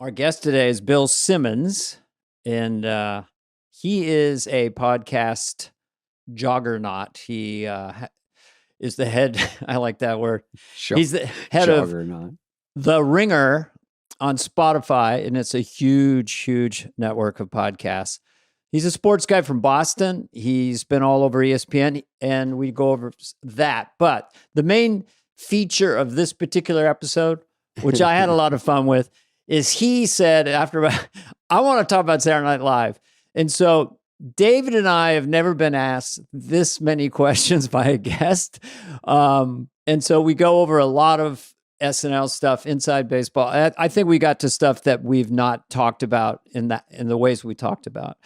Our guest today is Bill Simmons, and he is a podcast juggernaut. He is the head. I like that word. He's the head juggernaut. of The Ringer on Spotify, and it's a huge, huge network of podcasts. He's a sports guy from Boston. He's been all over ESPN, and we go over that. But the main feature of this particular episode, which I had a lot of fun with, is he said after, I want to talk about Saturday Night Live. And so David and I have never been asked this many questions by a guest. And so we go over a lot of SNL stuff, inside baseball. I think we got to stuff that we've not talked about in the ways we talked about.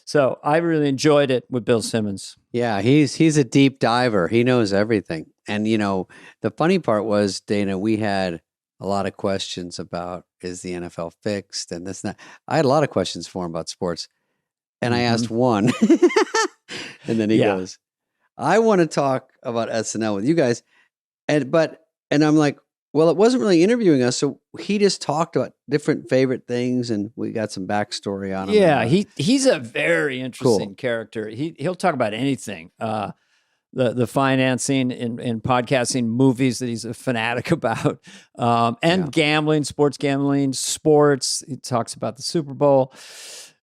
So I really enjoyed it with Bill Simmons. Yeah, he's a deep diver. He knows everything. And, you know, the funny part was, Dana, we had a lot of questions about, is the NFL fixed and this and that. I had a lot of questions for him about sports. And I asked one. And then he goes, I want to talk about SNL with you guys. And I'm like, well, it wasn't really interviewing us. So he just talked about different favorite things, and we got some backstory on him. Yeah, he's a very interesting character. He'll talk about anything. The financing in podcasting, movies that he's a fanatic about, and gambling, sports gambling, sports. He talks about the Super Bowl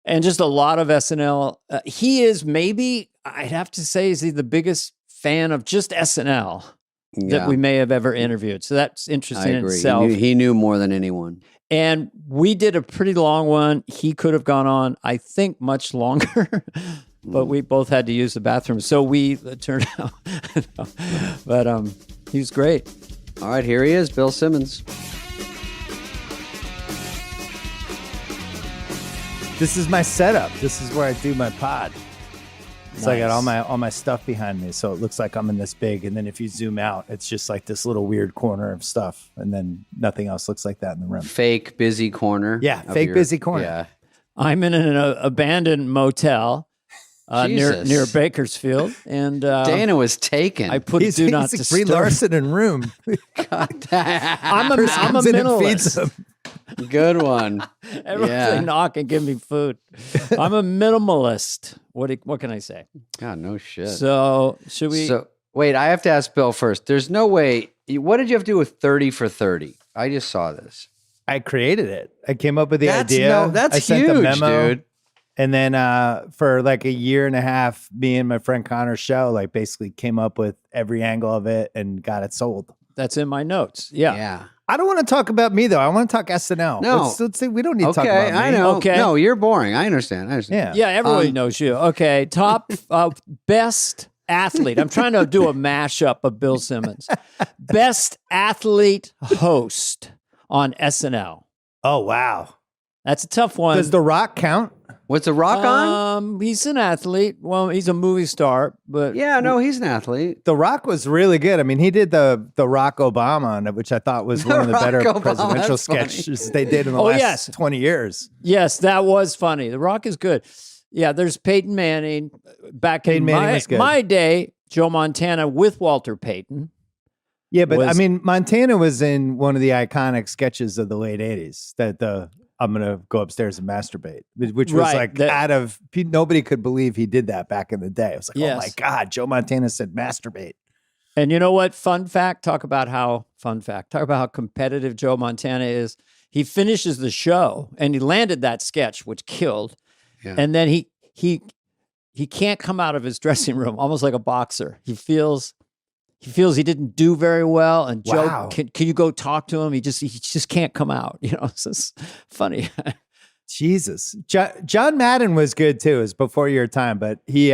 and just a lot of SNL. He is maybe, I'd have to say, is he the biggest fan of just SNL that we may have ever interviewed. So that's interesting in itself. He knew more than anyone. And we did a pretty long one. He could have gone on, I think, much longer. But we both had to use the bathroom, so we turned out. But he was great. All right, here he is, Bill Simmons. This is my setup. This is where I do my pod. So I got all my stuff behind me, so it looks like I'm in this big. And then if you zoom out, it's just like this little weird corner of stuff, and then nothing else looks like that in the room. Fake busy corner. Yeah, fake busy corner. Yeah. I'm in an abandoned motel. Near Bakersfield, and Dana was taken. I put do not disturb. Brie Larson in room. I'm a minimalist. Good one. Everybody knock and give me food. I'm a minimalist. What can I say? God, no shit. So should we? So wait, I have to ask Bill first. There's no way. What did you have to do with 30 for 30? I just saw this. I created it. I came up with the idea. That's I sent huge, the memo, dude. And then for like a year and a half, me and my friend Connor's show, like basically came up with every angle of it and got it sold. That's in my notes. Yeah. Yeah. I don't want to talk about me though. I want to talk SNL. No. Let's see. We don't need to talk about me. I know. Okay. No, you're boring. I understand. Yeah, everybody knows you. Okay. Top best athlete. I'm trying to do a mashup of Bill Simmons. Best athlete host on SNL. Oh, wow. That's a tough one. Does The Rock count? What's The Rock on? He's an athlete. Well, he's a movie star, but Yeah, no, he's an athlete. The Rock was really good. I mean, he did the Rock Obama on it, which I thought was one of the better presidential sketches they did in the last 20 years. Yes, that was funny. The Rock is good. Yeah, there's Peyton Manning. Peyton Manning was good. My day, Joe Montana with Walter Payton. Yeah, but I mean, Montana was in one of the iconic sketches of the late 80s, that I'm going to go upstairs and masturbate, which was nobody could believe he did that back in the day. It was like, oh my God, Joe Montana said masturbate. And you know what? Fun fact, talk about how competitive Joe Montana is. He finishes the show and he landed that sketch, which killed. Yeah. And then he can't come out of his dressing room, almost like a boxer. He feels he didn't do very well, and Joe, can you go talk to him? He just can't come out. You know, it's just funny. Jesus, John Madden was good too. It was before your time, but he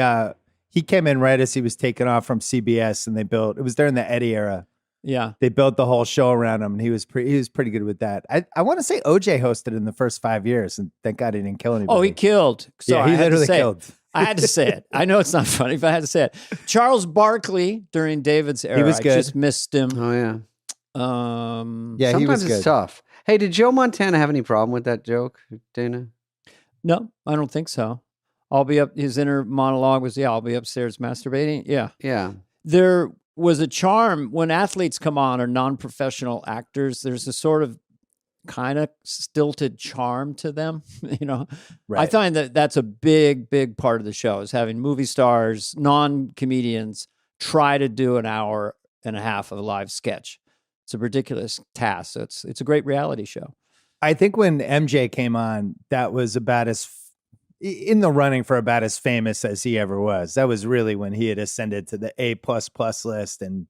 came in right as he was taken off from CBS, and it was during the Eddie era. Yeah, they built the whole show around him, and he was pretty good with that. I want to say OJ hosted in the first 5 years, and thank God he didn't kill anybody. Oh, he killed. So yeah, he literally killed. I had to say it. I know it's not funny, but I had to say it. Charles Barkley during David's era. He was good. I just missed him. Oh yeah. Yeah, sometimes he was it's good. tough. Hey, did Joe Montana have any problem with that joke, Dana? No, I don't think so. His inner monologue was, I'll be upstairs masturbating. Yeah. Yeah. There was a charm when athletes come on, or non-professional actors. There's a sort of kind of stilted charm to them. I Right. find that that's a big part of the show, is having movie stars, non-comedians try to do an hour and a half of a live sketch. It's a ridiculous task. So it's a great reality show. I think when MJ came on, that was about in the running for about as famous as he ever was. That was really when he had ascended to the A++ list, and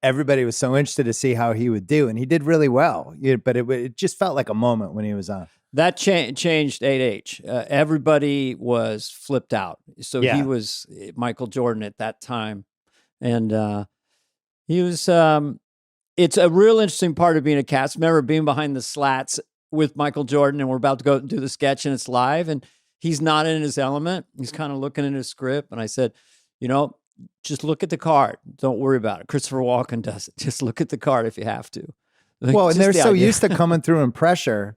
everybody was so interested to see how he would do, and he did really well. But it just felt like a moment when he was on. That changed 8H. Everybody was flipped out. So he was Michael Jordan at that time, and he was. It's a real interesting part of being a cast member, being behind the slats with Michael Jordan, and we're about to go and do the sketch, and it's live, and he's not in his element. He's kind of looking at his script, and I said, just look at the card. Don't worry about it. Christopher Walken does it. Just look at the card if you have to. Well, and they're so used to coming through in pressure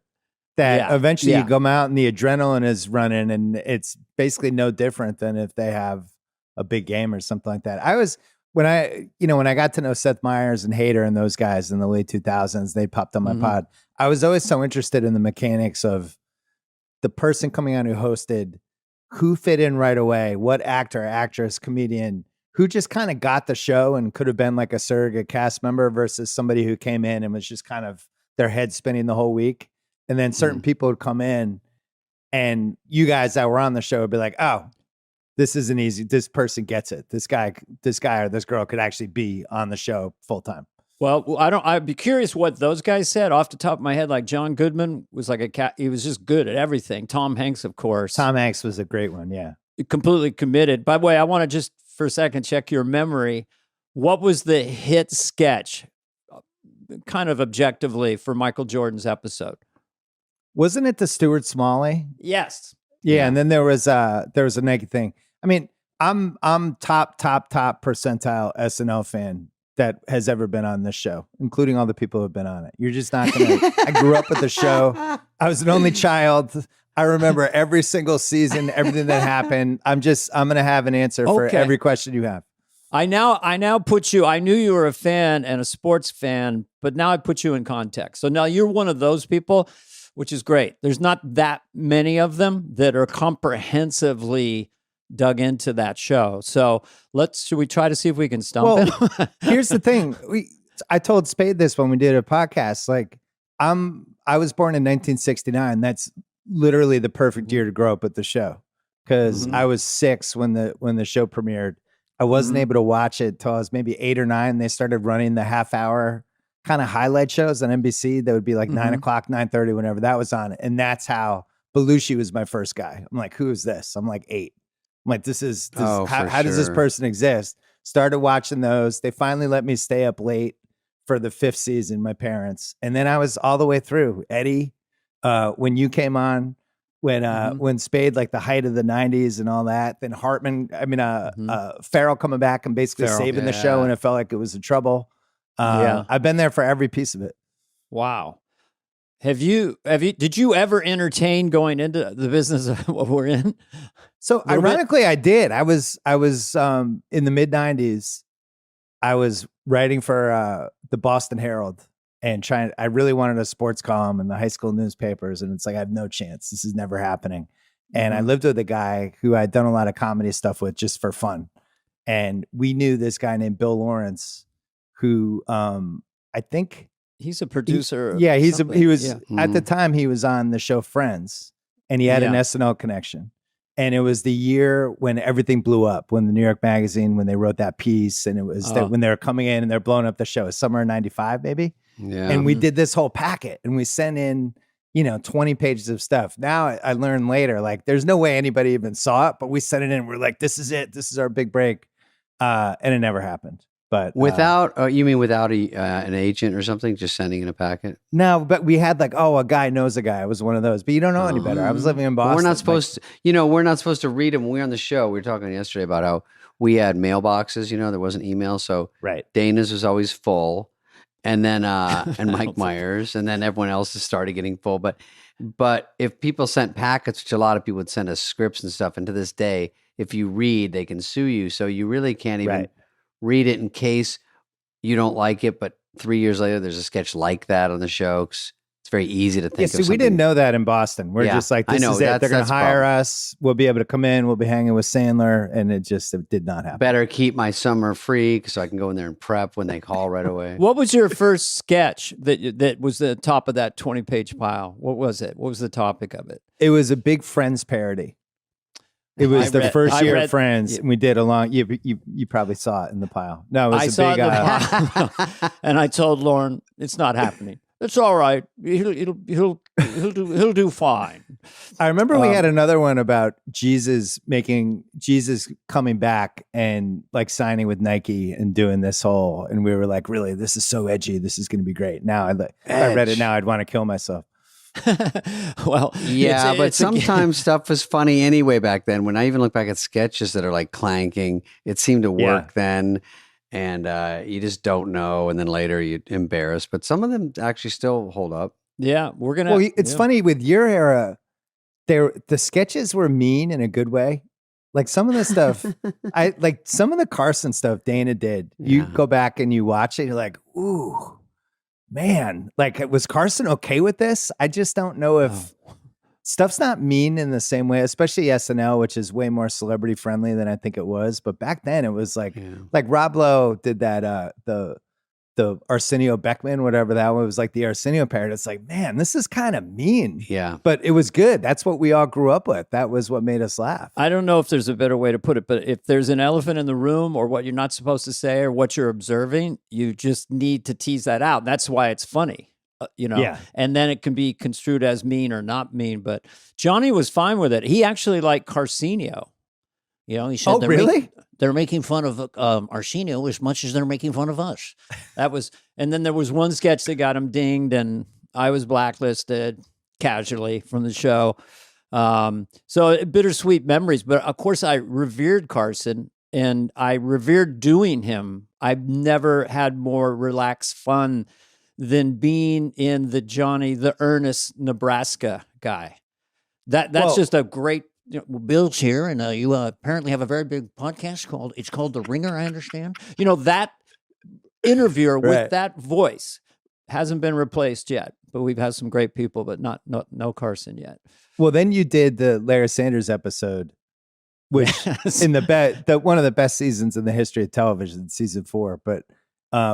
that eventually you come out and the adrenaline is running, and it's basically no different than if they have a big game or something like that. When I got to know Seth Meyers and Hader and those guys in the late 2000s, they popped on my pod. I was always so interested in the mechanics of the person coming on who hosted, who fit in right away, what actor, actress, comedian, who just kind of got the show and could have been like a surrogate cast member versus somebody who came in and was just kind of their head spinning the whole week. And then certain people would come in, and you guys that were on the show would be like, oh, this isn't easy. This person gets it. This guy or this girl could actually be on the show full time. Well, I'd be curious what those guys said off the top of my head. Like John Goodman was like he was just good at everything. Tom Hanks, of course. Tom Hanks was a great one. Yeah. Completely committed. By the way, I want to just for a second check your memory. What was the hit sketch, kind of objectively, for Michael Jordan's episode? Wasn't it the Stuart Smalley? Yes. Yeah. And then there was a naked thing. I mean, I'm top percentile SNL fan that has ever been on this show, including all the people who have been on it. You're just not gonna. I grew up with the show. I was an only child. I remember every single season, everything that happened. I'm gonna have an answer for every question you have. I now put you. I knew you were a fan and a sports fan, but now I put you in context. So now you're one of those people, which is great. There's not that many of them that are comprehensively dug into that show. So should we try to see if we can stump him? Here's the thing. I told Spade this when we did a podcast. Like, I was born in 1969. That's literally the perfect year to grow up with the show, because I was 6 when the show premiered. I wasn't able to watch it till I was maybe 8 or 9. They started running the half-hour kind of highlight shows on NBC. That would be like 9 o'clock, 9:30, whenever that was on. And that's how Belushi was my first guy. I'm like, who is this? I'm like 8. I'm like, how does this person exist? Started watching those. They finally let me stay up late for the 5th season, my parents. And then I was all the way through. Eddie, when you came on, when Spade, like the height of the 90s and all that, then Hartman, Farrell coming back and basically saving the show, and it felt like it was in trouble. I've been there for every piece of it. Wow. Did you ever entertain going into the business of what we're in? So ironically, I did. I was in the mid 90s. I was writing for the Boston Herald and I really wanted a sports column in the high school newspapers. And it's like, I have no chance. This is never happening. And I lived with a guy who I'd done a lot of comedy stuff with just for fun. And we knew this guy named Bill Lawrence, who I think he's a producer. He was at the time he was on the show Friends, and he had an SNL connection. And it was the year when everything blew up, when the New York Magazine, when they wrote that piece, and it was when they were coming in and they're blowing up the show. Summer of '95, maybe. Yeah. And we did this whole packet, and we sent in, 20 pages of stuff. Now I learned later, like, there's no way anybody even saw it, but we sent it in. We're like, this is it. This is our big break. And it never happened. But you mean without an agent or something, just sending in a packet? No, but we had like, a guy knows a guy. It was one of those, but you don't know any better. I was living in Boston. We're not supposed to read them. When we were on the show, we were talking yesterday about how we had mailboxes, there wasn't email. So Dana's was always full. And then, and Mike Myers, and then everyone else's started getting full. But if people sent packets, which a lot of people would send us scripts and stuff. And to this day, if you read, they can sue you. So you really can't even read it in case you don't like it, but 3 years later there's a sketch like that on the show. It's very easy to think. Yeah, see, we didn't know that in Boston. We're just like, this is it. They're going to hire us. We'll be able to come in. We'll be hanging with Sandler, and it did not happen. Better keep my summer free so I can go in there and prep when they call right away. What was your first sketch that was the top of that 20-page pile? What was it? What was the topic of it? It was a big Friends parody. It was the first year of Friends, and we did a long. You probably saw it in the pile. No, it was a big. Pile. And I told Lauren, it's not happening. It's all right. He'll do fine. I remember we had another one about Jesus coming back and like signing with Nike and doing this whole, and we were like, really, this is so edgy. This is going to be great. Now if I read it now, I'd want to kill myself. Well, yeah, but sometimes stuff was funny anyway back then. When I even look back at sketches that are like clanking, it seemed to work then, and you just don't know. And then later you embarrass, but some of them actually still hold up. Yeah, we're gonna. Well, it's funny with your era. The sketches were mean in a good way. Like some of the stuff, some of the Carson stuff Dana did. You go back and you watch it, you're like, ooh. Man, like, was Carson okay with this? I just don't know if stuff's not mean in the same way, especially SNL, which is way more celebrity friendly than I think it was. But back then it was like Rob Lowe did that, the Arsenio Beckman, whatever that one was, like the Arsenio parody. It's like, man, this is kind of mean. Yeah. But it was good. That's what we all grew up with. That was what made us laugh. I don't know if there's a better way to put it, but if there's an elephant in the room or what you're not supposed to say or what you're observing, you just need to tease that out. That's why it's funny, Yeah. And then it can be construed as mean or not mean. But Johnny was fine with it. He actually liked Carsenio. He said, really? They're making fun of Arsenio as much as they're making fun of us. And then there was one sketch that got him dinged, and I was blacklisted casually from the show. So bittersweet memories. But of course, I revered Carson, and I revered doing him. I've never had more relaxed fun than being in the Johnny the Earnest Nebraska guy. That's just a great. Bill's here, and you apparently have a very big podcast called The Ringer, I understand. That interviewer with that voice hasn't been replaced yet, but we've had some great people, but no Carson yet. Well, then you did the Larry Sanders episode, which in one of the best seasons in the history of television, season 4. But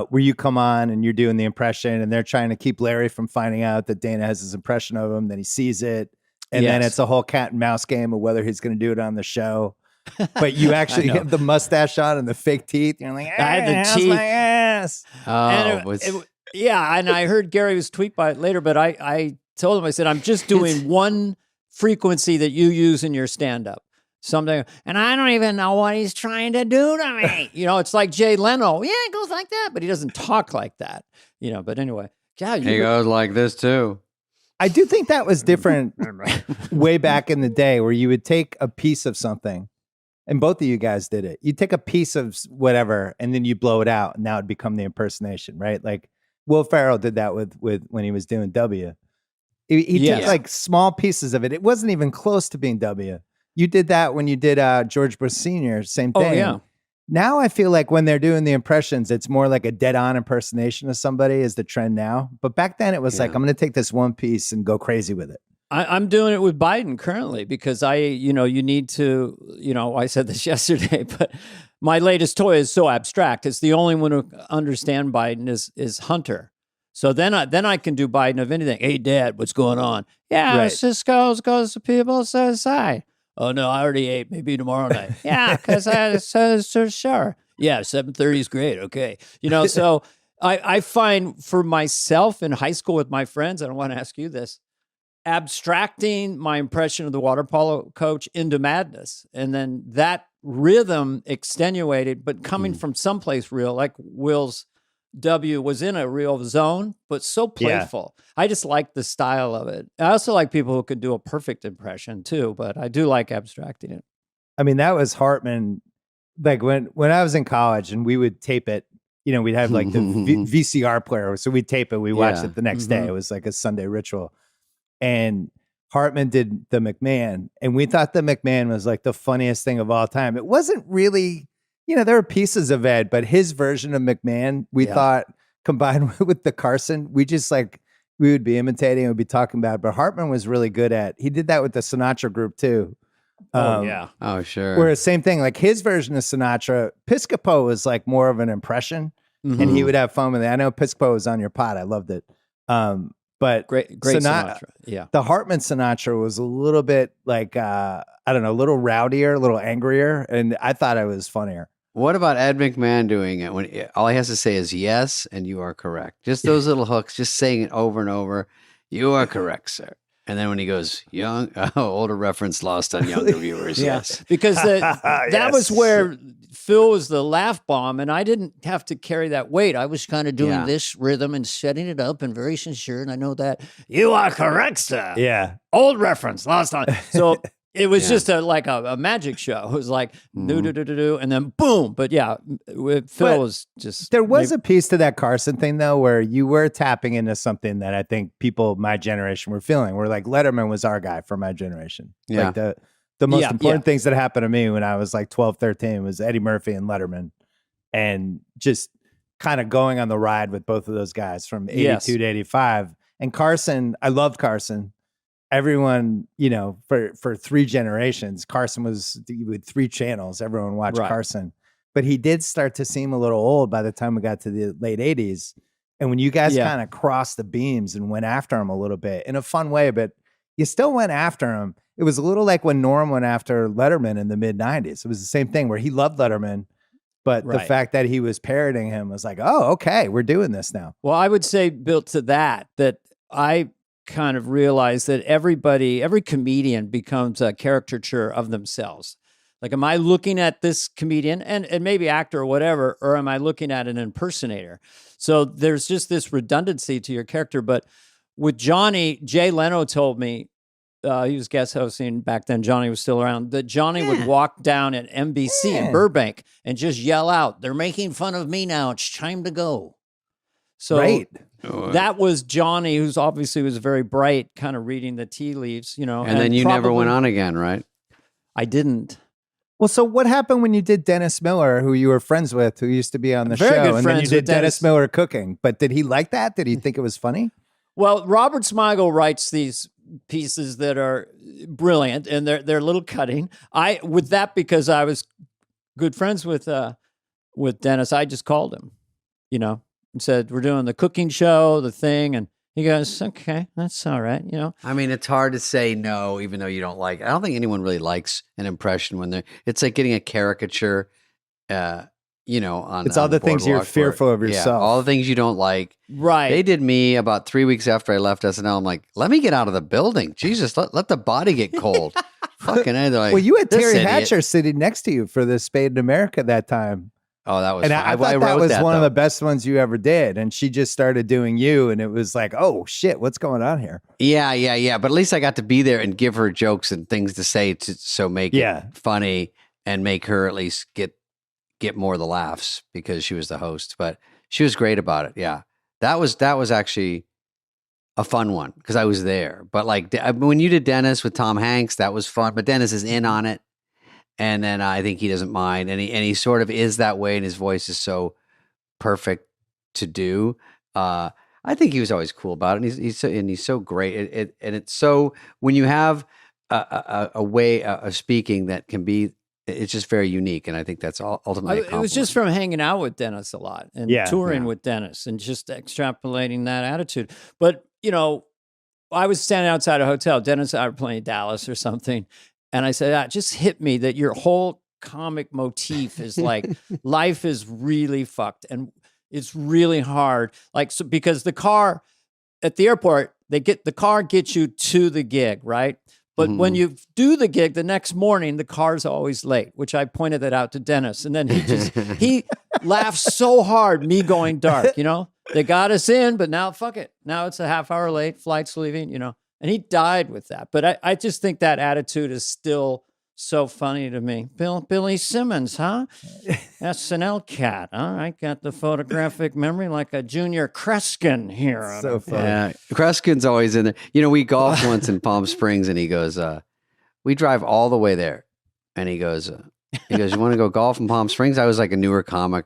where you come on and you're doing the impression, and they're trying to keep Larry from finding out that Dana has his impression of him, then he sees it. And then it's a whole cat and mouse game of whether he's going to do it on the show. But you actually have the mustache on and the fake teeth. You're like, I had the teeth. My ass. Oh, and I heard Gary was tweet by it later, but I told him, I said, I'm just doing one frequency that you use in your stand-up. Something, and I don't even know what he's trying to do to me. It's like Jay Leno. Yeah, it goes like that, but he doesn't talk like that. But anyway. He goes like this too. I do think that was different way back in the day where you would take a piece of something, and both of you guys did it. You take a piece of whatever and then you blow it out, and now it'd become the impersonation, right? Like Will Ferrell did that with when he was doing W. He took like small pieces of it. It wasn't even close to being W. You did that when you did George Bush Sr., same thing. Oh, yeah. Now I feel like when they're doing the impressions, it's more like a dead-on impersonation of somebody is the trend now. But back then it was like, I'm going to take this one piece and go crazy with it. I'm doing it with Biden currently because you need to, I said this yesterday, but my latest toy is so abstract. It's the only one who understand Biden is Hunter. So then I can do Biden of anything. Hey, Dad, what's going on? Yeah, Cisco's goes to people's side. Oh, no, I already ate. Maybe tomorrow night. Yeah, because I said sure. Yeah, 7:30 is great. Okay. So I find for myself in high school with my friends, I don't want to ask you this, abstracting my impression of the water polo coach into madness. And then that rhythm extenuated, but coming from someplace real, like Will's W was in a real zone, but so playful. Yeah. I just like the style of it. I also like people who can do a perfect impression too, but I do like abstracting it. I mean, that was Hartman. Like when I was in college and we would tape it, we'd have like the VCR player. So we'd tape it. We watched it the next day. It was like a Sunday ritual. And Hartman did the McMahon, and we thought the McMahon was like the funniest thing of all time. It wasn't really, there were pieces of Ed, but his version of McMahon, we thought combined with the Carson, we we would be imitating and we'd be talking about it. But Hartman was really good he did that with the Sinatra group too. Oh, sure. Whereas same thing, like his version of Sinatra, Piscopo was like more of an impression, and he would have fun with it. I know Piscopo was on your pod. I loved it. But great Sinatra. Yeah. The Hartman Sinatra was a little bit like, I don't know, a little rowdier, a little angrier. And I thought it was funnier. What about Ed McMahon doing it when all he has to say is yes and you are correct? Just those little hooks, just saying it over and over. You are correct, sir. And then when he goes, older reference lost on younger viewers. Yes. Because that was where Phil was the laugh bomb, and I didn't have to carry that weight. I was kind of doing this rhythm and setting it up and very sincere, and I know that. You are correct, sir. Yeah. Old reference lost on. So it was just like a magic show. It was like, do, and then boom. But yeah, Phil was just. There was a piece to that Carson thing, though, where you were tapping into something that I think people my generation were feeling. Where like Letterman was our guy for my generation. Yeah. Like the most important things that happened to me when I was like 12, 13 was Eddie Murphy and Letterman. And just kind of going on the ride with both of those guys from 82 to 85. And Carson, I loved Carson. Everyone, for 3 generations, Carson was with 3 channels. Everyone watched Carson. But he did start to seem a little old by the time we got to the late 80s. And when you guys kind of crossed the beams and went after him a little bit in a fun way, but you still went after him. It was a little like when Norm went after Letterman in the mid 90s. It was the same thing where he loved Letterman, but the fact that he was parroting him was like, oh, okay, we're doing this now. Well, I would say built to that I kind of realized that every comedian becomes a caricature of themselves. Like, am I looking at this comedian and maybe actor or whatever, or am I looking at an impersonator? So there's just this redundancy to your character. But with Johnny, Jay Leno told me, he was guest hosting back then, Johnny was still around, that Johnny would walk down at NBC in Burbank and just yell out, "They're making fun of me now. It's time to go." So that was Johnny, who's obviously was very bright, kind of reading the tea leaves, And then you never went on again, right? I didn't. Well, so what happened when you did Dennis Miller, who you were friends with, who used to be on the show, and then you did Dennis Miller cooking? But did he like that? Did he think it was funny? Well, Robert Smigel writes these pieces that are brilliant, and they're a little cutting. Because I was good friends with Dennis, I just called him, and said, we're doing the cooking show, the thing, and he goes, okay, that's all right, I mean, it's hard to say no, even though you don't like it. I don't think anyone really likes an impression when it's like getting a caricature, on it's all the things you're fearful of yourself. Yeah, all the things you don't like. Right. They did me about 3 weeks after I left SNL. I'm like, let me get out of the building. Jesus, let the body get cold. Fucking A. Like, well, you had Terry Hatcher sitting next to you for the Spade in America that time. Oh, that was and fun. I thought that was one of the best ones you ever did. And she just started doing you, and it was like, oh shit, what's going on here? Yeah. But at least I got to be there and give her jokes and things to say to make it funny and make her at least get more of the laughs because she was the host. But she was great about it. Yeah, that was actually a fun one because I was there. But like when you did Dennis with Tom Hanks, that was fun. But Dennis is in on it. And then I think he doesn't mind, and he sort of is that way, and his voice is so perfect to do. I think he was always cool about it, and he's so great. And it's so when you have a way of speaking that can be, it's just very unique, and I think that's ultimately. It was just from hanging out with Dennis a lot and touring with Dennis, and just extrapolating that attitude. But I was standing outside a hotel. Dennis and I were playing Dallas or something. And I said, just hit me that your whole comic motif is like, life is really fucked and it's really hard. Like, so because the car at the airport, the car gets you to the gig, right? But when you do the gig the next morning, the car's always late, which I pointed that out to Dennis. And then he laughed so hard, me going dark, They got us in, but now fuck it. Now it's a half hour late, flight's leaving, And he died with that. But I just think that attitude is still so funny to me. Billy Simmons, huh? SNL cat. All right, got the photographic memory like a Junior Kreskin here. So funny. Yeah, Kreskin's always in there. We golfed once in Palm Springs, and he goes, we drive all the way there. And he goes, you want to go golf in Palm Springs? I was like a newer comic.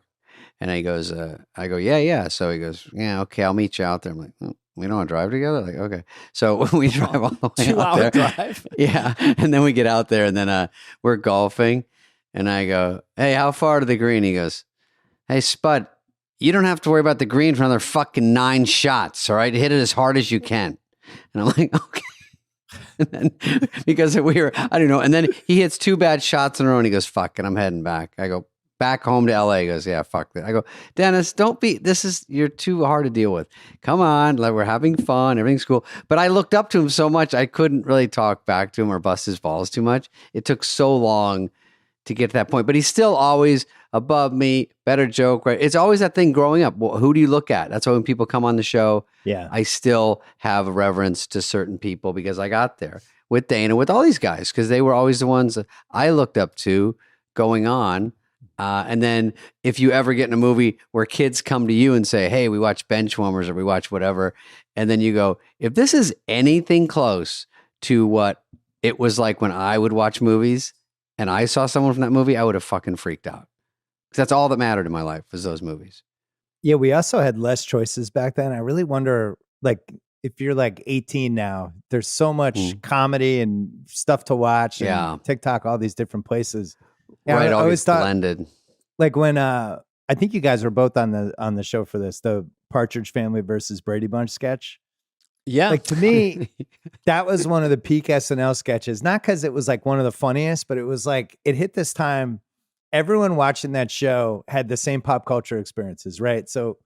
And he goes, I go, yeah. So he goes, yeah, okay, I'll meet you out there. I'm like, we don't want to drive together? Like, okay. So we drive all the way 2 out hour there. drive. Yeah. And then we get out there and then we're golfing. And I go, hey, how far to the green? He goes, hey, Spud, you don't have to worry about the green for another fucking 9 shots. All right. Hit it as hard as you can. And I'm like, okay. And then, because we were, I don't know. And then he hits 2 bad shots in a row and he goes, fuck it, I'm heading back. I go, back home to LA. He goes, yeah, fuck that. I go, Dennis, you're too hard to deal with. Come on, like, we're having fun. Everything's cool. But I looked up to him so much, I couldn't really talk back to him or bust his balls too much. It took so long to get to that point. But he's still always above me, better joke, right? It's always that thing growing up. Well, who do you look at? That's why when people come on the show, I still have a reverence to certain people because I got there with Dana, with all these guys, because they were always the ones that I looked up to going on. And then if you ever get in a movie where kids come to you and say, hey, we watch Benchwarmers or we watch whatever, and then you go, if this is anything close to what it was like when I would watch movies and I saw someone from that movie, I would have fucking freaked out. Because that's all that mattered in my life was those movies. Yeah, we also had less choices back then. I really wonder, like, if you're like 18 now, there's so much comedy and stuff to watch. And TikTok, all these different places. Yeah, right, I always thought, blended. Like when I think you guys were both on the show for this, the Partridge Family versus Brady Bunch sketch. Yeah, like to me, that was one of the peak SNL sketches. Not because it was like one of the funniest, but it was like it hit this time. Everyone watching that show had the same pop culture experiences, right? So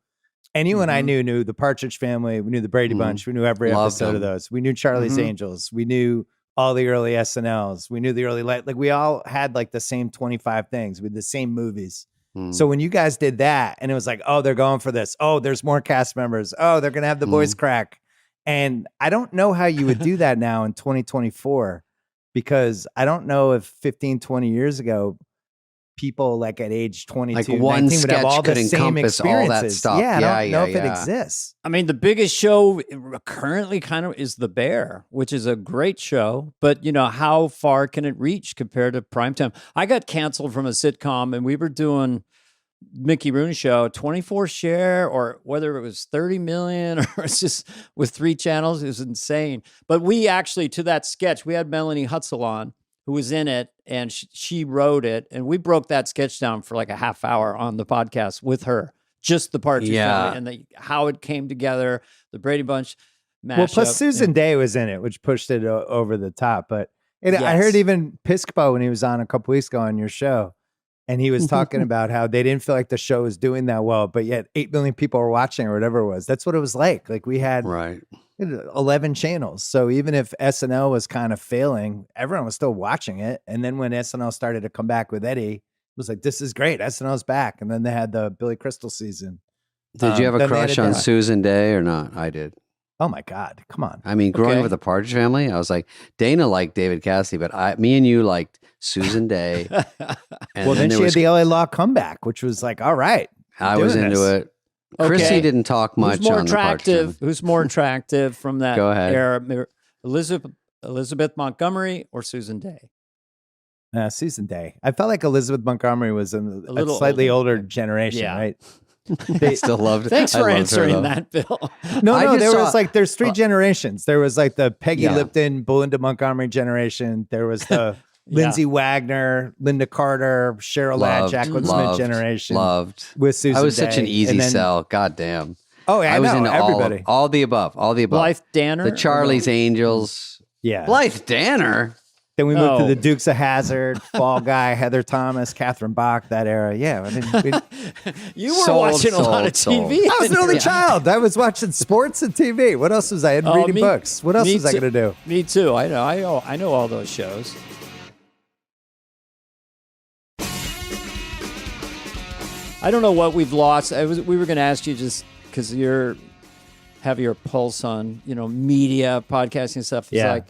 anyone I knew the Partridge Family, we knew the Brady Bunch, we knew every episode of those. We knew Charlie's Angels, we knew all the early SNLs. We knew the early like we all had like the same 25 things with the same movies. So when you guys did that and it was like, oh, they're going for this. Oh, there's more cast members. Oh, they're going to have the voice crack. And I don't know how you would do that now in 2024, because I don't know if 15, 20 years ago, people like at age 22, like one 19 would have all could the same encompass all that experiences. stuff. Yeah, I don't know if it exists. I mean, the biggest show currently kind of is The Bear, which is a great show. But, you know, how far can it reach compared to primetime? I got canceled from a sitcom and we were doing Mickey Rooney show, 24 share, or whether it was 30 million or it's just with 3 channels. It was insane. But we actually, to that sketch, we had Melanie Hutzel on, who was in it, and she wrote it, and we broke that sketch down for like a half hour on the podcast with her, just the Partridge Family and how it came together, the Brady Bunch mashup. Well, plus Susan Day was in it, which pushed it over the top. But I heard even Piscopo when he was on a couple weeks ago on your show, and he was talking about how they didn't feel like the show was doing that well, but yet 8 million people were watching or whatever it was. That's what it was like. Like we had 11 channels. So even if SNL was kind of failing, everyone was still watching it. And then when SNL started to come back with Eddie, it was like, this is great. SNL's back. And then they had the Billy Crystal season. Did you have a crush on Susan Day or not? I did. Oh my God. Come on. I mean, growing up with the Partridge Family, I was like, Dana liked David Cassidy, but me and you liked Susan Day. And well, then she had the LA Law comeback, which was like, all right. I was into it. Chrissy didn't talk much. Who's more attractive? Who's more attractive from that era? Elizabeth Montgomery or Susan Day? Susan Day. I felt like Elizabeth Montgomery was a slightly older generation, right? They still loved it. Thanks for answering that, Bill. No, there's 3 generations. There was like the Peggy Lipton, Belinda Montgomery generation. There was the Lindsay Wagner, Linda Carter, Cheryl Ladd, Jacqueline Smith generation. With Susan I was Day. such an easy sell. God damn. Oh, yeah, I was into everybody. All the above. Blythe Danner. The Charlie's Angels. Yeah. Blythe Danner. Then we moved to the Dukes of Hazzard, Fall Guy, Heather Thomas, Catherine Bach, that era. Yeah. I mean, you were watching a lot of TV. I was an only child. I was watching sports and TV. What else was I? And reading books. What else was I going to do? Me too. I know all those shows. I don't know what we've lost. We were going to ask you, just because you have your pulse on, media, podcasting stuff. It's like,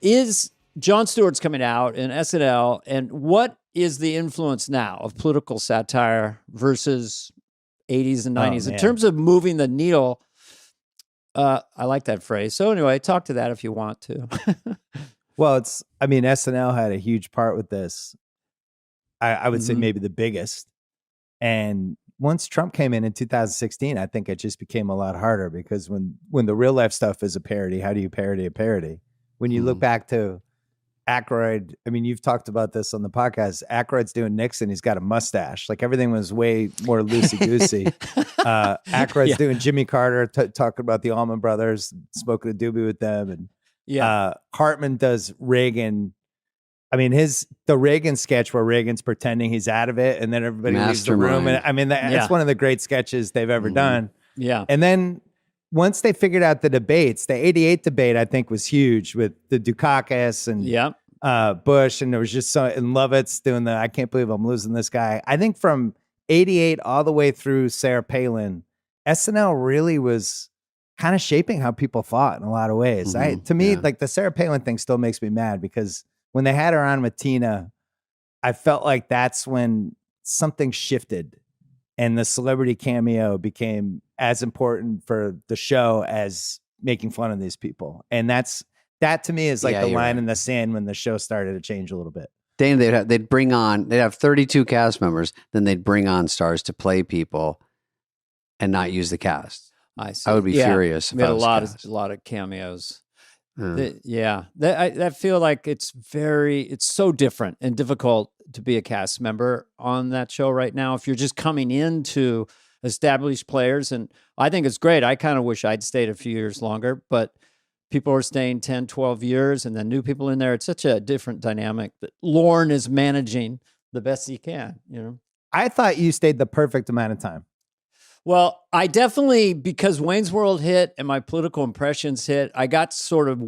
is Jon Stewart's coming out in SNL, and what is the influence now of political satire versus 80s and 90s in terms of moving the needle? I like that phrase. So anyway, talk to that if you want to. Well, SNL had a huge part with this. I would say maybe the biggest. And once Trump came in 2016, I think it just became a lot harder because when the real life stuff is a parody, how do you parody a parody? When you look back to Aykroyd, I mean, you've talked about this on the podcast. Aykroyd's doing Nixon. He's got a mustache. Like everything was way more loosey-goosey. Aykroyd's doing Jimmy Carter, talking about the Allman Brothers, smoking a doobie with them. And Hartman does Reagan. I mean, the Reagan sketch where Reagan's pretending he's out of it and then everybody leaves the room. And I mean, that's one of the great sketches they've ever done. Yeah. And then once they figured out the debates, the 88 debate, I think, was huge with the Dukakis and Bush. And there was just and Lovitz doing I can't believe I'm losing this guy. I think from 88 all the way through Sarah Palin, SNL really was kind of shaping how people thought in a lot of ways. To me, like the Sarah Palin thing still makes me mad because when they had her on with Tina, I felt like that's when something shifted and the celebrity cameo became as important for the show as making fun of these people. And that to me is like the line in the sand when the show started to change a little bit. Dana, they'd have 32 cast members, then they'd bring on stars to play people and not use the cast. I see. I would be furious. We had a lot of cameos. I feel like it's so different and difficult to be a cast member on that show right now. If you're just coming into established players, and I think it's great. I kind of wish I'd stayed a few years longer, but people are staying 10, 12 years and then new people in there. It's such a different dynamic that Lorne is managing the best he can, you know? I thought you stayed the perfect amount of time. Well, I definitely, because Wayne's World hit and my political impressions hit, I got sort of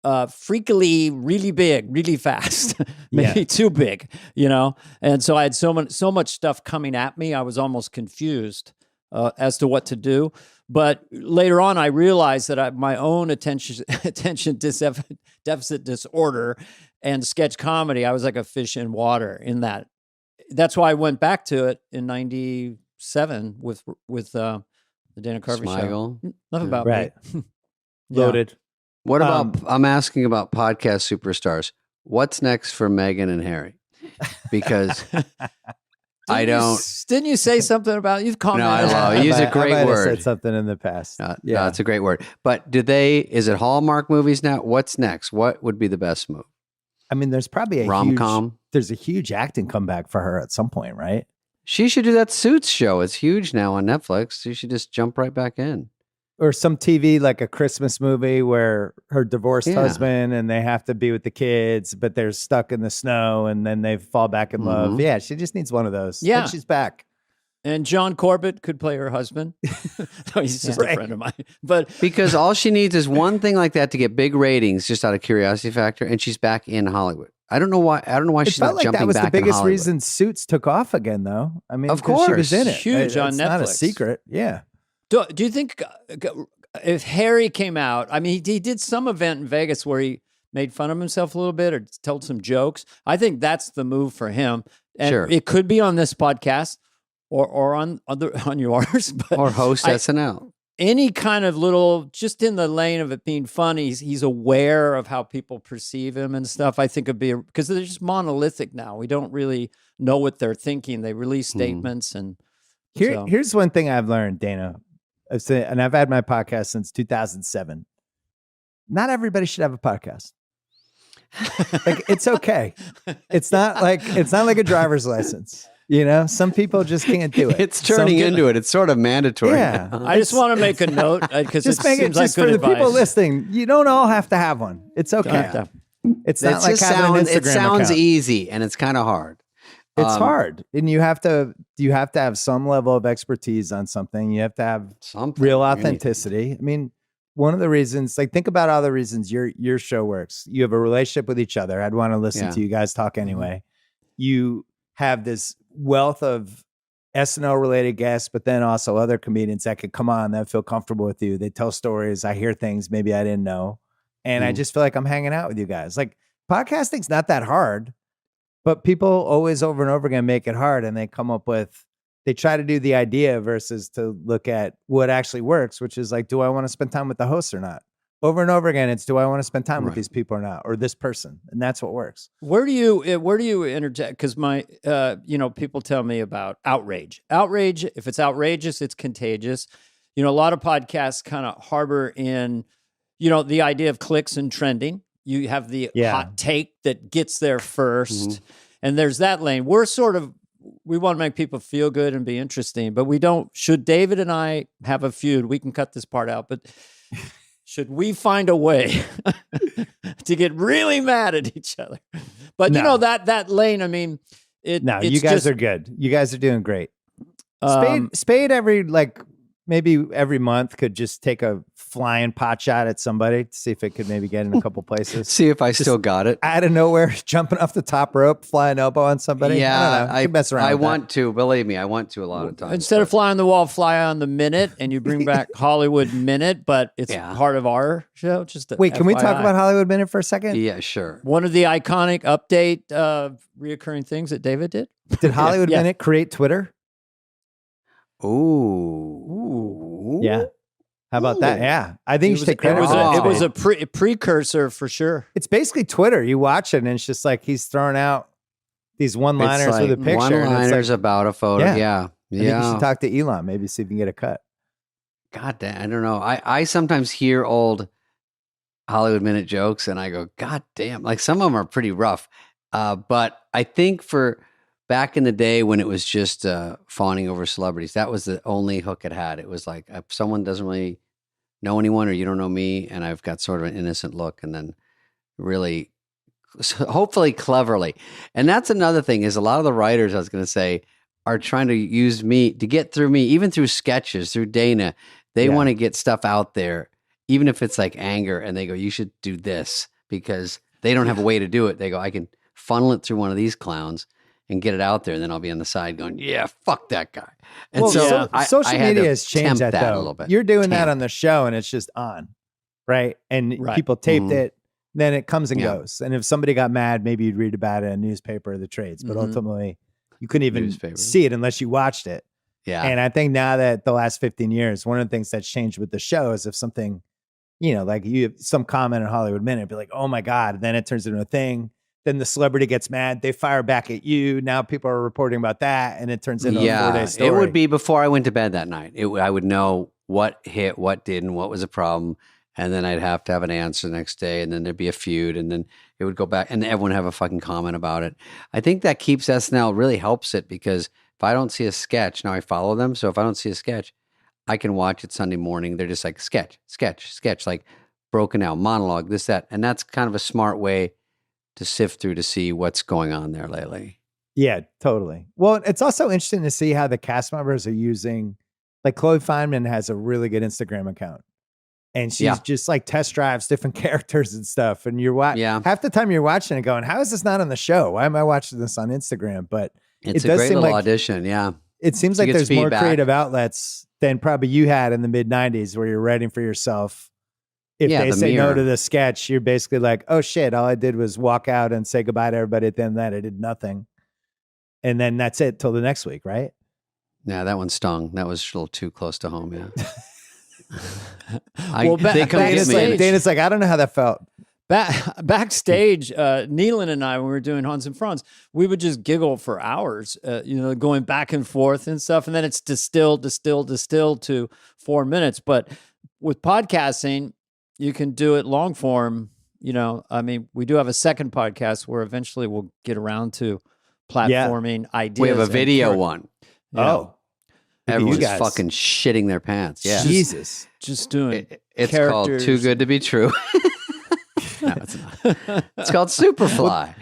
freakily really big, really fast, maybe too big, you know? And so I had so much stuff coming at me, I was almost confused as to what to do. But later on, I realized that my own attention deficit disorder and sketch comedy, I was like a fish in water in that. That's why I went back to it in 97 with the Dana Carvey show. Enough about me. Loaded. What about, I'm asking about podcast superstars. What's next for Meghan and Harry? Because didn't you say something about, you've commented? No, use a great word. I said something in the past. No, it's a great word. But is it Hallmark movies now? What's next? What would be the best move? I mean, there's probably there's a huge acting comeback for her at some point, right? She should do that Suits show. It's huge now on Netflix. She should just jump right back in. Or some TV, like a Christmas movie where her divorced husband and they have to be with the kids, but they're stuck in the snow and then they fall back in love. Yeah, she just needs one of those. Yeah. And she's back. And John Corbett could play her husband. No, he's just a friend of mine. But because all she needs is one thing like that to get big ratings, just out of curiosity factor, and she's back in Hollywood. I don't know why she's not jumping back in Hollywood. It felt like that was the biggest reason Suits took off again, though. I mean, of course, she was in it. Huge on Netflix. It's not a secret. Yeah. Do you think if Harry came out, I mean, he did some event in Vegas where he made fun of himself a little bit or told some jokes. I think that's the move for him. And it could be on this podcast or on yours. But or host SNL. Any kind of little, just in the lane of it being funny, he's aware of how people perceive him and stuff. I think it'd be, because they're just monolithic now. We don't really know what they're thinking. They release statements and here's one thing I've learned, Dana. And I've had my podcast since 2007. Not everybody should have a podcast. Like, it's okay. It's not like a driver's license. You know, some people just can't do it. It's turning into it. It's sort of mandatory. Yeah. I just want to make a note because it seems like good for advice. The people listening, you don't all have to have one. It's okay. It's not like having an Instagram It sounds account. easy and it's kind of hard. It's hard, and you have to have some level of expertise on something. You have to have real authenticity. I mean, one of the reasons, like, think about all the reasons your show works. You have a relationship with each other. I'd want to listen to you guys talk anyway. You have this wealth of SNL related guests, but then also other comedians that could come on that feel comfortable with you. They tell stories. I hear things maybe I didn't know, and I just feel like I'm hanging out with you guys. Like, podcasting's not that hard. But people always over and over again make it hard, and they try to do the idea versus to look at what actually works, which is like, do I want to spend time with the host or not? over and over again. It's, do I want to spend time with these people or not, or this person? And that's what works. Where do you interject? Because my, people tell me about outrage. Outrage, if it's outrageous, it's contagious. A lot of podcasts kind of harbor in, the idea of clicks and trending. You have the hot take that gets there first. And there's that lane. We want to make people feel good and be interesting, but we don't. Should David and I have a feud, we can cut this part out, but should we find a way to get really mad at each other? But that lane, I mean, you guys are good. You guys are doing great. Spade maybe every month could just take a flying pot shot at somebody to see if it could maybe get in a couple places. See if I still got it. Out of nowhere, jumping off the top rope, flying elbow on somebody. Yeah, I mess around. I want to, believe me, I want to a lot of times. Instead of fly on the wall, fly on the minute, and you bring back Hollywood Minute, but it's part of our show. Wait, can we talk about Hollywood Minute for a second? Yeah, sure. One of the iconic update reoccurring things that David did. Did Hollywood Minute create Twitter? Ooh. Yeah. How about that? Yeah. I think you should take credit. It was a precursor for sure. It's basically Twitter. You watch it and it's just like he's throwing out these one-liners with a picture. One-liners about a photo. Yeah. I think you should talk to Elon, maybe see if you can get a cut. God damn, I don't know. I sometimes hear old Hollywood Minute jokes and I go, God damn. Like some of them are pretty rough. But I think for back in the day when it was just fawning over celebrities, that was the only hook it had. It was like, if someone doesn't really know anyone or you don't know me and I've got sort of an innocent look, and then really, hopefully cleverly. And that's another thing is a lot of the writers, I was going to say, are trying to use me to get through me, even through sketches, through Dana. They want to get stuff out there, even if it's like anger, and they go, you should do this, because they don't have a way to do it. They go, I can funnel it through one of these clowns and get it out there, and then I'll be on the side going, yeah, fuck that guy. And social media has changed that though. A little bit. You're doing that on the show and it's just on, right? And people taped it, then it comes and goes. And if somebody got mad, maybe you'd read about it in a newspaper or the trades, but ultimately you couldn't even see it unless you watched it. Yeah. And I think now that the last 15 years, one of the things that's changed with the show is if something, like you have some comment in Hollywood Minute, be like, oh my God, and then it turns into a thing. Then the celebrity gets mad. They fire back at you. Now people are reporting about that, and it turns into a 4-day story. It would be before I went to bed that night. I would know what hit, what didn't, what was a problem, and then I'd have to have an answer the next day, and then there'd be a feud, and then it would go back, and everyone have a fucking comment about it. I think that keeps SNL, really helps it, because if I don't see a sketch, now I follow them, so if I don't see a sketch, I can watch it Sunday morning. They're just like sketch, like broken out, monologue, this, that, and that's kind of a smart way to sift through to see what's going on there lately. Yeah, totally. Well, it's also interesting to see how the cast members are using, like Chloe Fineman has a really good Instagram account, and she's just like test drives different characters and stuff. And you're half the time you're watching it going, how is this not on the show? Why am I watching this on Instagram? But it's a great little audition. Yeah. It seems like there's more creative outlets than probably you had in the mid 90s where you're writing for yourself. If they say no to the sketch, you're basically like, oh shit, all I did was walk out and say goodbye to everybody. At the end of that, I did nothing. And then that's it till the next week, right? Yeah, that one stung. That was a little too close to home, yeah. Dana's like, I don't know how that felt. Backstage, Nealon and I, when we were doing Hans and Franz, we would just giggle for hours, going back and forth and stuff. And then it's distilled to 4 minutes. But with podcasting, you can do it long form. I mean, we do have a second podcast where eventually we'll get around to platforming ideas. We have a video one. Everyone's fucking shitting their pants. Yeah. Jesus. Just doing it's called Too Good to Be True. No, it's not. It's called Superfly.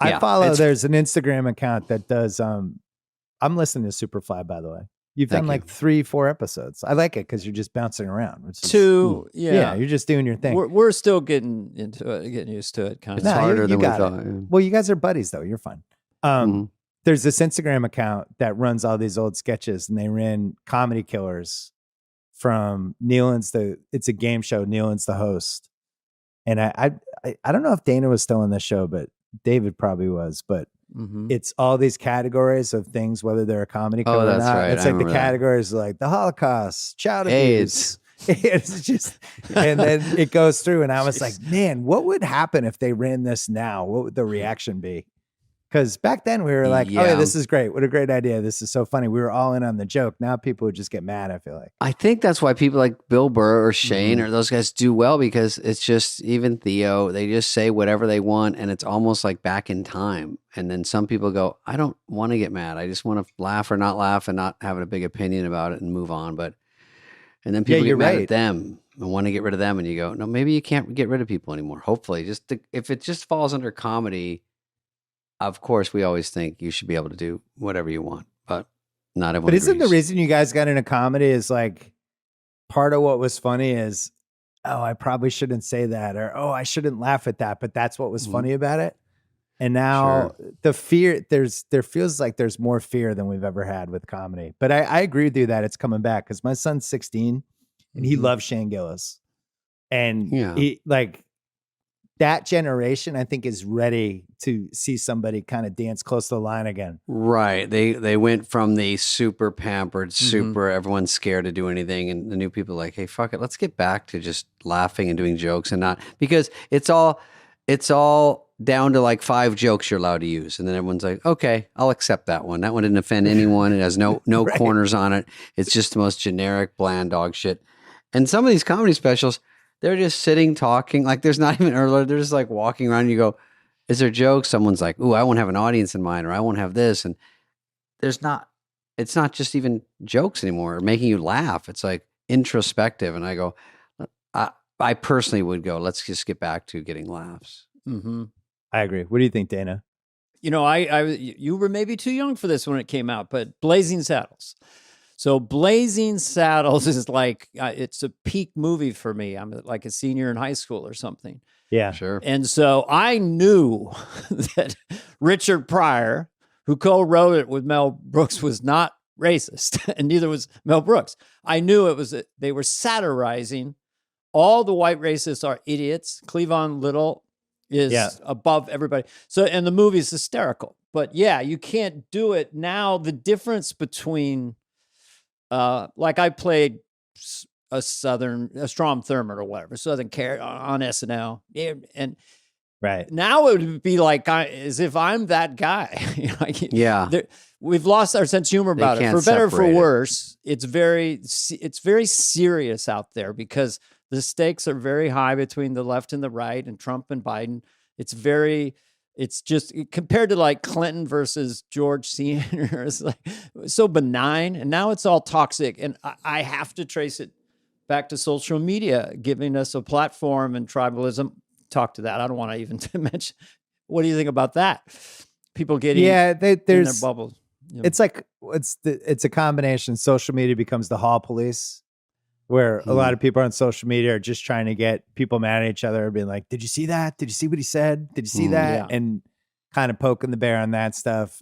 I follow, there's an Instagram account that does, I'm listening to Superfly, by the way. You've done like 3-4 episodes. I like it because you're just bouncing around. You're just doing your thing. We're still getting into it, getting used to it. It's harder than we thought. Well, you guys are buddies though. You're fine. There's this Instagram account that runs all these old sketches, and they ran Comedy Killers from it's a game show. Nealon's the host, and I don't know if Dana was still on the show, but David probably was. But it's all these categories of things, whether they're a comedy killer or not. Right. It's like the categories like the Holocaust, child abuse, It's just, and then it goes through, and I was like, man, what would happen if they ran this now? What would the reaction be? Because back then we were like, oh yeah, this is great. What a great idea. This is so funny. We were all in on the joke. Now people would just get mad, I feel like. I think that's why people like Bill Burr or Shane or those guys do well, because it's just, even Theo, they just say whatever they want, and it's almost like back in time. And then some people go, I don't want to get mad. I just want to laugh or not laugh and not have a big opinion about it and move on. And then people get mad at them and want to get rid of them. And you go, no, maybe you can't get rid of people anymore. Hopefully, if it just falls under comedy, of course, we always think you should be able to do whatever you want, but not everyone. But isn't the reason you guys got into comedy is like part of what was funny is, oh, I probably shouldn't say that, or oh, I shouldn't laugh at that, but that's what was funny about it. And now the fear, there feels like there's more fear than we've ever had with comedy. But I agree with you that it's coming back, because my son's 16 and he loves Shane Gillis, and he like. That generation, I think, is ready to see somebody kind of dance close to the line again. Right. They went from the super pampered, super everyone's scared to do anything, and the new people are like, hey, fuck it, let's get back to just laughing and doing jokes, and not, because it's all down to like 5 jokes you're allowed to use, and then everyone's like, okay, I'll accept that one. That one didn't offend anyone. It has no corners on it. It's just the most generic, bland dog shit. And some of these comedy specials, they're just sitting talking, like there's not even earlier. They're just like walking around. And you go, is there jokes? Someone's like, ooh, I won't have an audience in mind, or I won't have this. And it's not just even jokes anymore, or making you laugh. It's like introspective. And I go, I personally would go, let's just get back to getting laughs. Mm-hmm. I agree. What do you think, Dana? You know, you were maybe too young for this when it came out, but Blazing Saddles. So Blazing Saddles is like, it's a peak movie for me. I'm like a senior in high school or something. Yeah, sure. And so I knew that Richard Pryor, who co-wrote it with Mel Brooks, was not racist, and neither was Mel Brooks. I knew they were satirizing all the white racists are idiots. Cleavon Little is above everybody. So, and the movie is hysterical. But yeah, you can't do it now. The difference between like I played a Strom Thurmond or whatever, Southern Care on SNL, and right now it would be like as if I'm that guy. We've lost our sense of humor about it. For better or for worse, it's very serious out there, because the stakes are very high between the left and the right, and Trump and Biden. It's just compared to like Clinton versus George Sr. It's like so benign, and now it's all toxic. And I have to trace it back to social media giving us a platform, and tribalism. Talk to that. I don't want to even mention. What do you think about that? People getting in their bubbles. Yeah. It's like it's a combination. Social media becomes the hall police, where a lot of people on social media are just trying to get people mad at each other, being like, did you see that? Did you see what he said? Did you see that? Yeah. And kind of poking the bear on that stuff.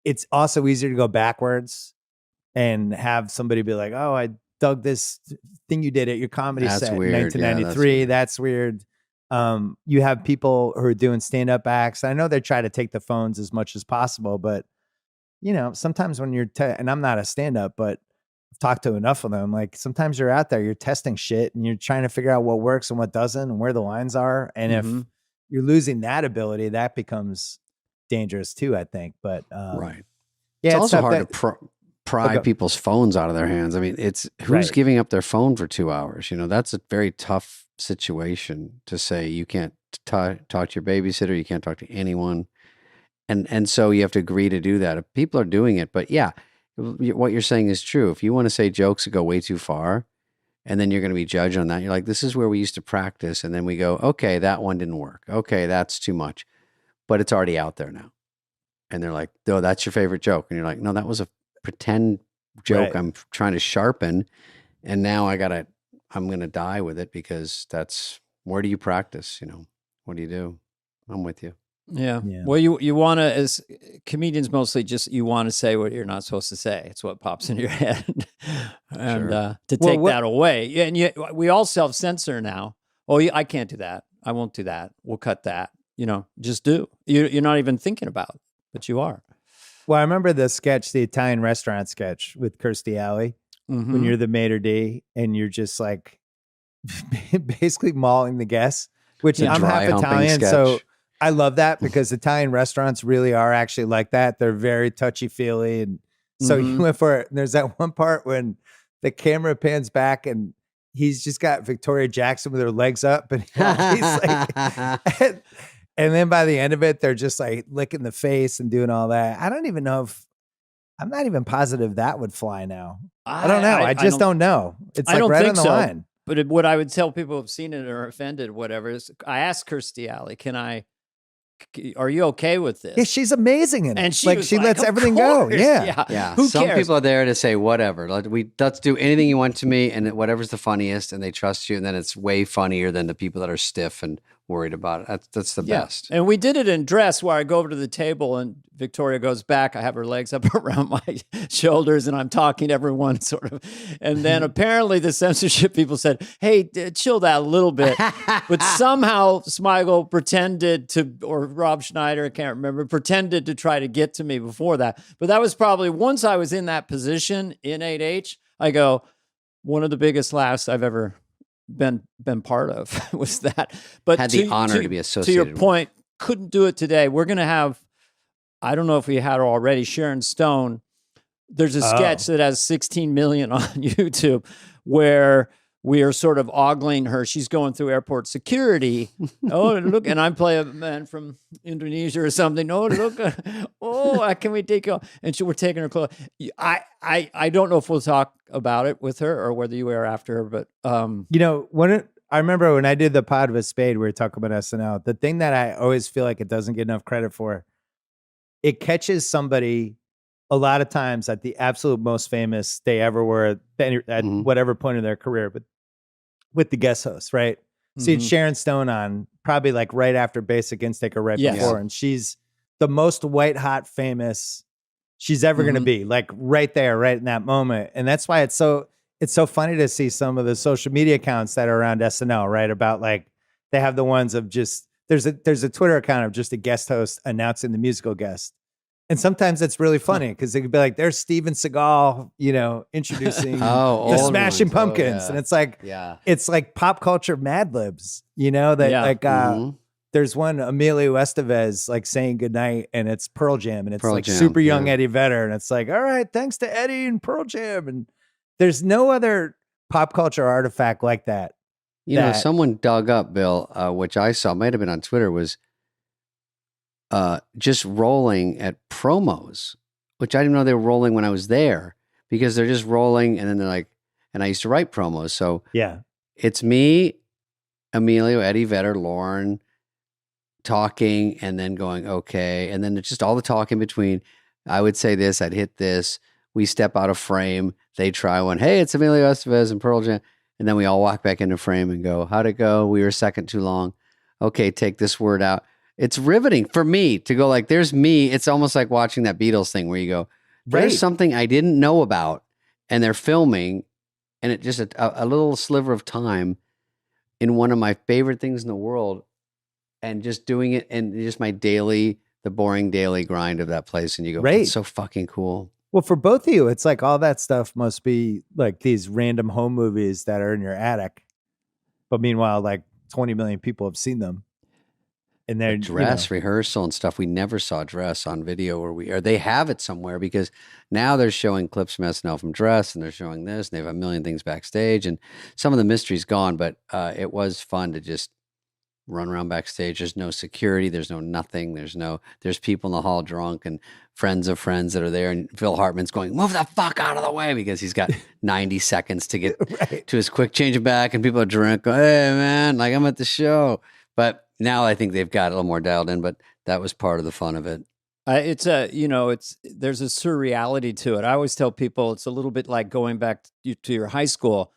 It's also easier to go backwards and have somebody be like, oh, I dug this thing you did at your comedy set in 1993. That's weird. You have people who are doing stand-up acts. I know they try to take the phones as much as possible, but you know, sometimes when you're, and I'm not a stand-up, but I've talked to enough of them. Like sometimes you're out there, you're testing shit and you're trying to figure out what works and what doesn't and where the lines are. And if you're losing that ability, that becomes dangerous too, I think. But right. Yeah, it's also hard to pry people's phones out of their hands. I mean, it's who's giving up their phone for 2 hours? You know, that's a very tough situation to say you can't talk to your babysitter, you can't talk to anyone. And so you have to agree to do that. If people are doing it, but yeah, what you're saying is true. If you want to say jokes that go way too far, and then you're going to be judged on that, you're like, this is where we used to practice. And then we go, okay, that one didn't work. Okay, that's too much. But it's already out there now. And they're like, oh, that's your favorite joke. And you're like, no, that was a pretend joke I'm trying to sharpen. And now I'm going to die with it, because where do you practice? You know, what do you do? I'm with you. Yeah. Well, you want to, as comedians mostly, just you want to say what you're not supposed to say. It's what pops in your head, and to take that away. And yet we all self-censor now. Oh, I can't do that. I won't do that. We'll cut that. You know, just do. You're not even thinking about it, but you are. Well, I remember the Italian restaurant sketch with Kirstie Alley. when you're the maitre d' and you're just like basically mauling the guests, which I'm half Italian. So I love that because Italian restaurants really are actually like that. They're very touchy feely. And so you went for it. And there's that one part when the camera pans back and he's just got Victoria Jackson with her legs up. And he's like, and then by the end of it, they're just like licking the face and doing all that. I don't even know if, I'm not even positive that would fly now. I don't know. I just don't know. It's like right on the line. But what I would tell people who've seen it or offended, whatever, is I asked Kirstie Alley, are you okay with this? Yeah, she's amazing in it. And she lets everything go. Yeah. Who Some cares? people are there to say whatever. Let's do anything you want to me, and whatever's the funniest, and they trust you, and then it's way funnier than the people that are stiff and worried about it. That's the best. And we did it in dress where I go over to the table and Victoria goes back. I have her legs up around my shoulders and I'm talking to everyone sort of. And then apparently the censorship people said, hey, chill that a little bit. But somehow Smigel pretended to, or Rob Schneider, I can't remember, pretended to try to get to me before that. But that was probably, once I was in that position in 8H, I go, one of the biggest laughs I've ever been part of was that. But had the honor to be associated to your point, couldn't do it today. We're going to have, I don't know if we had her already, Sharon Stone. There's a sketch that has 16 million on YouTube where we are sort of ogling her. She's going through airport security. Oh, look, and I play a man from Indonesia or something. Oh, look, can we take you? And we're taking her clothes. I don't know if we'll talk about it with her or whether you were after her, but I remember when I did the pod with Spade, we were talking about SNL. The thing that I always feel like it doesn't get enough credit for, it catches somebody a lot of times at the absolute most famous they ever were at whatever point in their career, but with the guest host, right? So you had Sharon Stone on probably like right after Basic Instinct or right before, and she's the most white hot famous she's ever going to be, like right there, right in that moment. And that's why it's so funny to see some of the social media accounts that are around SNL, right? About like they have the ones of just there's a Twitter account of just a guest host announcing the musical guest. And sometimes it's really funny because it could be like, there's Steven Seagal, introducing the Smashing Pumpkins. And it's like, it's like pop culture Mad Libs, there's one Emilio Estevez like saying goodnight and it's Pearl Jam and it's super young Eddie Vedder. And it's like, all right, thanks to Eddie and Pearl Jam. And there's no other pop culture artifact like that. Someone dug up, Bill, which I saw, might have been on Twitter, was just rolling at promos, which I didn't know they were rolling when I was there, because they're just rolling and then they're like, and I used to write promos. So it's me, Emilio, Eddie Vedder, Lauren talking and then going, okay. And then it's just all the talk in between. I would say this, I'd hit this. We step out of frame. They try one. Hey, it's Emilio Estevez and Pearl Jam. And then we all walk back into frame and go, how'd it go? We were a second too long. Okay, take this word out. It's riveting for me to go like, there's me. It's almost like watching that Beatles thing where you go, there's something I didn't know about and they're filming and it just a little sliver of time in one of my favorite things in the world and just doing it and just the boring daily grind of that place. And you go, it's so fucking cool. Well, for both of you, it's like all that stuff must be like these random home movies that are in your attic. But meanwhile, like 20 million people have seen them. And their dress rehearsal and stuff. We never saw dress on video, or they have it somewhere because now they're showing clips from SNL from dress and they're showing this and they have a million things backstage and some of the mystery's gone, but it was fun to just run around backstage. There's no security. There's no nothing. There's people in the hall drunk and friends of friends that are there. And Phil Hartman's going, move the fuck out of the way because he's got 90 seconds to get to his quick change back. And people are drunk. Go, hey man, like I'm at the show. But now I think they've got a little more dialed in, but that was part of the fun of it. There's a surreality to it. I always tell people it's a little bit like going back to your high school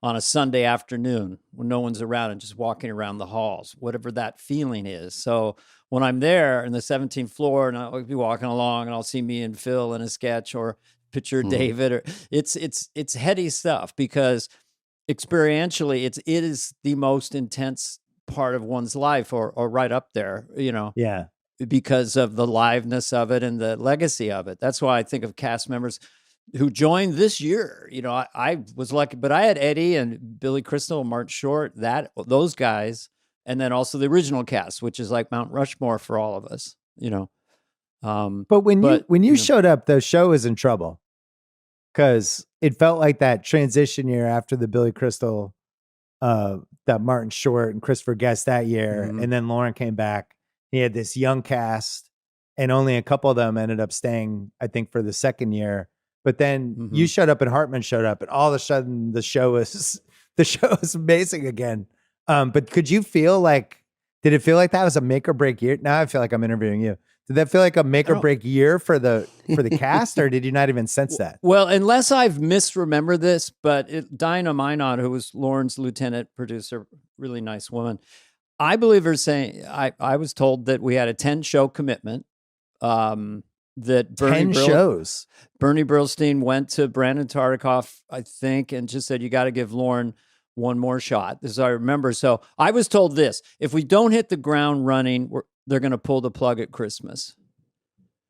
on a Sunday afternoon when no one's around and just walking around the halls, whatever that feeling is. So when I'm there in the 17th floor and I'll be walking along and I'll see me and Phil in a sketch or picture David, or it's heady stuff because experientially it is the most intense part of one's life or right up there, because of the liveness of it and the legacy of it. That's why I think of cast members, who joined this year. You know, I was lucky, but I had Eddie and Billy Crystal and Martin Short, those guys, and then also the original cast, which is like Mount Rushmore for all of us, you know. But when you showed up, the show was in trouble because it felt like that transition year after the Billy Crystal, that Martin Short and Christopher Guest that year, and then Lauren came back. He had this young cast, and only a couple of them ended up staying, I think, for the second year. But then you showed up and Hartman showed up, and all of a sudden the show was amazing again. But could you feel like, did it feel like that was a make or break year? Now I feel like I'm interviewing you. Did that feel like a make or break year for the cast, or did you not even sense that? Well, unless I've misremembered this, but Dinah Minot, who was Lauren's lieutenant producer, really nice woman, I believe her saying, I was told that we had a 10-show commitment. That Bernie 10 shows. Bernie Brillstein went to Brandon Tartikoff, I think, and just said, you got to give Lauren one more shot. This is I remember. So I was told this: if we don't hit the ground running, they're going to pull the plug at Christmas.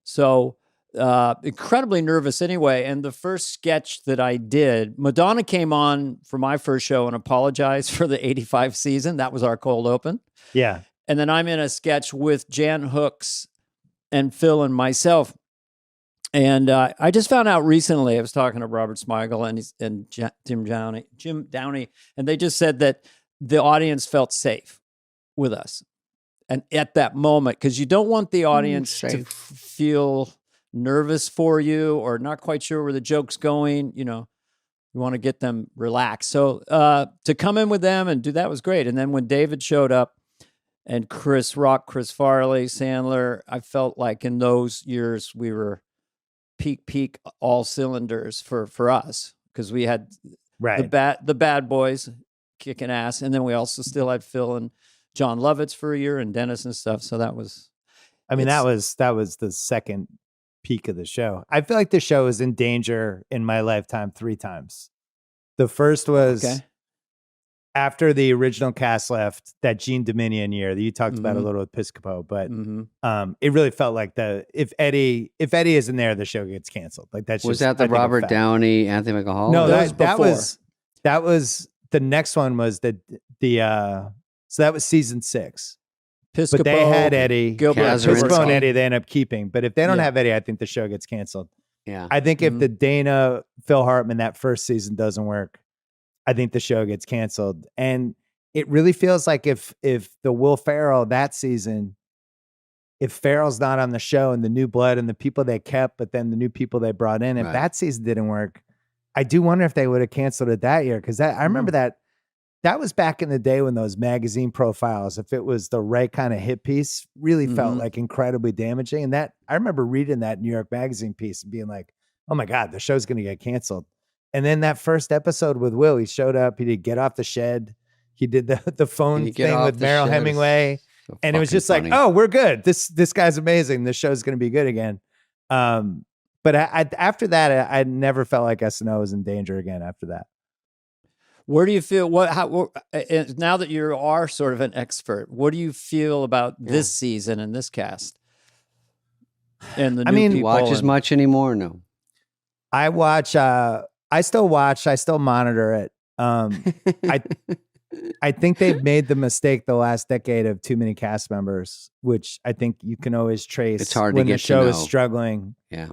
So incredibly nervous anyway. And the first sketch that I did, Madonna came on for my first show and apologized for the 85 season. That was our cold open. Yeah. And then I'm in a sketch with Jan Hooks and Phil and myself. And I just found out recently, I was talking to Robert Smigel and Jim Downey, and they just said that the audience felt safe with us. And at that moment, because you don't want the audience to feel nervous for you or not quite sure where the joke's going, you know, you want to get them relaxed. So to come in with them and do that was great. And then when David showed up, and Chris Rock, Chris Farley, Sandler, I felt like in those years we were peak all cylinders for us, because we had the bad boys kicking ass, and then we also still had Phil and John Lovitz for a year and Dennis and stuff. So that was, that was the second peak of the show. I feel like the show was in danger in my lifetime 3 times. The first was after the original cast left, that Gene Dominion year that you talked about a little with Piscopo, but it really felt like if Eddie isn't there, the show gets canceled. Like that's was that the Robert Downey, Anthony Michael Hall? No, that was the next one was so that was season 6. Piscopo, but they had Eddie, Piscopo and Eddie they end up keeping. But if they don't have Eddie, I think the show gets canceled. Yeah, I think if the Dana Phil Hartman that first season doesn't work, I think the show gets canceled. And it really feels like if the Will Ferrell that season, if Ferrell's not on the show and the new blood and the people they kept, but then the new people they brought in, if that season didn't work, I do wonder if they would have canceled it that year. Because I remember that was back in the day when those magazine profiles, if it was the right kind of hit piece, really felt like incredibly damaging. And that I remember reading that New York Magazine piece and being like, oh my God, the show's going to get canceled. And then that first episode with Will, he showed up, he did Get Off the Shed. He did the phone thing with Merrill Hemingway. So and it was just funny. Like, oh, we're good. This guy's amazing. This show's going to be good again. But after that, I never felt like SNL was in danger again after that. Where do you feel, now that you are sort of an expert, what do you feel about this season and this cast? And the new people watch as much anymore? No. I watch, I still monitor it. I think they've made the mistake the last decade of too many cast members, which I think you can always trace. It's hard when to get the show to know. Is struggling. Yeah.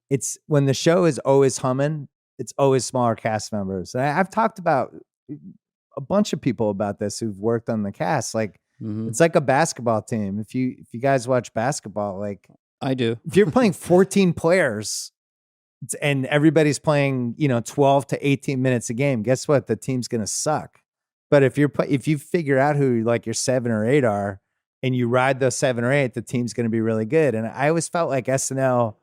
It's when the show is always humming, it's always smaller cast members. And I've talked about a bunch of people about this who've worked on the cast. Like it's like a basketball team. If you guys watch basketball, like I do, if you're playing 14 players and everybody's playing, 12 to 18 minutes a game, guess what? The team's going to suck. But if you figure out who like your 7 or 8 are and you ride those 7 or 8, the team's going to be really good. And I always felt like SNL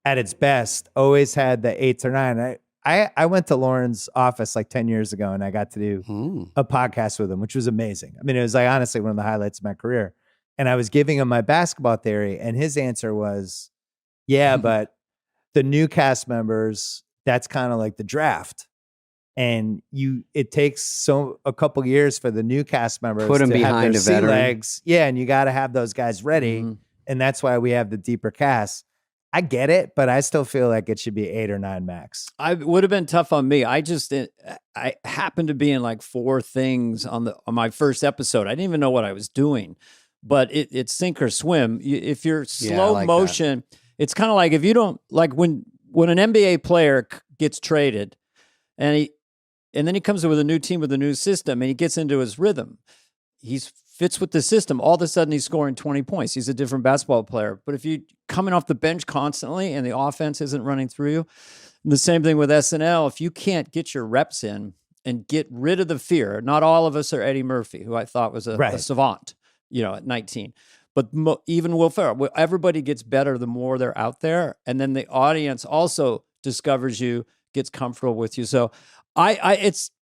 at its best always had the 8s or 9. I went to Lauren's office like 10 years ago and I got to do a podcast with him, which was amazing. I mean, it was like honestly one of the highlights of my career. And I was giving him my basketball theory and his answer was, yeah, but the new cast members, that's kind of like the draft. And it takes a couple years for the new cast members put them to behind have their a veteran. legs. Yeah, and you got to have those guys ready. And that's why we have the deeper cast. I get it, but I still feel like it should be 8 or 9 max. I would have been tough on me. I happened to be in like 4 things on my first episode. I didn't even know what I was doing, but it's sink or swim. If you're slow motion, it's kind of like if you don't like when an NBA player gets traded and then he comes in with a new team with a new system and he gets into his rhythm. He's fits with the system. All of a sudden he's scoring 20 points. He's a different basketball player. But if you coming off the bench constantly and the offense isn't running through you, the same thing with SNL. If you can't get your reps in and get rid of the fear, not all of us are Eddie Murphy, who I thought was a savant, at 19. But even Will Ferrell, everybody gets better the more they're out there. And then the audience also discovers you, gets comfortable with you. So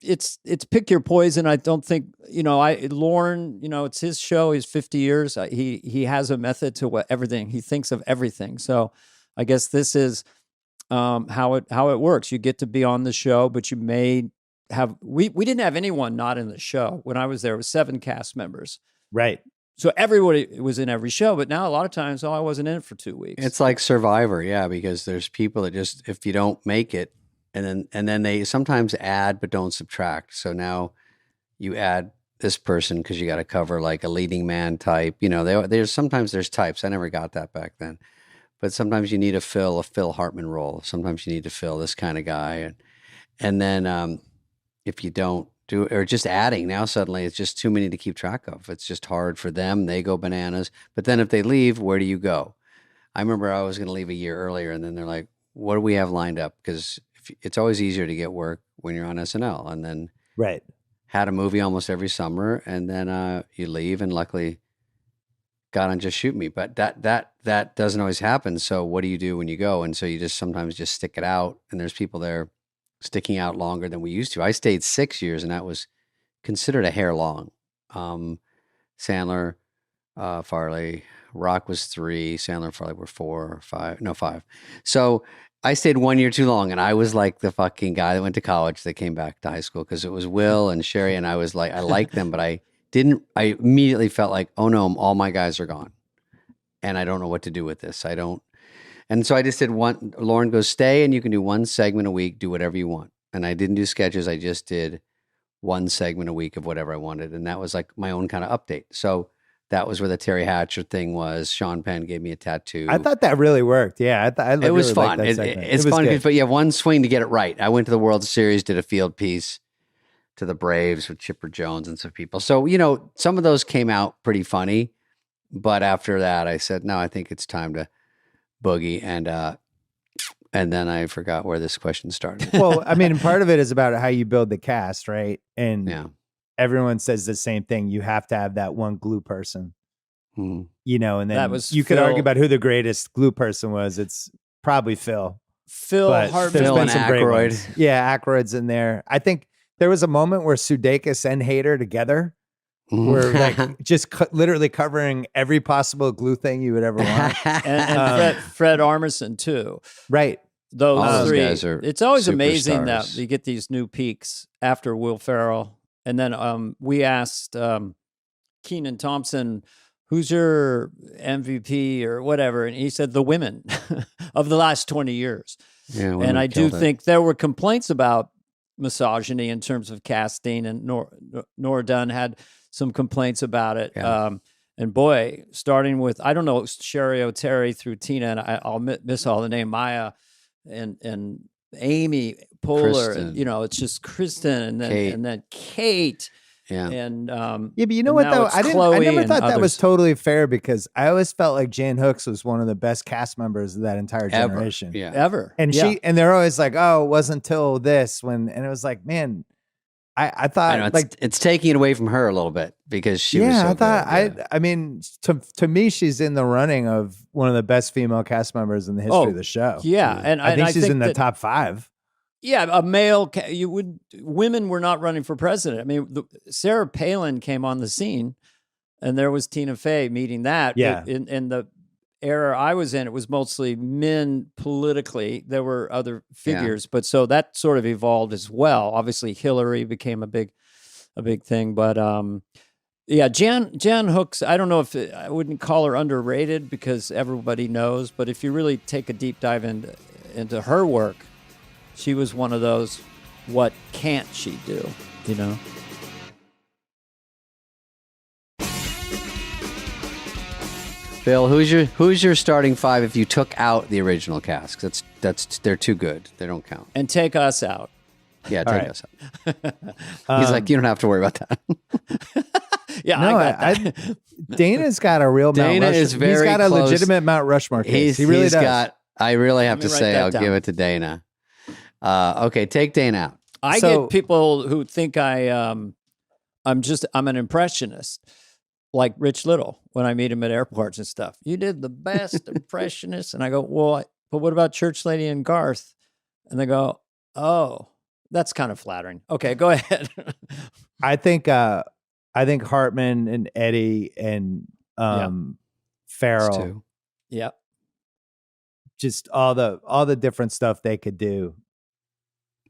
it's pick your poison. I don't think, Lorne, it's his show. He's 50 years. He has a method to everything. He thinks of everything. So I guess this is how it works. You get to be on the show, but you may have, we didn't have anyone not in the show. When I was there, it was 7 cast members. Right. So everybody was in every show, but now a lot of times, I wasn't in it for 2 weeks. It's like Survivor. Yeah. Because there's people that just, if you don't make it, and then they sometimes add but don't subtract. So now you add this person because you got to cover like a leading man type. There's types. I never got that back then. But sometimes you need to fill a Phil Hartman role. Sometimes you need to fill this kind of guy. And then if you don't do it, or just adding, now suddenly it's just too many to keep track of. It's just hard for them. They go bananas. But then if they leave, where do you go? I remember I was going to leave a year earlier, and then they're like, what do we have lined up? Because it's always easier to get work when you're on SNL, and then had a movie almost every summer, and then you leave, and luckily got on Just Shoot Me. But that doesn't always happen. So what do you do when you go? And so you just sometimes just stick it out, and there's people there sticking out longer than we used to. I stayed 6 years, and that was considered a hair long. Sandler, Farley, Rock was 3, Sandler and Farley were 4 or 5. No, 5. So I stayed 1 year too long, and I was like the fucking guy that went to college that came back to high school because it was Will and Sherry, and I was like, I liked them, but I immediately felt like, oh no, all my guys are gone, and I don't know what to do with this. And so I just did one. Lauren goes, stay, and you can do 1 segment a week, do whatever you want. And I didn't do sketches. I just did 1 segment a week of whatever I wanted, and that was like my own kind of update. So that was where the Terry Hatcher thing was. Sean Penn gave me a tattoo. I thought that really worked. Yeah, it was fun. It's fun, but you have 1 swing to get it right. I went to the World Series, did a field piece to the Braves with Chipper Jones and some people. So, some of those came out pretty funny. But after that, I said, no, I think it's time to boogie. And then I forgot where this question started. Well, I mean, part of it is about how you build the cast, right? And everyone says the same thing. You have to have that one glue person, and then you could argue about who the greatest glue person was. It's probably Phil Hartman. Phil and Aykroyd. Yeah, Aykroyd's in there. I think there was a moment where Sudeikis and Hader together were like just literally covering every possible glue thing you would ever want. and Fred Armisen too. Right. Those 3. Guys are it's always amazing superstars. that you get these new peaks after Will Ferrell. And then we asked Kenan Thompson, who's your MVP or whatever? And he said, the women of the last 20 years. Yeah, and I do think there were complaints about misogyny in terms of casting, and Nora Dunn had some complaints about it. Yeah. And boy, starting with, I don't know, Sherry O'Terry through Tina, and I'll miss all the name, Maya and Amy Poehler, and, it's just Kristen and then Kate. Yeah. And but you know what though? I never thought that was totally fair, because I always felt like Jane Hooks was one of the best cast members of that entire generation. Ever. And and they're always like, oh, it wasn't until this and it was like, man, I thought it's taking it away from her a little bit because she was so good. I mean, to me, she's in the running of one of the best female cast members in the history of the show. Yeah. And I think she's in the top 5. Yeah, a male. Women were not running for president. I mean, Sarah Palin came on the scene, and there was Tina Fey meeting that. Yeah. In the era I was in, it was mostly men politically. There were other figures, but so that sort of evolved as well. Obviously, Hillary became a big thing, but Yeah, Jan Hooks, I don't know if I wouldn't call her underrated because everybody knows, but if you really take a deep dive into her work, she was one of those, what can't she do, you know? Bill, who's your starting five if you took out the original cast? That's they're too good. They don't count. And take us out. Yeah, take us out. He's like, you don't have to worry about that. Yeah, no, I got that. Dana's got a real Dana Mount Rushmore. is very He's got a close. legitimate Mount Rushmore case. He really does. I really have to Let me write say, that I'll down. give it to Dana. Okay, take Dana out. I So- get people who think I'm an impressionist, like Rich Little when I meet him at airports and stuff. You did the best impressionist, and I go, well, but what about Church Lady and Garth? And they go, oh, that's kind of flattering. Okay, go ahead. I think Hartman and Eddie and That's Farrell, two. Yeah, just all the different stuff they could do.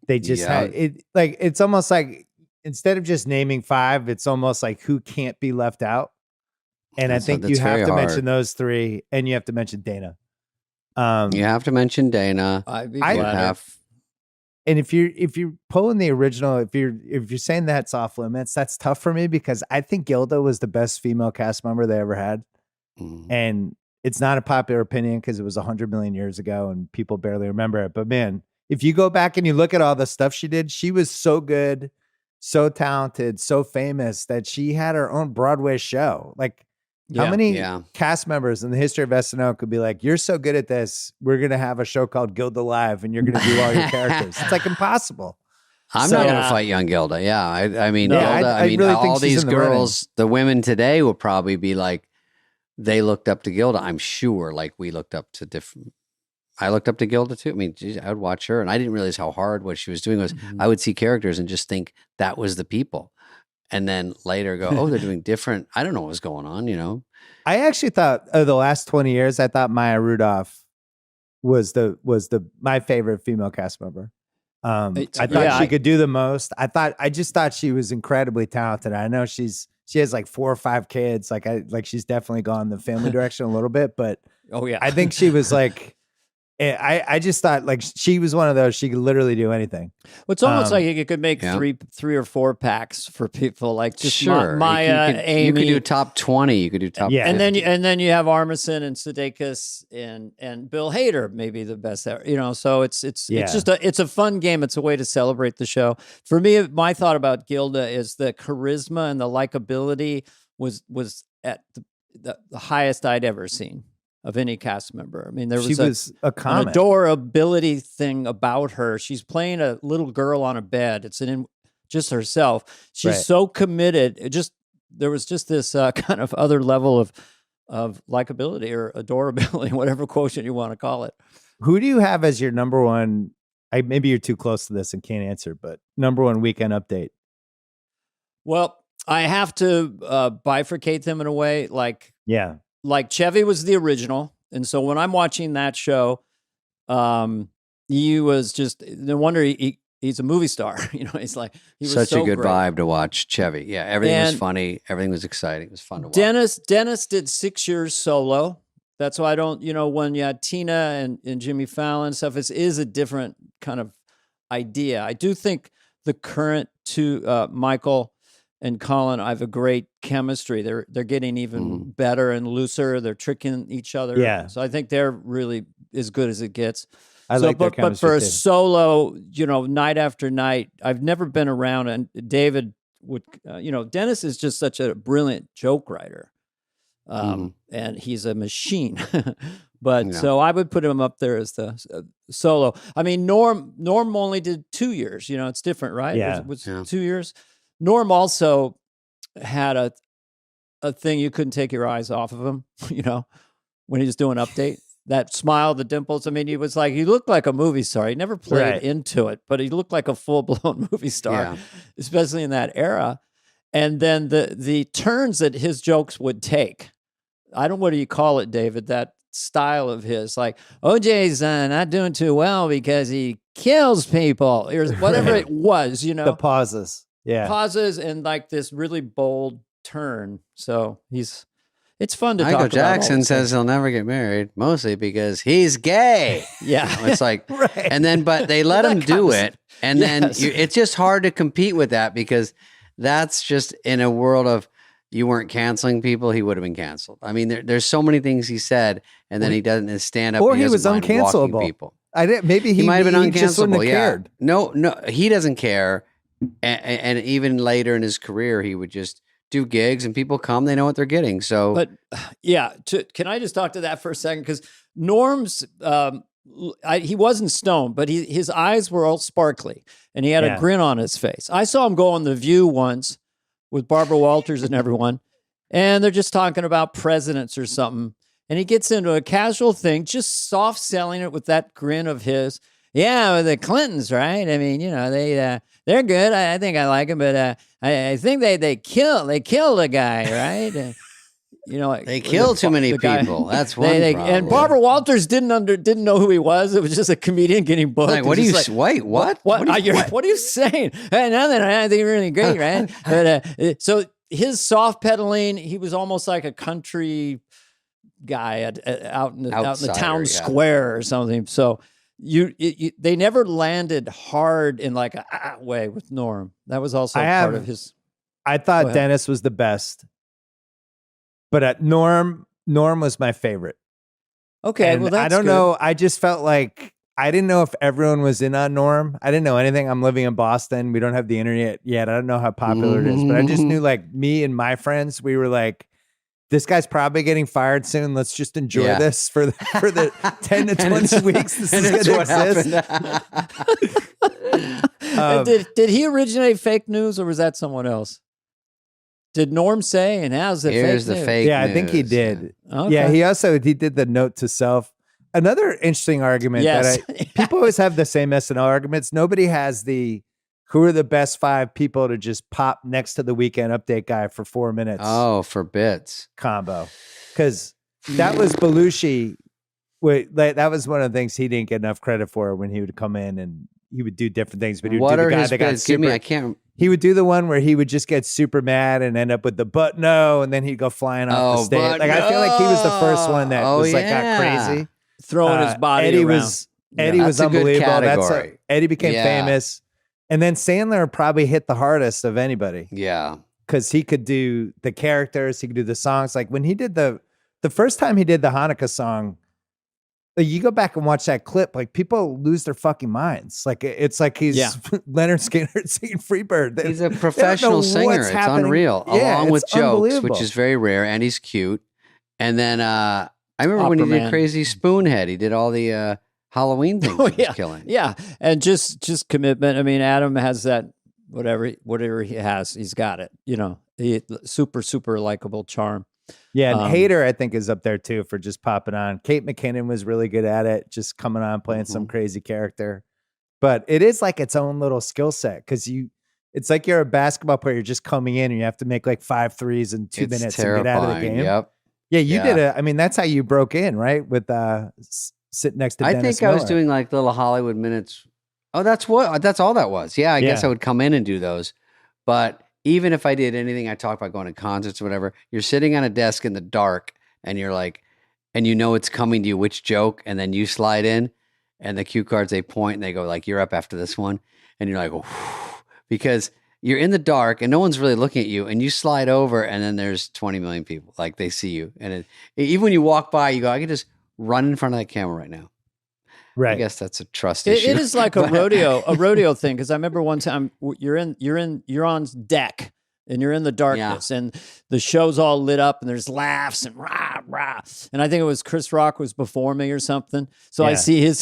They just Yeah. had it. Like it's almost like instead of just naming five, it's almost like who can't be left out. And I think you have to mention those three, and you have to mention Dana. You have to mention Dana. I'd be I flattered. have. And if you're pulling the original, if you're saying that's off limits, that's tough for me because I think Gilda was the best female cast member they ever had. Mhm. And it's not a popular opinion because it was 100 million years ago and people barely remember it. But man, if you go back and you look at all the stuff she did, she was so good, so talented, so famous that she had her own Broadway show. Like how many cast members in the history of SNL could be like, you're so good at this, we're going to have a show called Gilda Live and you're going to do all your characters. It's like impossible. I'm not going to fight young Gilda. Yeah. I mean, No, Gilda, I really think all she's these in the girls, the women today will probably be like, they looked up to Gilda. I'm sure like we looked up to different. I looked up to Gilda too. I mean, geez, I would watch her and I didn't realize how hard what she was doing was. I would see characters and just think that was the people. And then later go, oh, they're doing different. I don't know what was going on, you know? I actually thought of the last 20 years, I thought Maya Rudolph was my favorite female cast member. I thought she could do the most. I just thought she was incredibly talented. I know she has like 4 or 5 kids. Like she's definitely gone the family direction a little bit, but oh yeah, I think she was like, I just thought like she was one of those, she could literally do anything. Well, it's almost like you could make 3 or 4 packs for people like just sure. Maya, Amy. You could do top 20. You could do top. Yeah. 50. And then you have Armisen and Sudeikis and Bill Hader, maybe the best ever. You know, so it's just a fun game. It's a way to celebrate the show. For me, my thought about Gilda is the charisma and the likability was at the highest I'd ever seen of any cast member. I mean, there was a an comic. adorability thing about her. She's playing a little girl on a bed. It's just herself. She's so committed. There was just this kind of other level of likability or adorability, whatever quotient you want to call it. Who do you have as your number one? Maybe you're too close to this and can't answer, but number one weekend update. Well, I have to bifurcate them in a way. Like Chevy was the original. And so when I'm watching that show, he was just, no wonder he's a movie star. You know, he was such so a good great. vibe to watch Chevy. Yeah. Everything was funny. Everything was exciting. It was fun to watch. Dennis did 6 years solo. That's why I don't, when you had Tina and Jimmy Fallon and stuff, it is a different kind of idea. I do think the current two, Michael and Colin, I have a great chemistry. They're getting even better and looser. They're tricking each other. Yeah. So I think they're really as good as it gets. I like their but chemistry for a too. solo, night after night, I've never been around. And David would, Dennis is just such a brilliant joke writer, and he's a machine. So I would put him up there as the solo. I mean, Norm only did 2 years. It's different, right? Yeah. It was 2 years. Norm also had a thing you couldn't take your eyes off of him, when he was doing Update. That smile, the dimples. I mean, he looked like a movie star. He never played into it, but he looked like a full-blown movie star, especially in that era. And then the turns that his jokes would take. What do you call it, David? That style of his, like, OJ's not doing too well because he kills people, or whatever it was, The pauses. Yeah. Pauses and like this really bold turn. So it's fun to talk Michael about. Jackson says he'll never get married, mostly because he's gay. Yeah. You know, it's like, Right. and then, but they let him do it. And then Yes. it's just hard to compete with that because that's just in a world of you weren't canceling people, he would have been canceled. I mean, there's so many things he said, and then he doesn't stand up. Or he doesn't was mind walking uncancelable. people. Maybe he might have been just wouldn't uncancelable. have cared. No, he doesn't care. And even later in his career, he would just do gigs and people come, they know what they're getting. So, But yeah, can I just talk to that for a second? Because Norm's, he wasn't stoned, but his eyes were all sparkly and he had a grin on his face. I saw him go on The View once with Barbara Walters and everyone, and they're just talking about presidents or something. And he gets into a casual thing, just soft selling it with that grin of his. Yeah, the Clintons, right? I mean, they're good. I think I like them, but I think they killed a guy, right? they kill too many people. That's one problem. And Barbara Walters didn't know who he was. It was just a comedian getting booked. Like, what do you wait? What? What are you saying? Hey, now that I think you're really great, right? But so his soft pedaling, he was almost like a country guy out in the town square or something. So they never landed hard in like a way with Norm. That was also part of his. I thought Dennis was the best, but Norm was my favorite. Okay, and well that's I don't good. know. I just felt like I didn't know if everyone was in on Norm. I didn't know anything. I'm living in Boston. We don't have the internet yet. I don't know how popular it is, but I just knew like me and my friends, we were like, this guy's probably getting fired soon. Let's just enjoy this for the 10 to 20 weeks. This is going to exist. Did he originate fake news or was that someone else? Did Norm say, and how's the Here's fake the news? fake Yeah, news. I think he did. Okay. Yeah, he did the note to self. Another interesting argument that people always have the same SNL arguments. Nobody has who are the best 5 people to just pop next to the Weekend Update guy for 4 minutes. Oh, for bits. Combo. Because that was Belushi. That was one of the things he didn't get enough credit for when he would come in and he would do different things. But he would do the guy that got super. I can't. He would do the one where he would just get super mad and end up with the but no, and then he'd go flying off the stage. Like I feel like he was the first one that got crazy, throwing his body Eddie around. Eddie was unbelievable. Eddie became Yeah. famous, and then Sandler probably hit the hardest of anybody. Yeah, because he could do the characters, he could do the songs. Like when he did the first time he did the Hanukkah song. Like you go back and watch that clip, like people lose their fucking minds. Like it's like he's Leonard Skinner singing Freebird. He's a professional singer. It's unreal. Yeah, along with jokes, which is very rare, and he's cute. And then I remember when he did Crazy Spoonhead, he did all the Halloween things. He was killing. Yeah, and just commitment. I mean, Adam has that whatever he has, he's got it. Super likable charm. Yeah, and Hader, I think, is up there too for just popping on. Kate McKinnon was really good at it, just coming on, playing some crazy character. But it is like its own little skill set because it's like you're a basketball player, you're just coming in and you have to make like 5 threes in 2 minutes and get out of the game. Yep. Yeah, you did it. I mean, that's how you broke in, right? With sitting next to Dennis I think Miller. I was doing like little Hollywood minutes. Oh, that's all that was. Yeah, I guess I would come in and do those. But even if I did anything, I talked about going to concerts or whatever, you're sitting on a desk in the dark and you're like, and you know it's coming to you, which joke, and then you slide in and the cue cards, they point and they go like, you're up after this one. And you're like, oh, because you're in the dark and no one's really looking at you and you slide over and then there's 20 million people. Like they see you. And even when you walk by, you go, I can just run in front of that camera right now. Right. I guess that's a trust issue. It is like a rodeo thing. Cause I remember one time you're on deck and you're in the darkness and the show's all lit up and there's laughs and rah, rah. And I think it was Chris Rock was performing or something. So I see his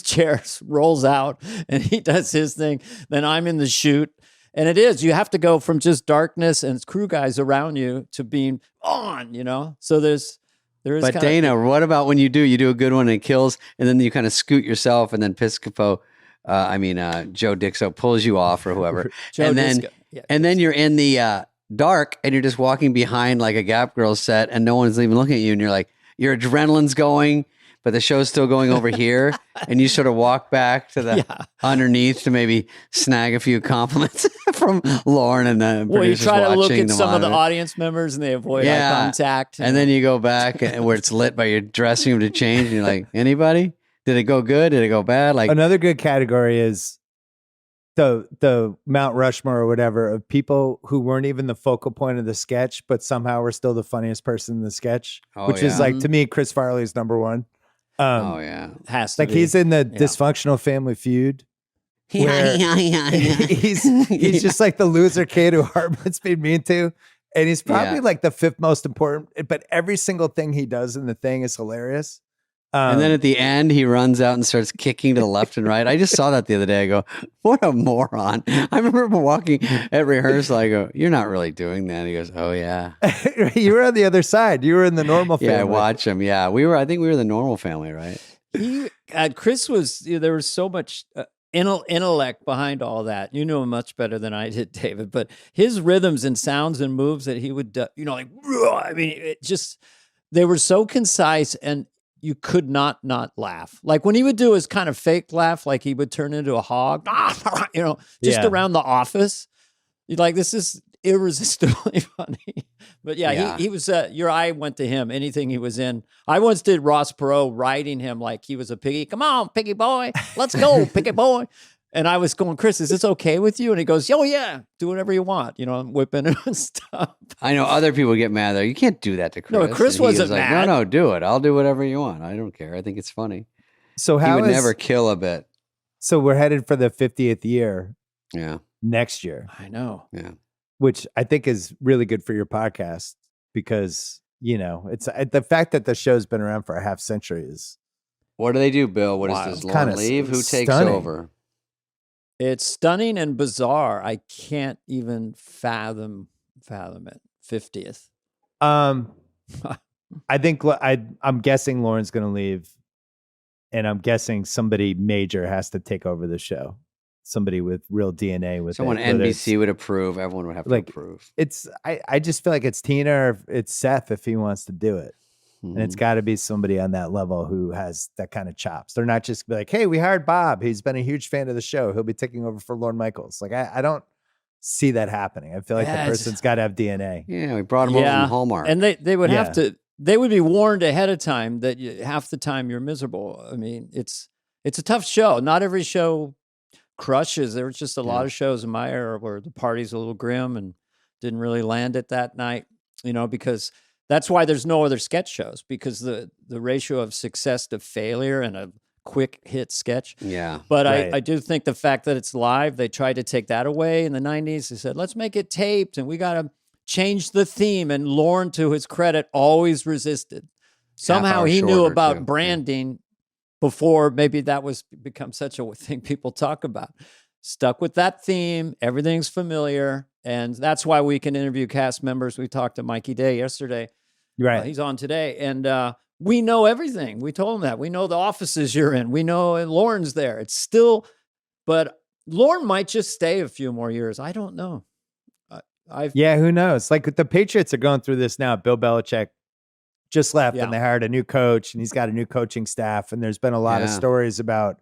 chair rolls out and he does his thing. Then I'm in the chute. And you have to go from just darkness and crew guys around you to being on, So there is. But Dana, what about when you do a good one and it kills, and then you kind of scoot yourself, and then Joe Dixo pulls you off or whoever, and then you're in the dark and you're just walking behind like a Gap Girl set, and no one's even looking at you, and you're like your adrenaline's going, but the show's still going over here, and you sort of walk back to the underneath to maybe snag a few compliments from Lauren and the well, you producers try to look watching at the some of the monitor. audience members, and they avoid eye contact. And then you go back where it's lit by your dressing room to change, and you're like, anybody? Did it go good? Did it go bad? Like another good category is the Mount Rushmore or whatever of people who weren't even the focal point of the sketch, but somehow were still the funniest person in the sketch, which is like, to me, Chris Farley's number one. Has to like be. he's in the Dysfunctional Family Feud. Where he's just like the loser kid who Hartman's been mean to. And he's probably like the fifth most important, but every single thing he does in the thing is hilarious. And then at the end, he runs out and starts kicking to the left and right. I just saw that the other day. I go, what a moron. I remember walking at rehearsal. I go, you're not really doing that. He goes, oh, yeah. You were on the other side. You were in the normal family. Yeah, I watch him. Yeah, I think we were the normal family, right? Chris was, there was so much intellect behind all that. You knew him much better than I did, David, but his rhythms and sounds and moves that he would, like, I mean, it just, they were so concise and you could not laugh. Like when he would do his kind of fake laugh, like he would turn into a hog, just around the office. You're like, this is irresistibly funny. But he was, your eye went to him, anything he was in. I once did Ross Perot riding him like he was a piggy. Come on, piggy boy. Let's go, piggy boy. And I was going, Chris, is this okay with you? And he goes, oh, yeah, do whatever you want. I'm whipping him and stuff. I know other people get mad, though. You can't do that to Chris. No, Chris wasn't mad. No, do it. I'll do whatever you want. I don't care. I think it's funny. So he would never kill a bit. So we're headed for the 50th year. Yeah. Next year. I know. Yeah. Which I think is really good for your podcast because, it's the fact that the show's been around for a half century is. What do they do, Bill? What does Lauren leave? Who takes over? It's stunning and bizarre. I can't even fathom it. 50th. I think I'm guessing Lauren's going to leave, and I'm guessing somebody major has to take over the show. Somebody with real DNA with someone NBC would approve. Everyone would have to approve. I just feel like it's Tina or it's Seth if he wants to do it. And it's got to be somebody on that level who has that kind of chops. They're not just like, hey, we hired Bob. He's been a huge fan of the show. He'll be taking over for Lorne Michaels. Like, I don't see that happening. I feel like the person's got to have DNA. Yeah, we brought him over from Hallmark. And they would have to, they would be warned ahead of time that half the time you're miserable. I mean, it's a tough show. Not every show crushes. There was just a lot of shows in my era where the party's a little grim and didn't really land it that night, because that's why there's no other sketch shows, because the ratio of success to failure and a quick hit sketch. Yeah. But I do think the fact that it's live, they tried to take that away in the 90s. They said, let's make it taped and we got to change the theme. And Lorne, to his credit, always resisted. Somehow he knew about branding before maybe that was become such a thing people talk about. Stuck with that theme. Everything's familiar. And that's why we can interview cast members. We talked to Mikey Day yesterday. Right. He's on today. And we know everything. We told him that. We know the offices you're in. We know Lauren's there. It's still, but Lorne might just stay a few more years. I don't know. Who knows? Like the Patriots are going through this now. Bill Belichick just left and they hired a new coach and he's got a new coaching staff. And there's been a lot of stories about,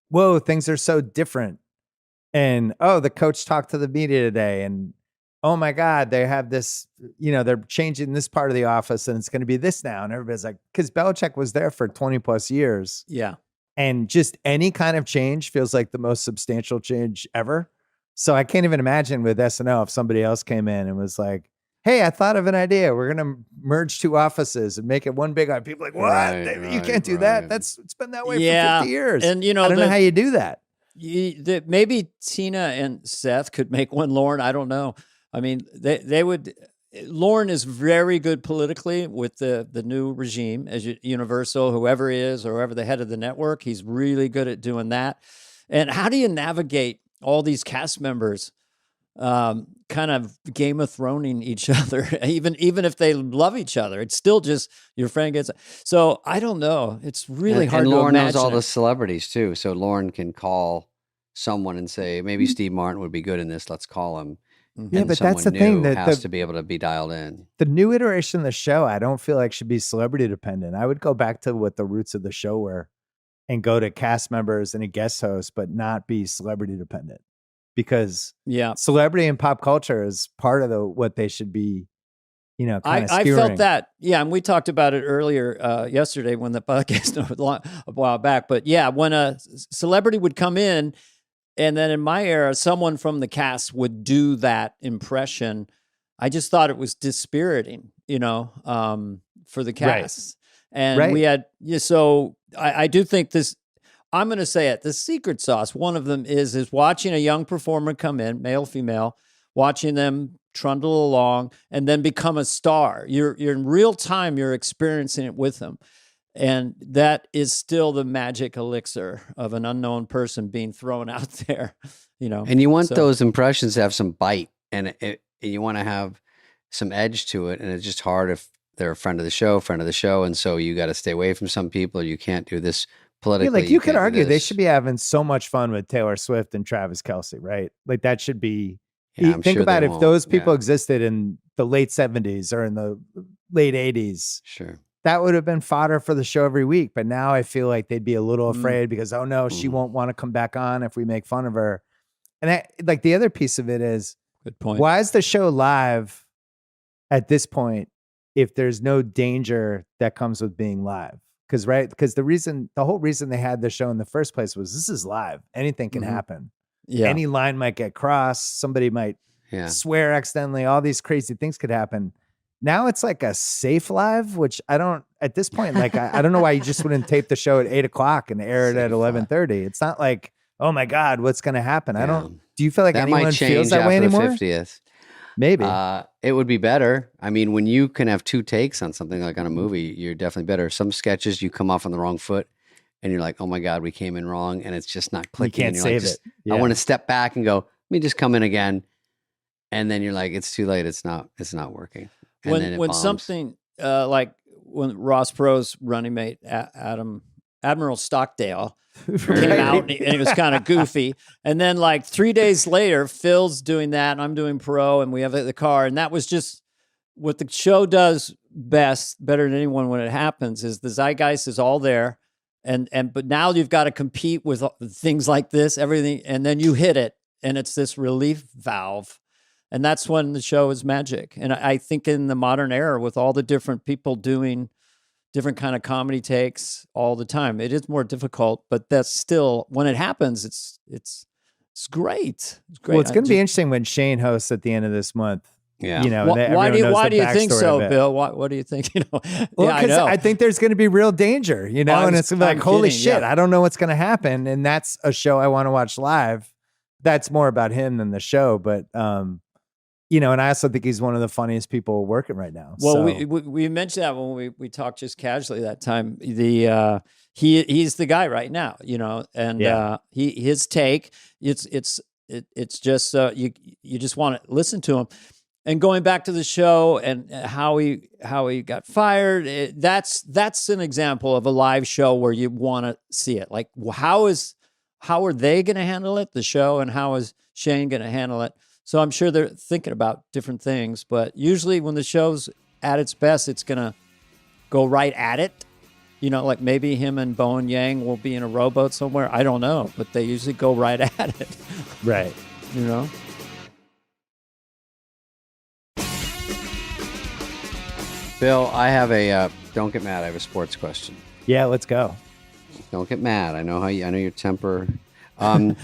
whoa, things are so different. And, the coach talked to the media today and, oh my God, they have this, they're changing this part of the office and it's going to be this now. And everybody's like, because Belichick was there for 20 plus years. Yeah. And just any kind of change feels like the most substantial change ever. So I can't even imagine with SNL if somebody else came in and was like, hey, I thought of an idea. We're going to merge two offices and make it one big office. People are like, what? You can't do that. It's been that way for 50 years. And, I don't know how you do that. Maybe Tina and Seth could make one Lorne. I don't know. I mean, they would. Lorne is very good politically with the new regime, as Universal, whoever is, or whoever the head of the network. He's really good at doing that. And how do you navigate all these cast members, kind of Game of Throning each other, even if they love each other? It's still just your friend gets. So I don't know. It's really hard to imagine. And Lorne knows all the celebrities too, so Lorne can call someone and say, maybe Steve Martin would be good in this. Let's call him. Yeah, And but that's the someone thing new that has to be able to be dialed in. the new iteration of the show, I don't feel like should be celebrity dependent. I would go back to what the roots of the show were and go to cast members and a guest host, but not be celebrity dependent, because celebrity and pop culture is part of what they should be, kind of skewering. I felt that. Yeah. And we talked about it earlier yesterday when the podcast a while back. But yeah, when a celebrity would come in, and then in my era, someone from the cast would do that impression, I just thought it was dispiriting, for the cast. Right. And we had, so I do think this, I'm going to say it, the secret sauce, one of them is watching a young performer come in, male, female, watching them trundle along and then become a star. You're in real time, you're experiencing it with them. And that is still the magic elixir of an unknown person being thrown out there, And you want those impressions to have some bite, and you want to have some edge to it. And it's just hard if they're a friend of the show. And so you got to stay away from some people. You can't do this politically. Yeah, you could argue they should be having so much fun with Taylor Swift and Travis Kelce, right? Like that should be. Yeah, think about if those people existed in the late 70s or in the late 80s. Sure. That would have been fodder for the show every week. But now I feel like they'd be a little afraid because, oh no, she won't want to come back on if we make fun of her. And like the other piece of it is, good point. Why is the show live at this point if there's no danger that comes with being live? Because the whole reason they had the show in the first place was this is live. Anything can happen. Yeah. Any line might get crossed. Somebody might swear accidentally. All these crazy things could happen. Now it's like a safe live, which I don't, at this point, like, I don't know why you just wouldn't tape the show at 8:00 and air it at 11:30. It's not like, oh my God, what's going to happen? Do you feel like anyone feels that way anymore? The 50th. Maybe. It would be better. I mean, when you can have two takes on something like on a movie, you're definitely better. Some sketches, you come off on the wrong foot and you're like, oh my God, we came in wrong. And it's just not clicking. You can't save it. Yeah. I want to step back and go, let me just come in again. And then you're like, it's too late. It's not working. And when something like when Ross Perot's running mate, Admiral Stockdale, came out and it was kind of goofy. And then like 3 days later, Phil's doing that and I'm doing Perot and we have the car. And that was just what the show does best, better than anyone when it happens, is the zeitgeist is all there. But now you've got to compete with things like this, everything. And then you hit it and it's this relief valve. And that's when the show is magic. And I think in the modern era, with all the different people doing different kind of comedy takes all the time, it is more difficult. But that's still, when it happens, it's great. It's great. Well, it's going to be interesting when Shane hosts at the end of this month. Yeah. Why do you think so, Bill? What do you think? Well, I know. I think there's going to be real danger. And it's like, holy shit, I don't know what's going to happen. And that's a show I want to watch live. That's more about him than the show, but. And I also think he's one of the funniest people working right now. Well, so. we mentioned that when we talked just casually that time. He's the guy right now, and his take it's just you just want to listen to him. And going back to the show and how he got fired, that's an example of a live show where you want to see it. Like how are they going to handle it, the show, and how is Shane going to handle it? So I'm sure they're thinking about different things, but usually when the show's at its best, it's going to go right at it. Like maybe him and Bowen Yang will be in a rowboat somewhere. I don't know, but they usually go right at it. Right. Bill, I have don't get mad. I have a sports question. Yeah, let's go. Don't get mad. I know your temper. My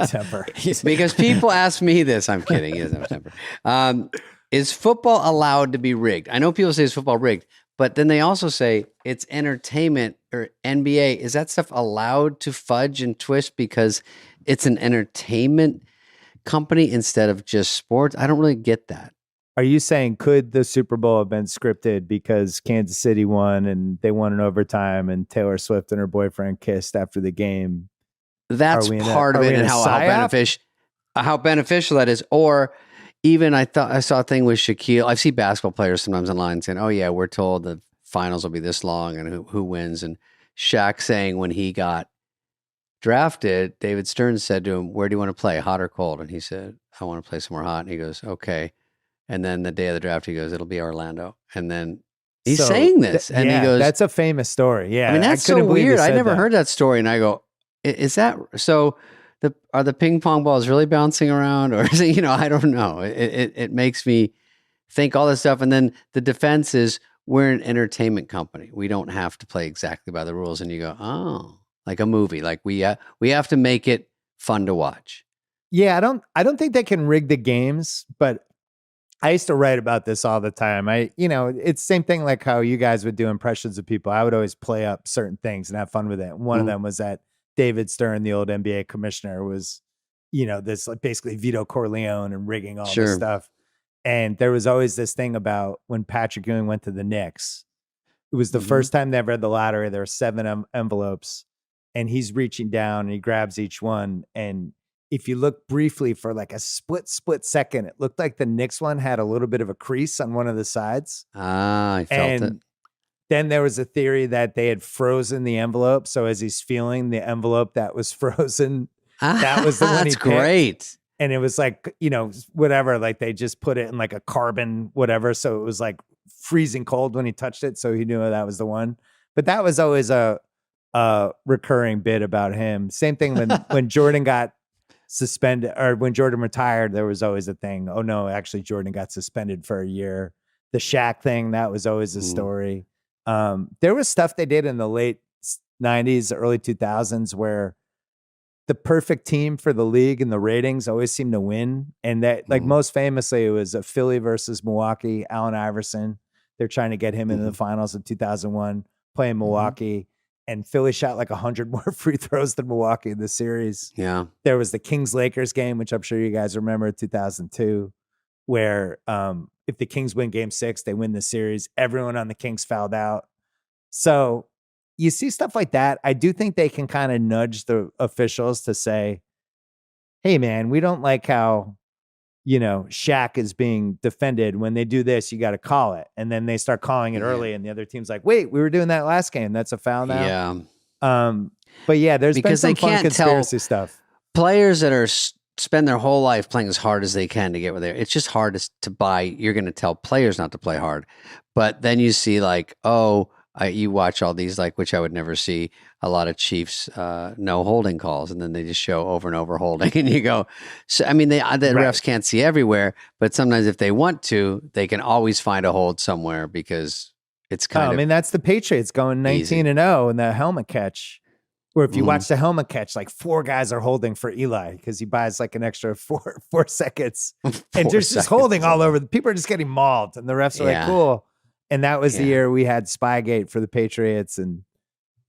temper. Because people ask me this. I'm kidding. He doesn't have a temper. Is football allowed to be rigged? I know people say is football rigged, but then they also say it's entertainment, or NBA. Is that stuff allowed to fudge and twist because it's an entertainment company instead of just sports? I don't really get that. Are you saying could the Super Bowl have been scripted because Kansas City won and they won in overtime and Taylor Swift and her boyfriend kissed after the game? That's part of it, and how beneficial that is. Or even I saw a thing with Shaquille. I see basketball players sometimes online saying, "Oh yeah, we're told the finals will be this long and who wins." And Shaq saying when he got drafted, David Stern said to him, "Where do you want to play, hot or cold?" And he said, I want to play somewhere hot. And he goes, okay. And then the day of the draft, he goes, it'll be Orlando. And then he's saying this. And he goes, that's a famous story. Yeah. I mean, that's so weird. I never heard that story. And I go, is that so? Are the ping pong balls really bouncing around, or is it, I don't know. It makes me think all this stuff. And then the defense is, we're an entertainment company. We don't have to play exactly by the rules. And you go, oh, like a movie. Like we have to make it fun to watch. Yeah, I don't think they can rig the games, but I used to write about this all the time. It's the same thing like how you guys would do impressions of people. I would always play up certain things and have fun with it. One of them was that David Stern, the old NBA commissioner, was, this like basically Vito Corleone and rigging all this stuff. And there was always this thing about when Patrick Ewing went to the Knicks. It was the first time they ever had the lottery. There were 7 envelopes, and he's reaching down and he grabs each one. And if you look briefly for like a split second, it looked like the Knicks one had a little bit of a crease on one of the sides. I felt it. Then there was a theory that they had frozen the envelope. So as he's feeling the envelope that was frozen, that was the one he picked. That's great. And it was like, whatever, like they just put it in like a carbon, whatever. So it was like freezing cold when he touched it. So he knew that was the one. But that was always a recurring bit about him. Same thing when Jordan got suspended, or when Jordan retired, there was always a thing. Oh no, actually Jordan got suspended for a year. The Shaq thing, that was always a story. There was stuff they did in the late 90s, early 2000s where the perfect team for the league and the ratings always seemed to win. And that, like most famously, it was a Philly versus Milwaukee, Allen Iverson. They're trying to get him into the finals of 2001, playing Milwaukee. And Philly shot like 100 more free throws than Milwaukee in the series. Yeah. There was the Kings-Lakers game, which I'm sure you guys remember, 2002, where if the Kings win game 6, they win the series. Everyone on the Kings fouled out. So you see stuff like that. I do think they can kind of nudge the officials to say, hey, man, we don't like how, Shaq is being defended. When they do this, you got to call it. And then they start calling it early, and the other team's like, wait, we were doing that last game. That's a foul now. Yeah. But yeah, there's been some fun conspiracy stuff. Players that spend their whole life playing as hard as they can to get where they're. It's just hard to buy. You're going to tell players not to play hard. But then you see like, you watch all these, like, which I would never see, a lot of Chiefs no holding calls, and then they just show over and over holding, and you go, so I mean, the refs can't see everywhere, but sometimes if they want to, they can always find a hold somewhere because it's kind of. I mean, that's the Patriots going 19-0 in the helmet catch. Or if you watch the helmet catch, like 4 guys are holding for Eli because he buys like an extra 4 seconds, and just holding all over. People are just getting mauled, and the refs are like, cool. And that was the year we had Spygate for the Patriots, and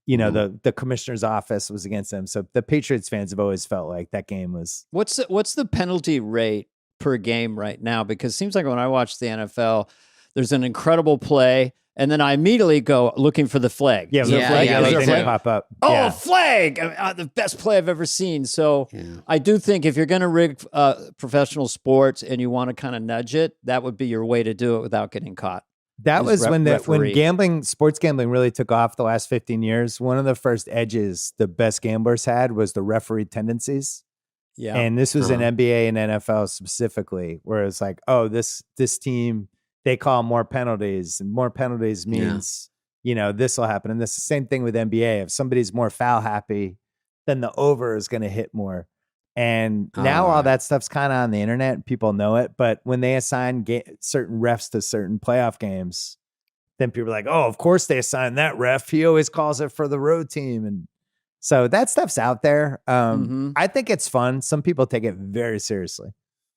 the commissioner's office was against them. So the Patriots fans have always felt like that game was. What's the penalty rate per game right now? Because it seems like when I watch the NFL, there's an incredible play, and then I immediately go looking for the flag. Yeah, they pop up. Oh, flag! The best play I've ever seen. So I do think if you're going to rig professional sports and you want to kind of nudge it, that would be your way to do it without getting caught. That was when sports gambling really took off the last 15 years. One of the first edges the best gamblers had was the referee tendencies. Yeah. And this was in NBA and NFL specifically, where it's like, oh, this team, they call more penalties, and more penalties means, this will happen. And this is the same thing with NBA. If somebody's more foul happy, then the over is going to hit more. And now all that stuff's kind of on the internet. People know it. But when they assign certain refs to certain playoff games, then people are like, oh, of course they assign that ref. He always calls it for the road team. And so that stuff's out there. I think it's fun. Some people take it very seriously.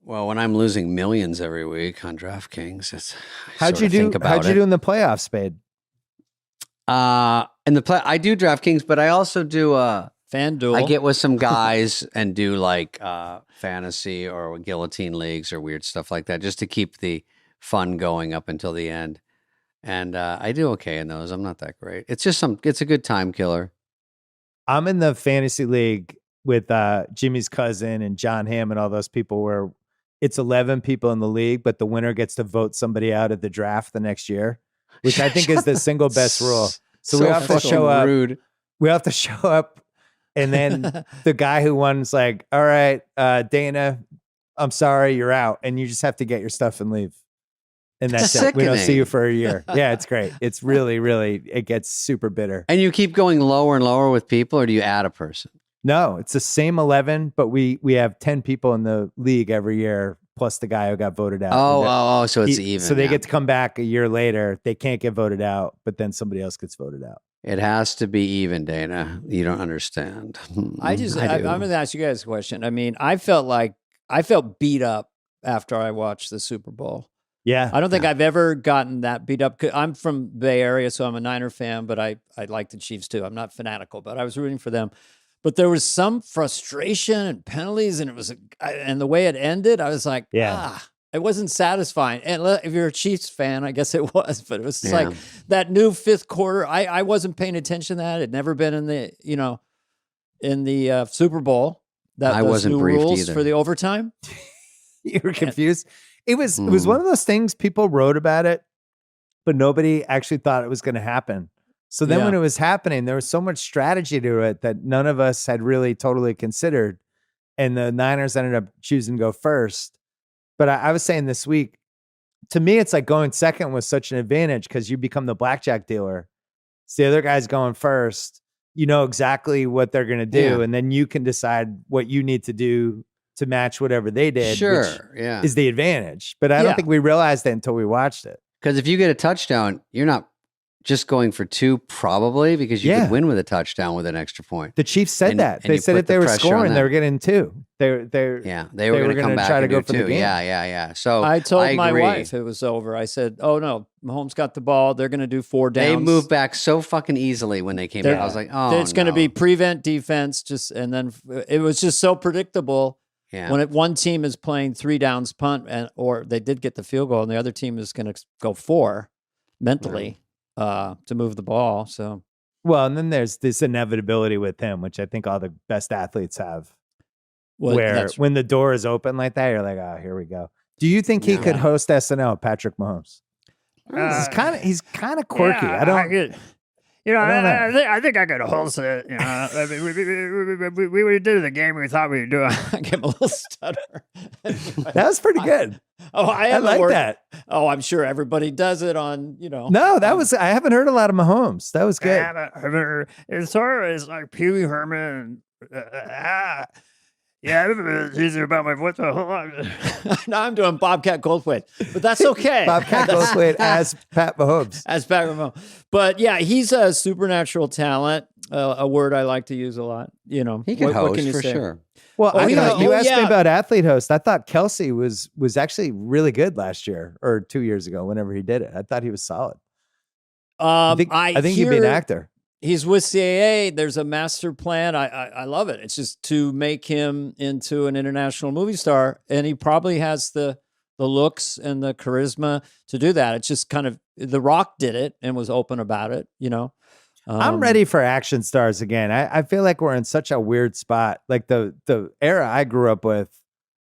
Well, when I'm losing millions every week on DraftKings, how'd you do in the playoffs, Spade? I do DraftKings, but I also do FanDuel. I get with some guys and do like fantasy or guillotine leagues or weird stuff like that, just to keep the fun going up until the end. And I do okay in those. I'm not that great. It's just it's a good time killer. I'm in the fantasy league with Jimmy's cousin and John Hamm and all those people, where it's 11 people in the league, but the winner gets to vote somebody out at the draft the next year, which I think is the single best rule. So we have to show up. Rude. We have to show up. And then the guy who won's like, all right, Dana, I'm sorry, you're out. And you just have to get your stuff and leave. And that's it. We don't see Sickening. you for a year. Yeah, it's great. It's really, really, it gets super bitter. And you keep going lower and lower with people, or do you add a person? No, it's the same 11, but we have 10 people in the league every year, plus the guy who got voted out. So it's even. So they get to come back a year later. They can't get voted out, but then somebody else gets voted out. It has to be even, Dana. You don't understand. I'm going to ask you guys a question. I mean, I felt beat up after I watched the Super Bowl. Yeah. I don't think I've ever gotten that beat up. I'm from Bay Area, so I'm a Niner fan, but I like the Chiefs too. I'm not fanatical, but I was rooting for them. But there was some frustration and penalties, and and the way it ended, I was like, it wasn't satisfying. And if you're a Chiefs fan, I guess it was, but it was like that new fifth quarter. I wasn't paying attention to that. It never been in the Super Bowl. I wasn't new briefed rules either. for the overtime. You were confused. It was one of those things people wrote about it, but nobody actually thought it was going to happen. So then when it was happening, there was so much strategy to it that none of us had really totally considered. And the Niners ended up choosing to go first. But I was saying this week, to me, it's like going second was such an advantage because you become the blackjack dealer. So the other guy's going first. You know exactly what they're going to do. Yeah. And then you can decide what you need to do to match whatever they did. Sure, which is the advantage. But I don't think we realized that until we watched it. Because if you get a touchdown, you're not just going for two, probably, because you could win with a touchdown with an extra point. The Chiefs said that. They said if they were scoring, they were getting two. They were going to come back try and to go for the two. game. Yeah. So I told my agree. wife it was over. I said, "Oh no, Mahomes got the ball. They're going to do 4 downs." They moved back so fucking easily when they came back. I was like, "Oh, it's going to be prevent defense." And then it was just so predictable. Yeah. When one team is playing 3 downs punt, or they did get the field goal, and the other team is going to go 4 mentally to move the ball. So, well, and then there's this inevitability with him, which I think all the best athletes have. Where when the door is open like that, you're like, "Oh, here we go." Do you think he could host SNL, Patrick Mahomes? He's kind of quirky. Yeah, I think I could host it. You know, I mean, we did the game we thought we would do. I gave him a little stutter. That was pretty good. I like that. Oh, I'm sure everybody does it on, No, that was. I haven't heard a lot of Mahomes. That was good. It's sort of like Pee Wee Herman. Yeah, it's easier about my voice. Now I'm doing Bobcat Goldthwait, but that's okay. Bobcat Goldthwait as Pat Mahomes. As Pat Mahomes. But yeah, he's a supernatural talent, a word I like to use a lot. He can host, what can you for say? Sure. Well, you asked me about athlete host. I thought Kelsey was actually really good last year or 2 years ago, whenever he did it. I thought he was solid. I think he'd be an actor. He's with CAA. There's a master plan. I love it. It's just to make him into an international movie star. And he probably has the looks and the charisma to do that. It's just kind of, The Rock did it and was open about it, I'm ready for action stars again. I feel like we're in such a weird spot. Like the era I grew up with,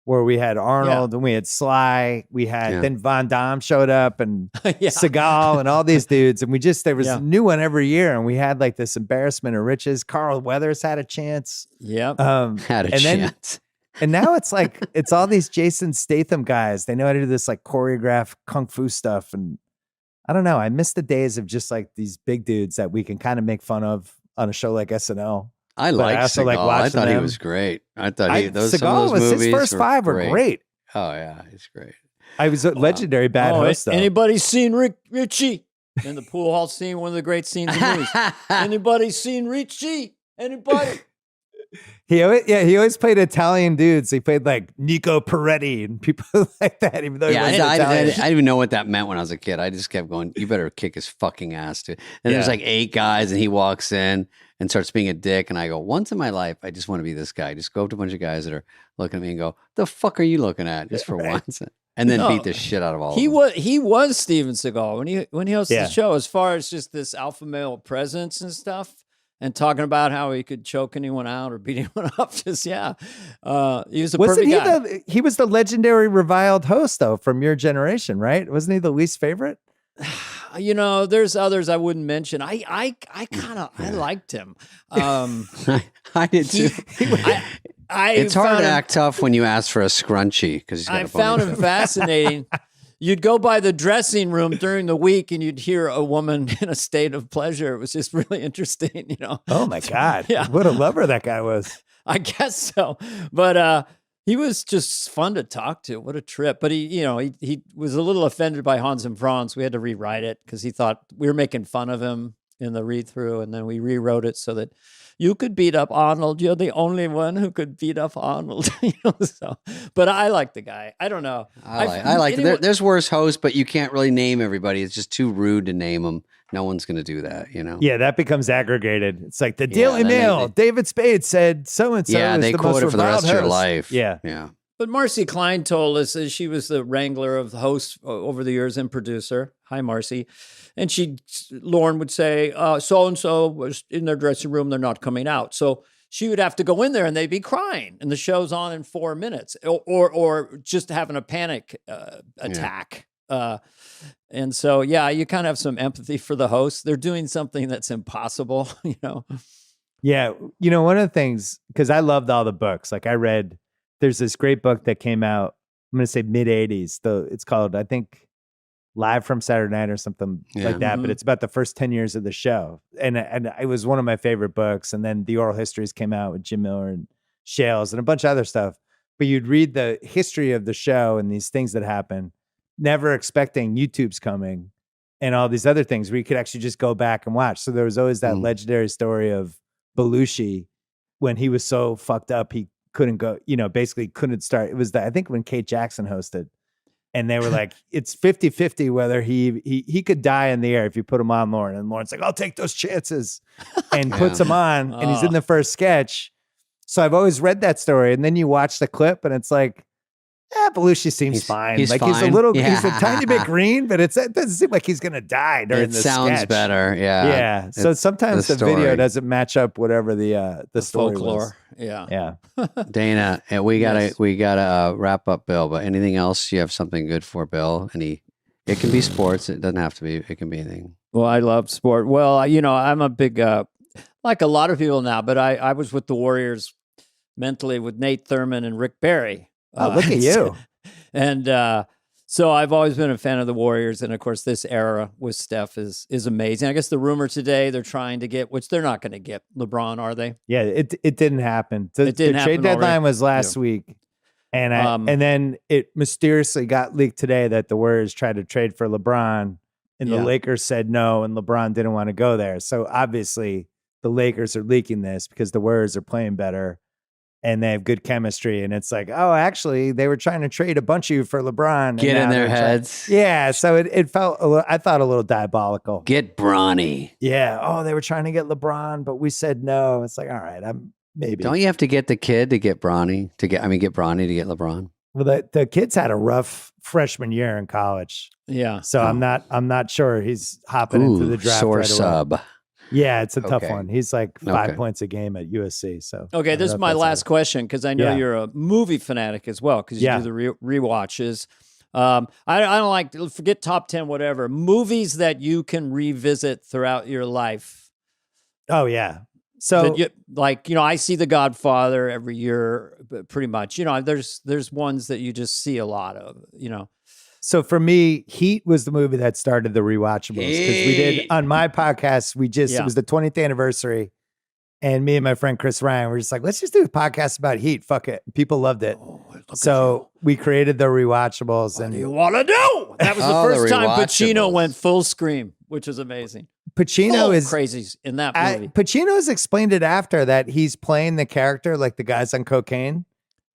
where we had Arnold and we had Sly, then Von Damme showed up and Seagal and all these dudes. And there was a new one every year. And we had like this embarrassment of riches. Carl Weathers had a chance. Yep. Had a chance. And now it's like, it's all these Jason Statham guys. They know how to do this like choreographed kung fu stuff. And I don't know. I miss the days of just like these big dudes that we can kind of make fun of on a show like SNL. I Seagal. I thought he was great. I thought some of those movies, his first 5 were great. Oh yeah, he's great. I was a legendary bad host. Though. Anybody seen Richie in the pool hall scene? One of the great scenes in movies. Anybody seen Richie? Anybody? He always played Italian dudes. He played like Nico Peretti and people like that. Even though I didn't even know what that meant when I was a kid. I just kept going, "You better kick his fucking ass, dude." And there's like 8 guys, and he walks in and starts being a dick. And I go, once in my life, I just want to be this guy. Just go up to a bunch of guys that are looking at me and go, "The fuck are you looking at?" Just for once. And then beat the shit out of all of them. He was Steven Seagal when he hosted the show, as far as just this alpha male presence and stuff. And talking about how he could choke anyone out or beat anyone up. He was the perfect guy. He was the legendary reviled host, though, from your generation, right? Wasn't he the least favorite? There's others I wouldn't mention. I liked him. I did too. It's hard to act tough when you ask for a scrunchie because I found him fascinating. You'd go by the dressing room during the week and you'd hear a woman in a state of pleasure. It was just really interesting, you know. Oh my God. Yeah. What a lover that guy was. I guess so. But he was just fun to talk to. What a trip. But he was a little offended by Hans and Franz. We had to rewrite it because he thought we were making fun of him in the read through, and then we rewrote it so that you could beat up Arnold. You're the only one who could beat up Arnold. But I like the guy. I don't know. I like there's worse hosts, but you can't really name everybody. It's just too rude to name them. No one's going to do that, you know? Yeah, that becomes aggregated. It's like the Daily Mail. David Spade said so-and-so is they the quote most it for the rest host. of your life. Yeah. Yeah. But Marcy Klein told us that she was the wrangler of the hosts over the years and producer. Hi, Marcy. And Lauren would say, so-and-so was in their dressing room. They're not coming out. So she would have to go in there and they'd be crying and the show's on in 4 minutes or just having a panic attack. And so, you kind of have some empathy for the hosts. They're doing something that's impossible, you know? Yeah. You know, one of the things, because I loved all the books, like there's this great book that came out, I'm going to say mid 80s. It's called, I think, Live from Saturday Night or something like that. Mm-hmm. But it's about the first 10 years of the show. And it was one of my favorite books. And then the oral histories came out with Jim Miller and Shales and a bunch of other stuff. But you'd read the history of the show and these things that happen, never expecting YouTube's coming and all these other things where you could actually just go back and watch. So there was always that legendary story of Belushi when he was so fucked up, he couldn't go, basically couldn't start. It was I think when Kate Jackson hosted and they were like, it's 50-50 whether he could die in the air if you put him on Lauren. And Lauren's like, I'll take those chances and puts him on and he's in the first sketch. So I've always read that story. And then you watch the clip and it's like, Belushi seems fine. He's fine. He's a tiny bit green, but it doesn't seem like he's going to die during the sketch. It sounds better. Yeah. Yeah. So sometimes the video doesn't match up whatever the story folklore was. Yeah. Dana, we gotta wrap up Bill, but anything else you have something good for Bill? It can be sports. It doesn't have to be, it can be anything. Well, I love sport. Well, I'm a big, like a lot of people now, but I was with the Warriors mentally with Nate Thurman and Rick Barry. Look at you. And so I've always been a fan of the Warriors. And of course, this era with Steph is amazing. I guess the rumor today, they're trying to get, which they're not going to get LeBron, are they? Yeah, it didn't happen. The trade deadline was last week. And then it mysteriously got leaked today that the Warriors tried to trade for LeBron and the Lakers said no, and LeBron didn't want to go there. So obviously the Lakers are leaking this because the Warriors are playing better. And they have good chemistry. And it's like, oh, actually, they were trying to trade a bunch of you for LeBron. Get in their heads. Yeah. So it felt, I thought, a little diabolical. Get Bronny. Yeah. Oh, they were trying to get LeBron, but we said no. It's like, all right, maybe. Don't you have to get the kid to get Bronny? Get Bronny to get LeBron? Well, the kid's had a rough freshman year in college. Yeah. So I'm not sure he's hopping into the draft sore right away. sub. Yeah, it's a tough one. He's like 5 points a game at USC. So this is my last question because I know you're a movie fanatic as well because you do the rewatches. I don't like forget top 10 whatever movies that you can revisit throughout your life. Oh yeah, so I see The Godfather every year, pretty much. There's ones that you just see a lot of. So for me, Heat was the movie that started the rewatchables because we did on my podcast. It was the 20th anniversary, and me and my friend Chris Ryan were just like, let's just do a podcast about Heat. Fuck it, people loved it. So we created the rewatchables. What do you want to do? That was the first time Pacino went full scream, which is amazing. Pacino is crazy in that movie. Pacino has explained it after that he's playing the character like the guys on cocaine.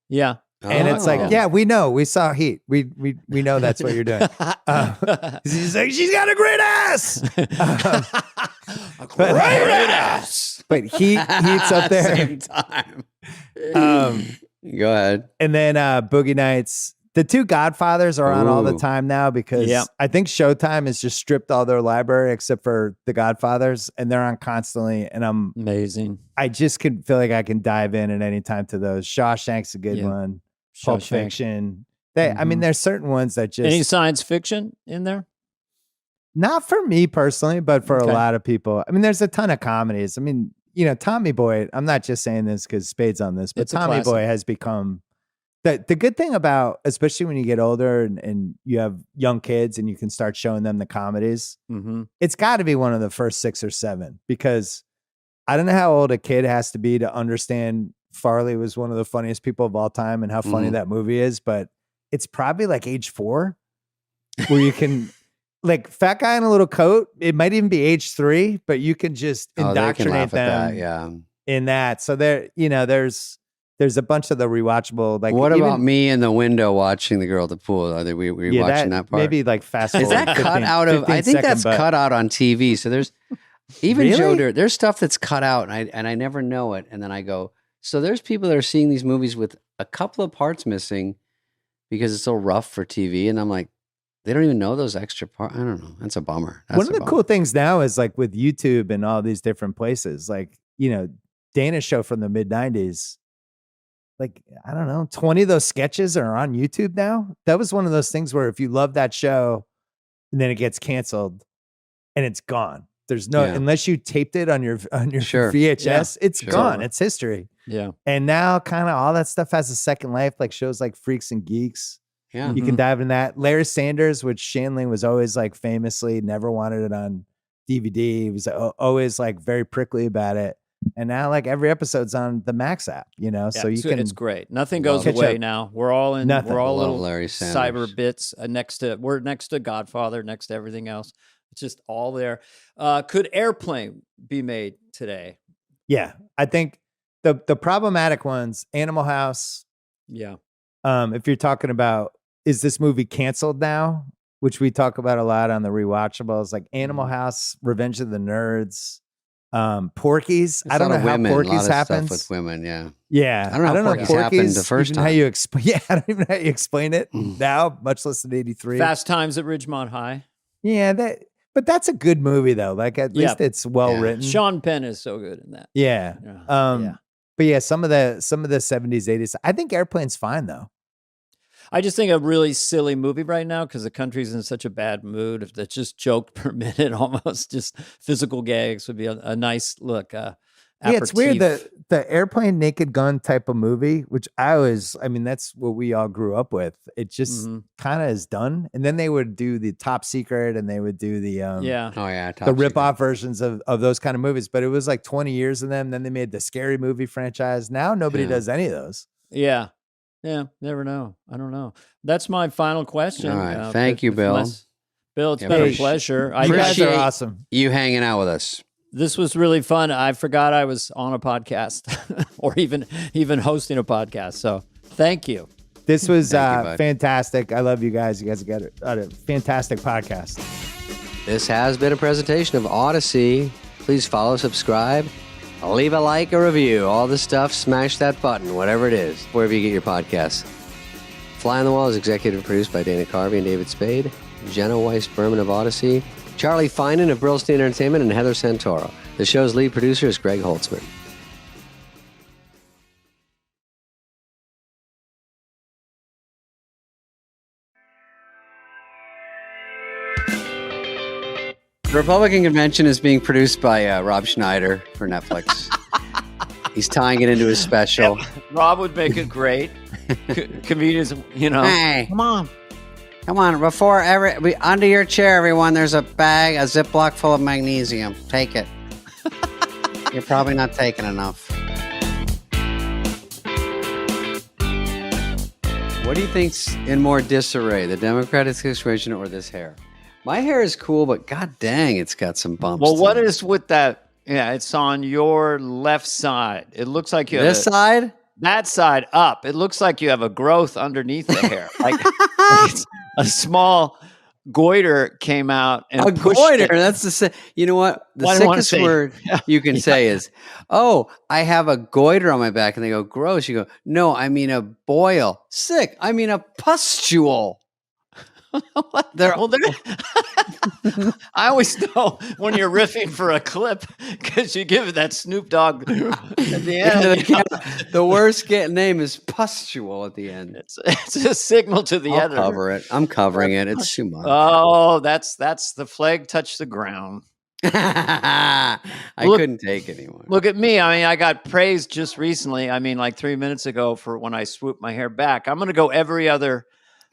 Yeah. And it's like, we know. We saw Heat. We know that's what you're doing. He's like, she's got a great ass. A great ass. But Heat's up there. Same time. Go ahead. And then Boogie Nights. The two Godfathers are on all the time now because I think Showtime has just stripped all their library except for the Godfathers, and they're on constantly. And I'm amazing. I just can feel like I can dive in at any time to those. Shawshank's a good one. Pulp Fiction. I mean, there's certain ones that just... Any science fiction in there? Not for me personally, but for a lot of people. I mean, there's a ton of comedies. I mean, Tommy Boy, I'm not just saying this because Spade's on this, but It's a Tommy classic. Boy has become the good thing about, especially when you get older and you have young kids and you can start showing them the comedies. Mm-hmm. It's got to be one of the first 6 or 7, because I don't know how old a kid has to be to understand Farley was one of the funniest people of all time and how funny that movie is, but it's probably like age 4 where you can like fat guy in a little coat. It might even be age 3, but you can just indoctrinate them in that. So there's a bunch of the rewatchable. Like, what about me in the window watching the girl at the pool? Are we watching that part? Maybe like fast forward. Is that cut out of? I think that's cut out on TV. So there's even Really? Joe Dirt. There's stuff that's cut out, and I never know it. And then I go, so there's people that are seeing these movies with a couple of parts missing because it's so rough for TV, and I'm like, they don't even know those extra parts. I don't know. That's a bummer. One of the cool things now is like with YouTube and all these different places, like, Dana's show from the mid 90s. Like, I don't know, 20 of those sketches are on YouTube now. That was one of those things where if you love that show and then it gets canceled and it's gone. There's no, unless you taped it on your VHS, it's gone. It's history. Yeah. And now kind of all that stuff has a second life, like shows like Freaks and Geeks. Yeah. You can dive in that. Larry Sanders, which Shanley was always like famously never wanted it on DVD. He was always like very prickly about it. And now like every episode's on the Max app, so you can. It's great. Nothing goes away now. We're all in. Nothing. We're all little Larry Sanders. cyber bits we're next to Godfather, next to everything else. It's just all there. Could Airplane be made today? Yeah, I think the problematic ones, Animal House. Yeah. If you're talking about, is this movie canceled now? Which we talk about a lot on the rewatchables, like Animal House, Revenge of the Nerds. Porky's. I don't know how Porky's happens with women. Yeah. Yeah. I don't know how Porky's happened the first time. How you explain? Yeah. I don't even know how you explain it now, much less in 83. Fast Times at Ridgemont High. Yeah. But that's a good movie though. Like at least it's well written. Sean Penn is so good in that. Yeah. But yeah, some of the 70s, 80s. I think Airplane's fine though. I just think a really silly movie right now because the country's in such a bad mood. If that's just joke per minute, almost just physical gags would be a nice look. It's weird the Airplane Naked Gun type of movie, which that's what we all grew up with. It just kind of is done. And then they would do the Top Secret and they would do the the rip-off versions of those kind of movies. But it was like 20 years of them. Then they made the Scary Movie franchise. Now nobody does any of those. Yeah. Yeah, never know. I don't know. That's my final question. All right. Thank you, Bill. Bill, it's been a pleasure. You guys are awesome. You hanging out with us. This was really fun. I forgot I was on a podcast or even hosting a podcast. So thank you. This was fantastic. I love you guys. You guys got a fantastic podcast. This has been a presentation of Odyssey. Please follow, subscribe. Leave a like, a review, all the stuff. Smash that button, whatever it is, wherever you get your podcasts. Fly on the Wall is executive produced by Dana Carvey and David Spade, Jenna Weiss-Berman of Odyssey, Charlie Finan of Brillstein Entertainment, and Heather Santoro. The show's lead producer is Greg Holtzman. The Republican Convention is being produced by Rob Schneider for Netflix. He's tying it into his special. Rob would make it great. Convenience, Hey, come on. Before under your chair, everyone, there's a bag, a Ziploc full of magnesium. Take it. You're probably not taking enough. What do you think's in more disarray, the Democratic situation or this hair? My hair is cool, but god dang, it's got some bumps. Well, what is with that? Yeah, it's on your left side. It looks like you have this side? That side up. It looks like you have a growth underneath the hair. Like a small goiter came out and a pushed goiter. it. That's you know what? The sickest word you can say is, "Oh, I have a goiter on my back," and they go, "Gross." You go, "No, I mean a boil." Sick. I mean a pustule. I always know when you're riffing for a clip because you give it that Snoop Dogg at the end. The worst name is pustule at the end. It's a signal to the editor. Cover it. I'm covering it. It's too much. Oh, that's the flag touch the ground. I couldn't take it anymore. Look at me. I mean, I got praised just recently. I mean, like 3 minutes ago for when I swooped my hair back. I'm going to go every other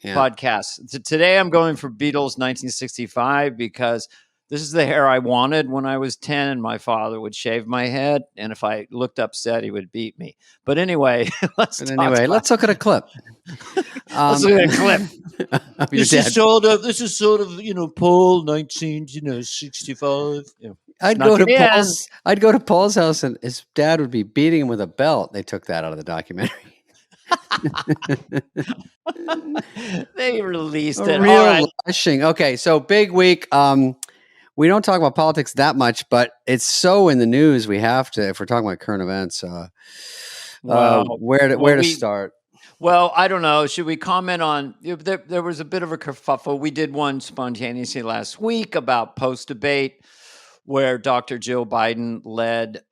podcast. Today, I'm going for Beatles 1965 because this is the hair I wanted when I was 10, and my father would shave my head. And if I looked upset, he would beat me. But anyway, let's look at a clip. Let's look at a clip. This is sort of, Paul 1965. I'd go to Paul's house, and his dad would be beating him with a belt. They took that out of the documentary. They released it. Real lashing. Okay, so big week. We don't talk about politics that much, but it's so in the news. We have to, if we're talking about current events. Where to start? Well, I don't know. Should we comment on? There was a bit of a kerfuffle. We did one spontaneously last week about post-debate, where Dr. Joe Biden led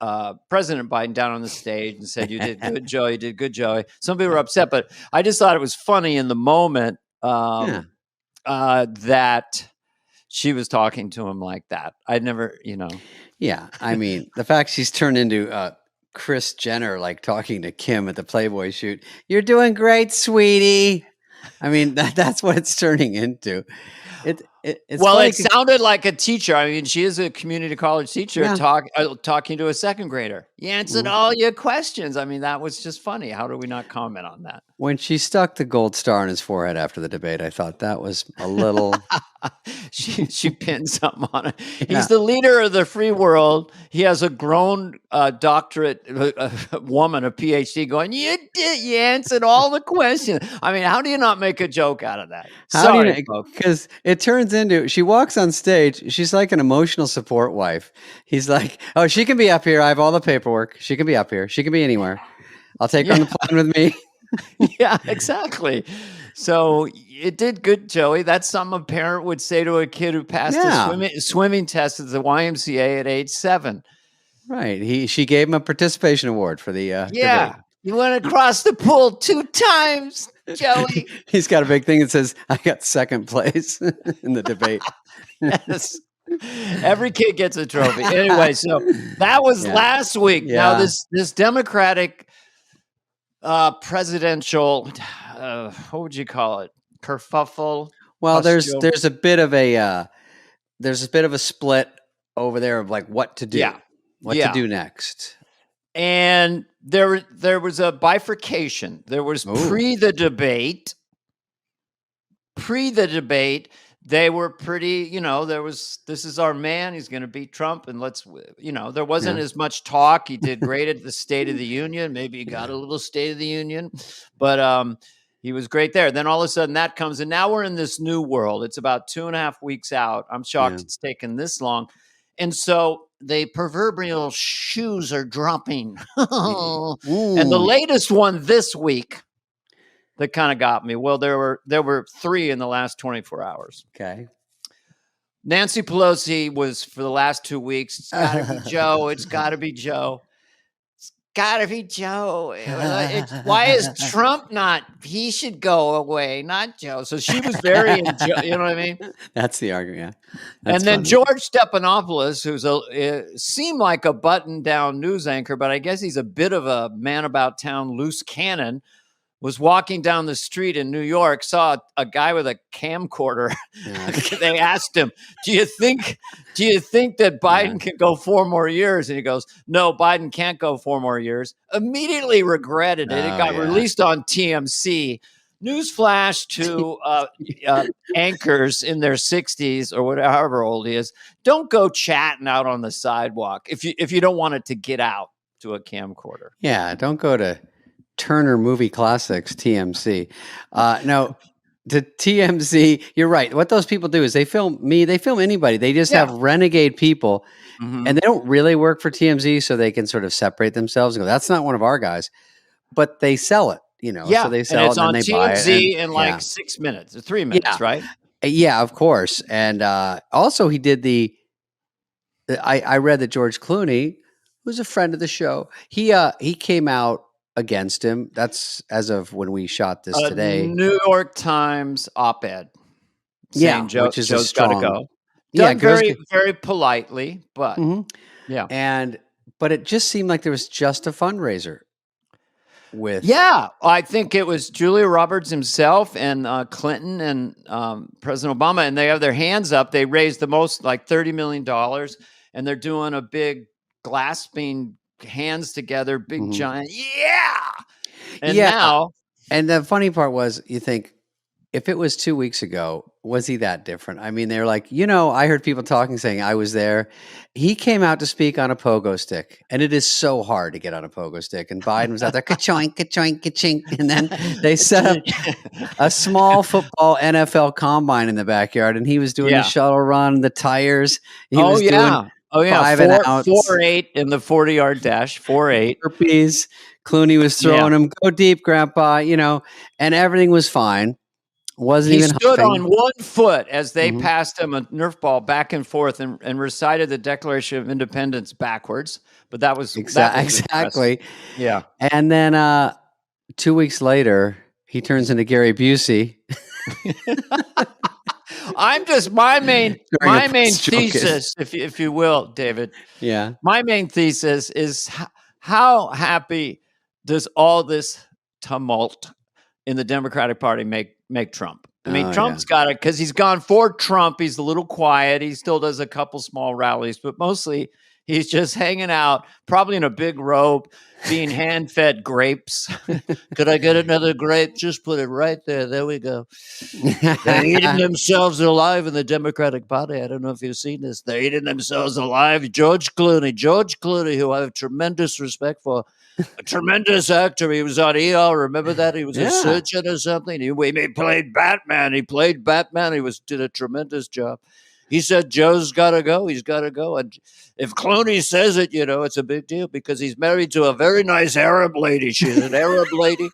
President Biden down on the stage and said, "You did good, Joe. You did good, Joe." Some people were upset, but I just thought it was funny in the moment that she was talking to him like that. I'd never, Yeah, I mean, the fact she's turned into Kris Jenner, like talking to Kim at the Playboy shoot. "You're doing great, sweetie." I mean, that's what it's turning into. It sounded like a teacher. I mean, she is a community college teacher talking to a second grader. You answered all your questions. I mean, that was just funny. How do we not comment on that? When she stuck the gold star on his forehead after the debate, I thought that was a little... she pinned something on it. He's the leader of the free world. He has a grown doctorate woman, a PhD, going, you answered all the questions. I mean, how do you not make a joke out of that? Because it turns into, she walks on stage, she's like an emotional support wife. He's like, "Oh, she can be up here. I have all the paperwork. She can be up here. She can be anywhere. I'll take her on the plane with me." Yeah, exactly. So it did good, Joey. That's something a parent would say to a kid who passed a swimming test at the YMCA at age 7. Right. She gave him a participation award for the debate. You went across the pool 2 times, Joey. He's got a big thing that says, "I got second place in the debate." Yes. Every kid gets a trophy. Anyway, so that was last week. Yeah. Now this Democratic presidential, what would you call it? Kerfuffle. Well, there's a bit of a split over there of like what to do. Yeah. What to do next. And there was a bifurcation. There was pre the debate. They were pretty, this is our man. He's going to beat Trump. And there wasn't as much talk. He did great at the State of the Union. Maybe he got a little State of the Union, but he was great there. Then all of a sudden that comes, and now we're in this new world. It's about 2.5 weeks out. I'm shocked it's taken this long. And so the proverbial shoes are dropping. And the latest one this week that kind of got me. Well, there were 3 in the last 24 hours. Okay. Nancy Pelosi was for the last 2 weeks. It's got to be Joe. It's got to be Joe. It's got to be Joe. Why is Trump not? He should go away, not Joe. So she was very, you know what I mean? That's the argument. Yeah. And then funny. George Stephanopoulos, who's seemed like a button-down news anchor, but I guess he's a bit of a man about town loose cannon, was walking down the street in New York, saw a guy with a camcorder. Yeah. They asked him, do you think that Biden can go 4 more years? And he goes, "No, Biden can't go 4 more years." Immediately regretted it. It got released on TMC. Newsflash to anchors in their 60s or whatever, however old he is. Don't go chatting out on the sidewalk if you don't want it to get out to a camcorder. Yeah, don't go to Turner Movie Classics, TMC. No, to TMZ, you're right. What those people do is they film me, they film anybody. They just have renegade people, and they don't really work for TMZ, so they can sort of separate themselves and go, "That's not one of our guys," but they sell it. So they sell it and they buy it. TMZ in like 6 minutes or 3 minutes, right? Yeah, of course. And also he did I read that George Clooney, who's a friend of the show, he came out against him. That's as of when we shot this today. New York Times op-ed. Saying which is Joe's got to go. Done very, very politely, but yeah. But it just seemed like there was just a fundraiser with. Yeah, I think it was Julia Roberts himself and Clinton and President Obama, and they have their hands up. They raised the most, like $30 million, and they're doing a big clasping hands together, big giant, And now. And the funny part was, you think, if it was 2 weeks ago, was he that different? I mean, they're like, I heard people talking, saying, I was there. He came out to speak on a pogo stick, and it is so hard to get on a pogo stick. And Biden was out there, ka-choink, ka-choink, ka-chink. And then they set up a small football NFL combine in the backyard, and he was doing the shuttle run, the tires. He was doing 4.8 in the 40-yard dash, 4.8. Burpees. Clooney was throwing him, go deep, Grandpa, and everything was fine. Wasn't he even stood huffing. on one foot as they passed him a Nerf ball back and forth and recited the Declaration of Independence backwards. But that was exactly. Yeah. And then 2 weeks later, he turns into Gary Busey. I'm just my main thesis, if you will, David. Yeah. My main thesis is how happy does all this tumult in the Democratic Party make Trump? I mean, Trump's got it because he's gone for Trump. He's a little quiet. He still does a couple small rallies, but mostly he's just hanging out, probably in a big robe, being hand-fed grapes. Could I get another grape? Just put it right there. There we go. They're eating themselves alive in the Democratic Party. I don't know if you've seen this. They're eating themselves alive. George Clooney, who I have tremendous respect for, a tremendous actor. He was on ER. Remember that? He was a surgeon or something. He played Batman. He did a tremendous job. He said, Joe's got to go. He's got to go. And if Clooney says it, it's a big deal because he's married to a very nice Arab lady. She's an Arab lady.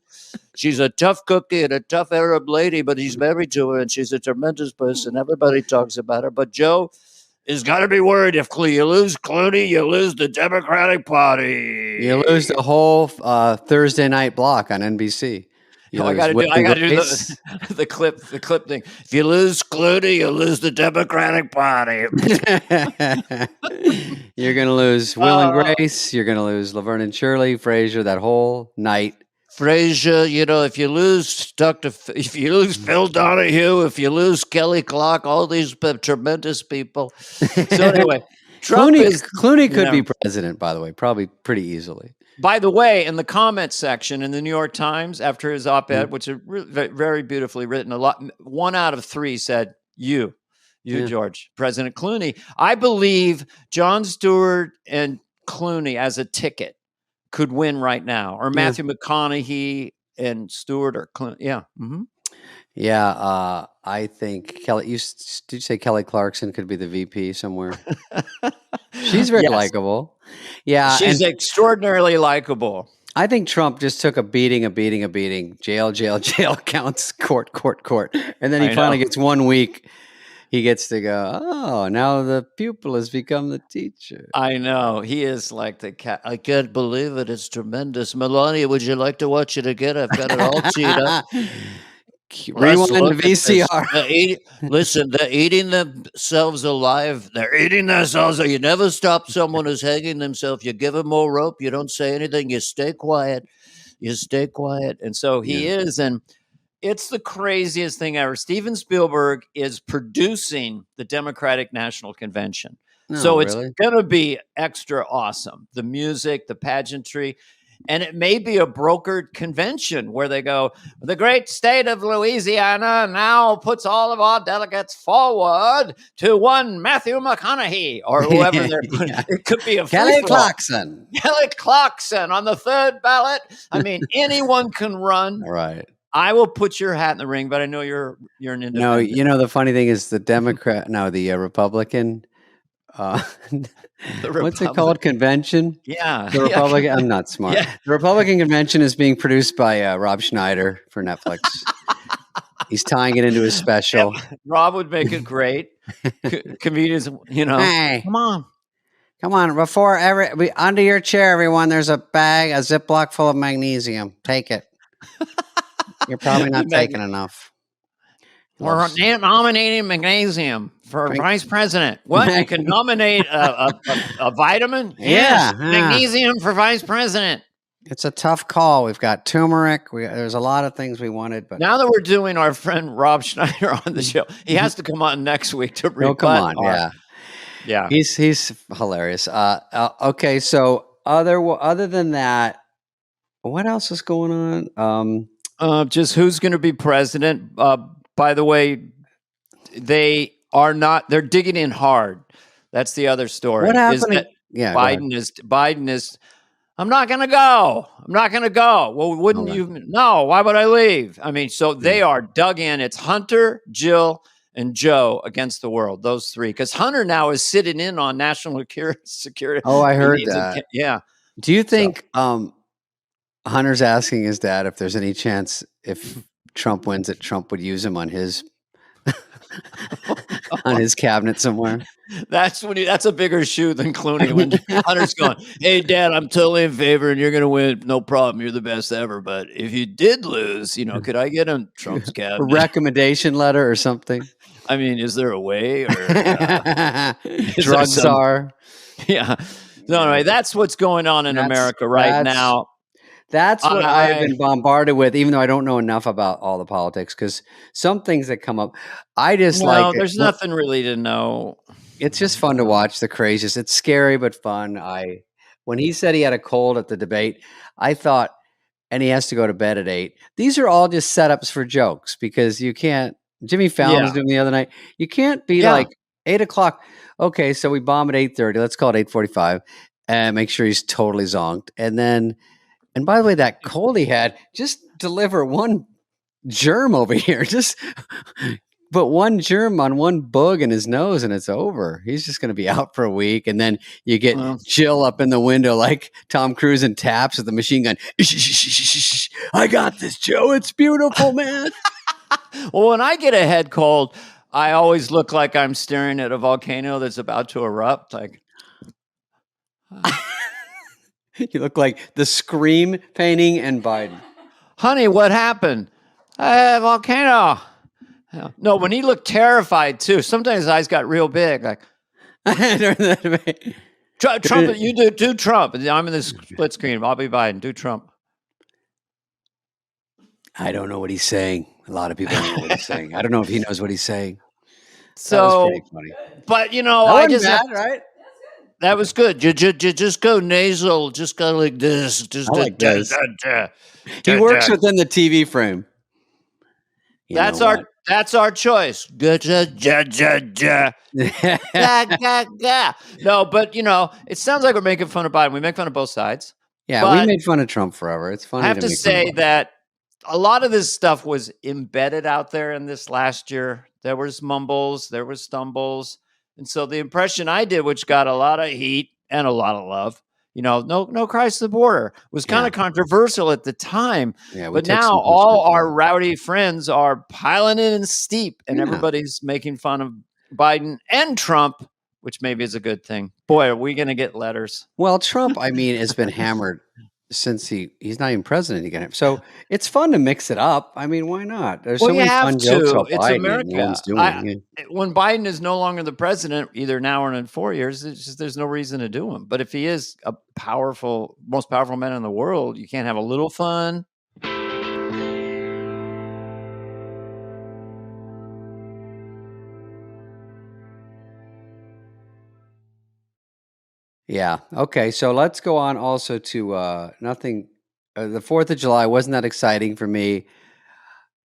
She's a tough cookie and a tough Arab lady, but he's married to her, and she's a tremendous person. Everybody talks about her. But Joe is got to be worried. If you lose Clooney, you lose the Democratic Party. You lose the whole Thursday night block on NBC. I got to do the clip thing. If you lose Clooney, you lose the Democratic Party. You're going to lose Will and Grace. You're going to lose Laverne and Shirley, Frasier, that whole night. Frasier, if you lose Phil Donahue, if you lose Kelly Clark, all these tremendous people. So anyway, Clooney could be president, by the way, probably pretty easily. By the way, in the comment section in the New York Times after his op-ed, which is very beautifully written, 1 out of 3 said, you, George, President Clooney. I believe Jon Stewart and Clooney as a ticket could win right now, or Matthew McConaughey and Stewart or Clooney. Yeah. Mm-hmm. Yeah, I think Kelly. Did you say Kelly Clarkson could be the VP somewhere? She's very likable. Yeah, she's extraordinarily likable. I think Trump just took a beating. Jail, counts, court, and then he finally gets 1 week. He gets to go, oh, now the pupil has become the teacher. I know. He is like the cat. I can't believe it. It's tremendous. Melania, would you like to watch it again? I've got it all teed up. Rewind the VCR. They're eating themselves alive. You never stop someone who's hanging themselves. You give them more rope. You don't say anything. You stay quiet. And so he is. And it's the craziest thing ever. Steven Spielberg is producing the Democratic National Convention. So it's going to be extra awesome. The music, the pageantry. And it may be a brokered convention where they go, the great state of Louisiana now puts all of our delegates forward to one Matthew McConaughey or whoever they're It could be a Kelly Clarkson. Kelly Clarkson on the third ballot. I mean, anyone can run. Right. I will put your hat in the ring, but I know you're an independent. No, the funny thing is the Republican. What's it called? Convention? Yeah. The Republican. I'm not smart. Yeah. The Republican convention is being produced by Rob Schneider for Netflix. He's tying it into his special. Yeah, Rob would make it great. Comedians, Hey, come on. Before under your chair, everyone, there's a Ziploc full of magnesium. Take it. You're probably not taking enough. We're nominating magnesium for vice president. What? You can nominate a vitamin? Yeah, Yes, magnesium for vice president. It's a tough call. We've got turmeric. There's a lot of things we wanted, but now that we're doing our friend Rob Schneider on the show, he has to come on next week to rebut. Oh, come on, yeah. He's hilarious. Okay, so other than that, what else is going on? Just who's going to be president? By the way, they are not. They're digging in hard. That's the other story. What happened? Biden is. I'm not going to go. I'm not going to go. Well, wouldn't you? No. Why would I leave? I mean, so they are dug in. It's Hunter, Jill, and Joe against the world. Those three, because Hunter now is sitting in on national security. Oh, I heard that. Yeah. Do you think Hunter's asking his dad if there's any chance if Trump wins that Trump would use him on his on his cabinet somewhere? That's a bigger shoe than Clooney when Hunter's going, hey, Dad, I'm totally in favor and you're going to win. No problem. You're the best ever. But if you did lose, could I get on Trump's cabinet? A recommendation letter or something? I mean, is there a way? Or drug czar? Yeah. No, anyway, that's what's going on in America right now. That's what I've been bombarded with, even though I don't know enough about all the politics, because some things that come up, I just like. There's nothing really to know. It's just fun to watch the craziness. It's scary but fun. When he said he had a cold at the debate, I thought, and he has to go to bed at 8. These are all just setups for jokes because you can't. Jimmy Fallon was doing the other night. You can't be like 8 o'clock. Okay, so we bomb at 8:30. Let's call it 8:45 and make sure he's totally zonked. And by the way, that cold he had, just deliver one germ over here. Just put one germ on one bug in his nose and it's over. He's just going to be out for a week. And then you get Jill up in the window like Tom Cruise and taps with the machine gun. I got this, Joe. It's beautiful, man. Well, when I get a head cold, I always look like I'm staring at a volcano that's about to erupt. Like, you look like the Scream painting and Biden. Honey, what happened? Volcano. No, when he looked terrified too. Sometimes his eyes got real big. Like, Trump, you do Trump. I'm in this split screen. I'll be Biden. Do Trump. I don't know what he's saying. A lot of people don't know what he's saying. I don't know if he knows what he's saying. So, that was pretty funny. But I just right. That was good. Just go nasal. Just go like this. Just like this. He works within the TV frame. That's our choice. No, but it sounds like we're making fun of Biden. We make fun of both sides. Yeah, we made fun of Trump forever. It's funny. I have to say that a lot of this stuff was embedded out there in this last year. There was mumbles, there was stumbles. And so the impression I did, which got a lot of heat and a lot of love, no Christ the border, was kind of controversial at the time. Yeah, but now all our rowdy friends are piling in steep and everybody's making fun of Biden and Trump, which maybe is a good thing. Boy, are we going to get letters. Well, Trump, has been hammered since he's not even president again. So it's fun to mix it up. I mean, why not? There's so many fun jokes about it's Biden. America. When Biden is no longer the president, either now or in 4 years, there's no reason to do him. But if he is a most powerful man in the world, you can't have a little fun. Yeah. Okay. So let's go on also to nothing. The 4th of July wasn't that exciting for me.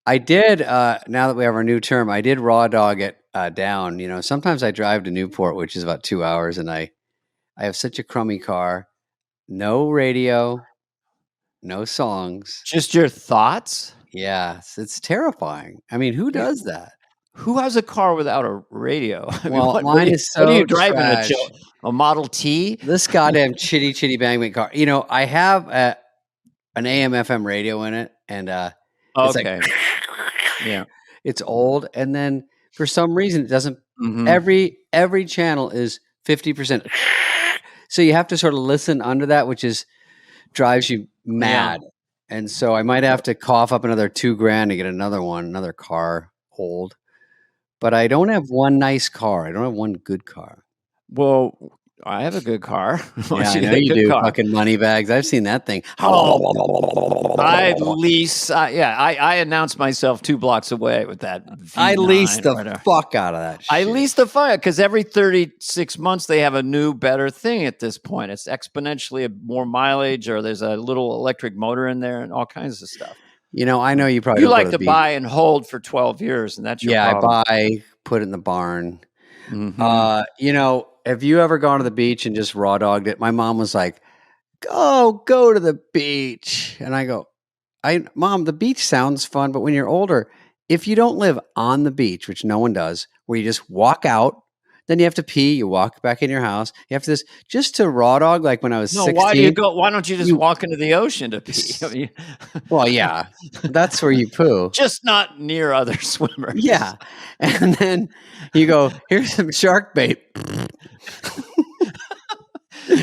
I did, now that we have our new term, I did raw dog it down. Sometimes I drive to Newport, which is about 2 hours, and I have such a crummy car. No radio, no songs. Just your thoughts? Yeah. It's terrifying. I mean, who does that? Who has a car without a radio? Mine is so what are you driving? trash. A Model T? This goddamn chitty bang bang car. I have an AM/FM radio in it, and it's okay. Yeah, it's old, and then for some reason it doesn't. Mm-hmm. Every channel is 50%. So you have to sort of listen under that, which drives you mad. Yeah. And so I might have to cough up another $2,000 to get another car old. but I don't have one nice car. I don't have one good car. Well, I have a good car. Yeah, I know you do. Fucking money bags. I've seen that thing. I lease. I announced myself 2 blocks away with that. I lease the fuck out of that shit. I lease the fuck because every 36 months they have a new, better thing at this point. It's exponentially more mileage, or there's a little electric motor in there and all kinds of stuff. You know, I know you probably you like to buy and hold for 12 years, and that's your problem. I buy, put it in the barn. Mm-hmm. You know, have you ever gone to the beach and just raw dogged it? My mom was like, go to the beach. And I go, Mom, the beach sounds fun, but when you're older, if you don't live on the beach, which no one does, where you just walk out, then you have to pee, you walk back in your house, you have to just to raw dog like when I was 16. Why don't you just walk into the ocean to pee? Well, yeah, that's where you poo. Just not near other swimmers. Yeah. And then you go, here's some shark bait.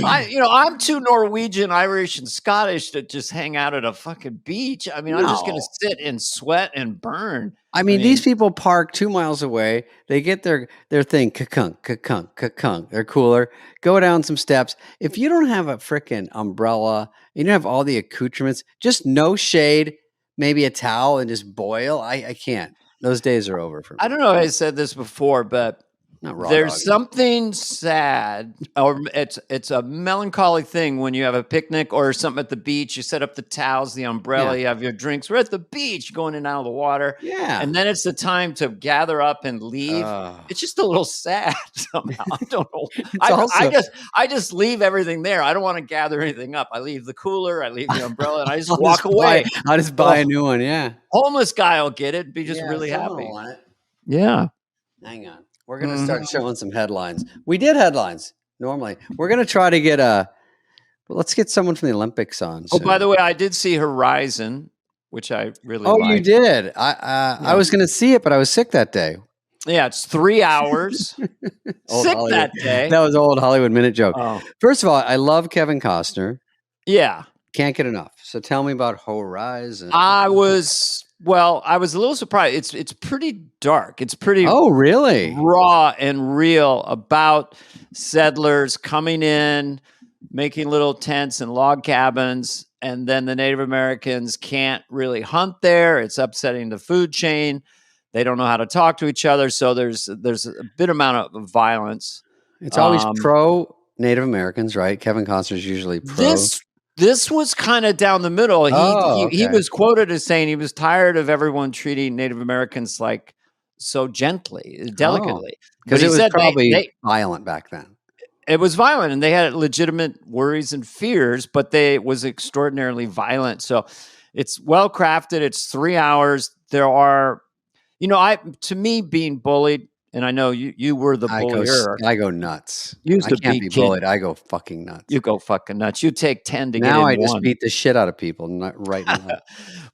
I'm too Norwegian, Irish, and Scottish to just hang out at a fucking beach. I mean, I'm just going to sit and sweat and burn. I mean, these people park 2 miles away. They get their thing, ka-kunk, their cooler, go down some steps. If you don't have a freaking umbrella, you don't have all the accoutrements, just no shade, maybe a towel, and just boil, I can't. Those days are over for me. I don't know if I said this before, but there's something sad, or it's a melancholy thing when you have a picnic or something at the beach. You set up the towels, the umbrella, you have your drinks. We're at the beach, going in and out of the water. Yeah, and then it's the time to gather up and leave. It's just a little sad somehow. I don't know. I just leave everything there. I don't want to gather anything up. I leave the cooler, I leave the umbrella, and I just walk away. I just buy a new one. Yeah, homeless guy will get it. Be just really happy. Yeah. Hang on. We're going to start showing some headlines. We did headlines normally. We're going to try to get let's get someone from the Olympics on. Oh, by the way, I did see Horizon, which I really liked. You did? I was going to see it, but I was sick that day. Yeah, it's 3 hours. Sick Hollywood. That day. That was an old Hollywood Minute joke. Oh. First of all, I love Kevin Costner. Yeah. Can't get enough. So tell me about Horizon. I was a little surprised. It's pretty dark. It's pretty really raw and real about settlers coming in, making little tents and log cabins, and then the Native Americans can't really hunt there. It's upsetting the food chain. They don't know how to talk to each other, so there's a bit amount of violence. It's always pro Native Americans, right? Kevin Costner's usually pro. This was kind of down the middle. He was quoted as saying he was tired of everyone treating Native Americans like so gently, delicately. Because it was probably violent back then. It was violent, and they had legitimate worries and fears, but it was extraordinarily violent. So it's well crafted. It's 3 hours. There are, to me, being bullied. And I know you were the bullier. I go nuts. I can't be bullied. I go fucking nuts. You go fucking nuts. You take 10 to get in one. Now I just beat the shit out of people right now.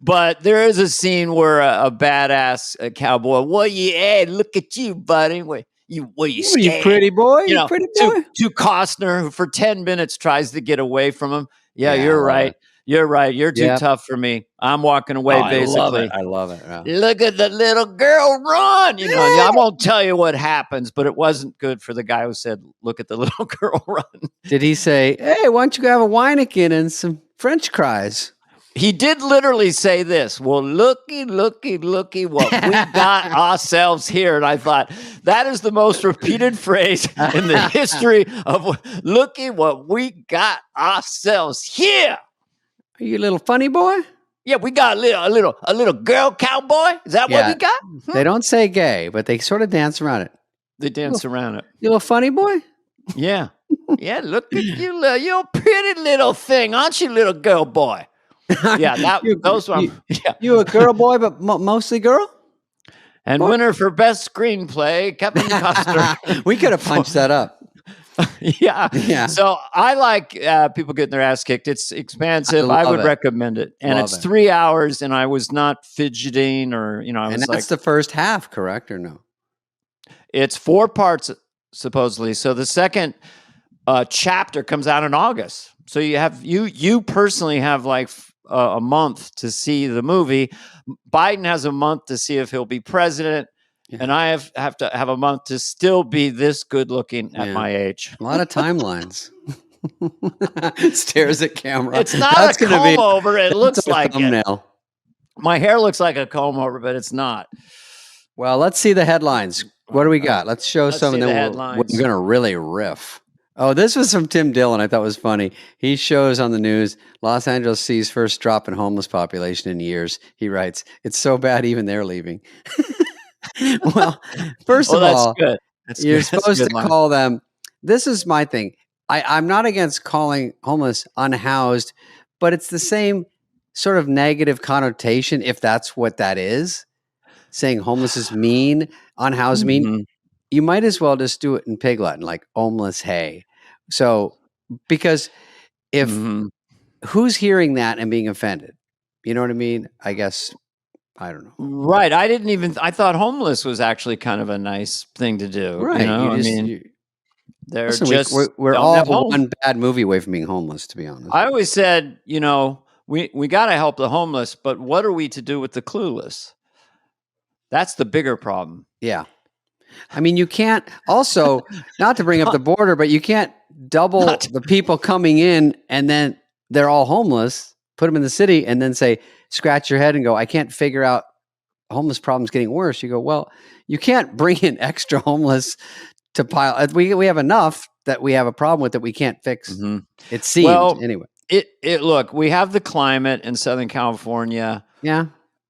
But there is a scene where a badass cowboy, look at you, buddy. You pretty boy? Pretty boy? To Costner, who for 10 minutes tries to get away from him. Yeah, you're right. You're right. You're too tough for me. I'm walking away, basically. I love it. Yeah. Look at the little girl run. And I won't tell you what happens, but it wasn't good for the guy who said, look at the little girl run. Did he say, hey, why don't you have a Weineken and some French fries? He did literally say this. Well, looky what we got ourselves here. And I thought, that is the most repeated phrase in the history of looky what we got ourselves here. Are you a little funny boy? Yeah, we got a little girl cowboy. Is that what we got? They don't say gay, but they sort of dance around it. They dance around it. You little funny boy? Yeah. Yeah, look at you, you're a pretty little thing, aren't you, little girl boy? Yeah, those were. You a girl boy, but mostly girl? And winner for best screenplay, Kevin Costner. We could have punched that up. Yeah. So I like people getting their ass kicked. It's expansive. I would recommend it. And it's 3 hours, and I was not fidgeting or, I was that's the first half, correct or no? It's 4 parts, supposedly. So the second chapter comes out in August. So you personally have like a month to see the movie. Biden has a month to see if he'll be president. Yeah. And I have to have a month to still be this good looking at my age. A lot of timelines. Stares at camera. It's not That's a gonna comb be over. It looks like thumbnail. it. My hair looks like a comb over, but it's not. Well, let's see the headlines. What do we got? Let's show some, and then we're going to really riff. Oh, this was from Tim Dillon. I thought was funny. He shows on the news, Los Angeles sees first drop in homeless population in years. He writes, "It's so bad even they're leaving." Well, first of all, good. You're supposed to call them. This is my thing. I'm not against calling homeless unhoused, but it's the same sort of negative connotation if that's what that is. Saying homeless is mean, unhoused mean. You might as well just do it in Pig Latin, like homeless hay. So, because if who's hearing that and being offended? You know what I mean? I guess, I don't know. Right. I thought homeless was actually kind of a nice thing to do. Right. You know? We're all one bad movie away from being homeless, to be honest. I always said, we got to help the homeless, but what are we to do with the clueless? That's the bigger problem. Yeah. I mean, you can't also, not to bring up the border, but you can't double the people coming in and then they're all homeless, put them in the city and then say, scratch your head and go, I can't figure out homeless problem's getting worse. You go, well, you can't bring in extra homeless to pile. We have enough that we have a problem with that we can't fix. It seems anyway. Look, we have the climate in Southern California. Yeah.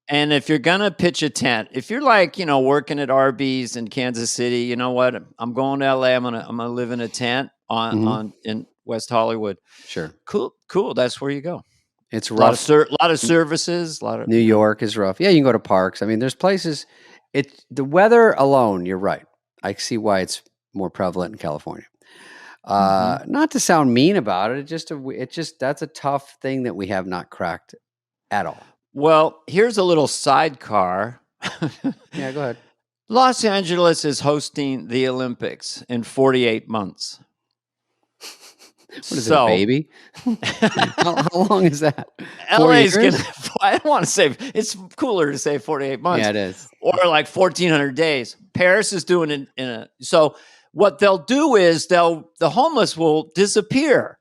And if you're going to pitch a tent, if you're like, working at Arby's in Kansas City, you know what? I'm going to LA. I'm going to live in a tent in West Hollywood. Sure. Cool. That's where you go. It's rough. A lot of services. New York is rough. Yeah, you can go to parks. I mean, there's places. The weather alone. You're right. I see why it's more prevalent in California. Not to sound mean about it. It's just that's a tough thing that we have not cracked at all. Well, here's a little sidecar. Yeah, go ahead. Los Angeles is hosting the Olympics in 48 months. What is it, a baby? how long is that? LA's going to, I don't want to say, it's cooler to say 48 months. Yeah, it is. Or like 1,400 days. Paris is doing it so what they'll do is the homeless will disappear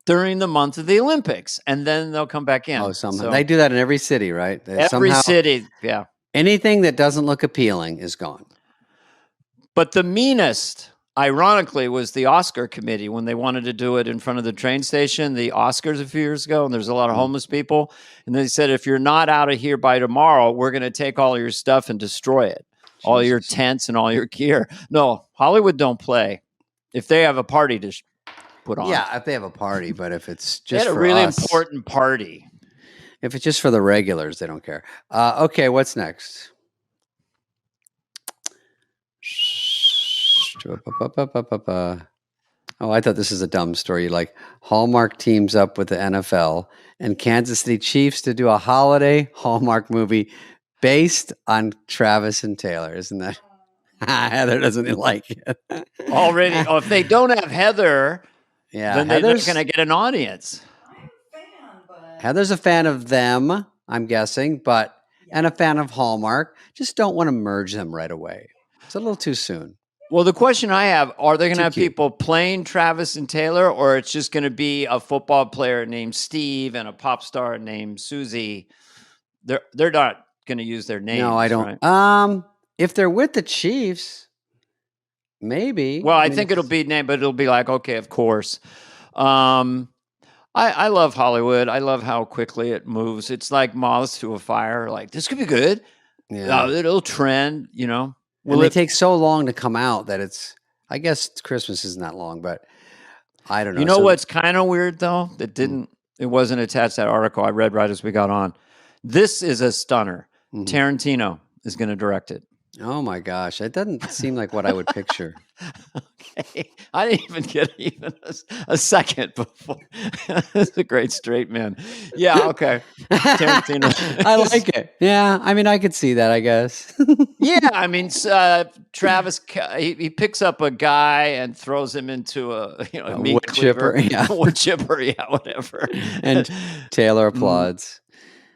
during the month of the Olympics, and then they'll come back in. Oh, somehow. They do that in every city, right? City, yeah. Anything that doesn't look appealing is gone. But the meanest, ironically, was the Oscar committee when they wanted to do it in front of the train station, the Oscars a few years ago, and there's a lot of homeless people. And they said, if you're not out of here by tomorrow, we're going to take all your stuff and destroy it. Jesus. All your tents and all your gear. No, Hollywood don't play. If they have a party to put on. Yeah, if they have a party, but if it's just for a really important party. If it's just for the regulars, they don't care. Okay, what's next? Oh, I thought this is a dumb story. Like Hallmark teams up with the NFL and Kansas City Chiefs to do a holiday Hallmark movie based on Travis and Taylor. Isn't that? Heather doesn't like it. Already. Oh, if they don't have Heather, then they're going to get an audience. Heather's a fan of them, I'm guessing, and a fan of Hallmark. Just don't want to merge them right away. It's a little too soon. Well, the question I have, are they going to have people playing Travis and Taylor, or it's just going to be a football player named Steve and a pop star named Susie? They're not going to use their names. No, I don't. Right? If they're with the Chiefs, maybe. Well, I think it'll be named, but it'll be like, okay, of course. I love Hollywood. I love how quickly it moves. It's like moths to a fire. Like, this could be good. Yeah. It'll trend, Well, it takes so long to come out that I guess Christmas isn't that long, but I don't know. You know what's kind of weird, though? It wasn't attached to that article I read right as we got on. This is a stunner. Tarantino is going to direct it. Oh my gosh. It doesn't seem like what I would picture. Okay. I didn't even get a second before. That's a great straight man. Yeah, okay. Tarantino. I like it. Yeah, I mean, I could see that, I guess. Yeah, I mean, Travis, he picks up a guy and throws him into a meat wood chipper. Yeah. Wood chipper, yeah, whatever. And Taylor applauds.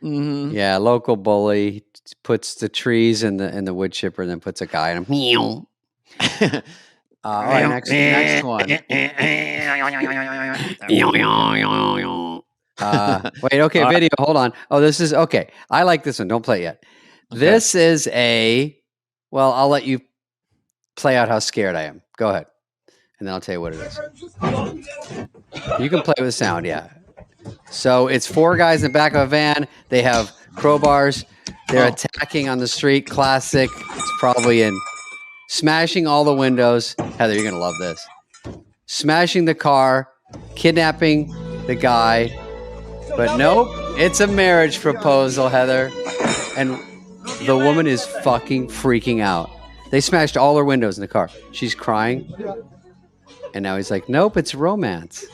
Mm-hmm. Yeah, local bully. puts the trees in the wood chipper, and then puts a guy in them. All right, next one. Wait, okay, video. Hold on. Oh, this is okay. I like this one. Don't play it yet. Okay. This is well, I'll let you play out how scared I am. Go ahead. And then I'll tell you what it is. You can play with sound, yeah. So it's 4 guys in the back of a van. They have crowbars. They're attacking on the street. Classic. It's probably in smashing all the windows. Heather, you're going to love this. Smashing the car, kidnapping the guy. But nope, it's a marriage proposal, Heather. And the woman is fucking freaking out. They smashed all her windows in the car. She's crying. And now he's like, nope, it's romance.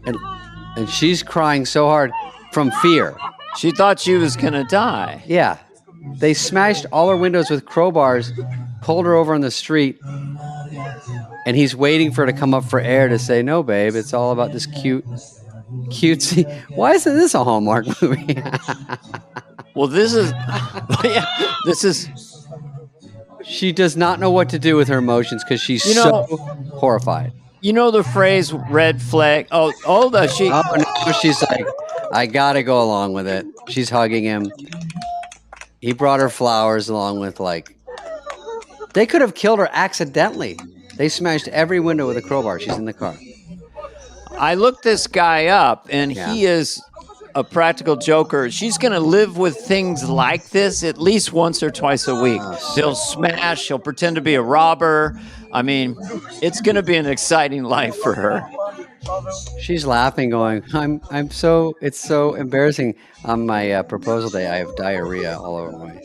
And she's crying so hard from fear. She thought she was going to die. Yeah. They smashed all her windows with crowbars, pulled her over on the street, and he's waiting for her to come up for air to say, no, babe, it's all about this cutesy. Why isn't this a Hallmark movie? Well, this is. She does not know what to do with her emotions because she's so horrified. You know the phrase "red flag." Oh, no, she's like, I gotta go along with it. She's hugging him. He brought her flowers along with they could have killed her accidentally. They smashed every window with a crowbar. She's in the car. I looked this guy up, and he is a practical joker. She's going to live with things like this at least once or twice a week. He'll smash. He'll pretend to be a robber. I mean, it's going to be an exciting life for her. She's laughing, going, it's so embarrassing. On my proposal day, I have diarrhea all over my.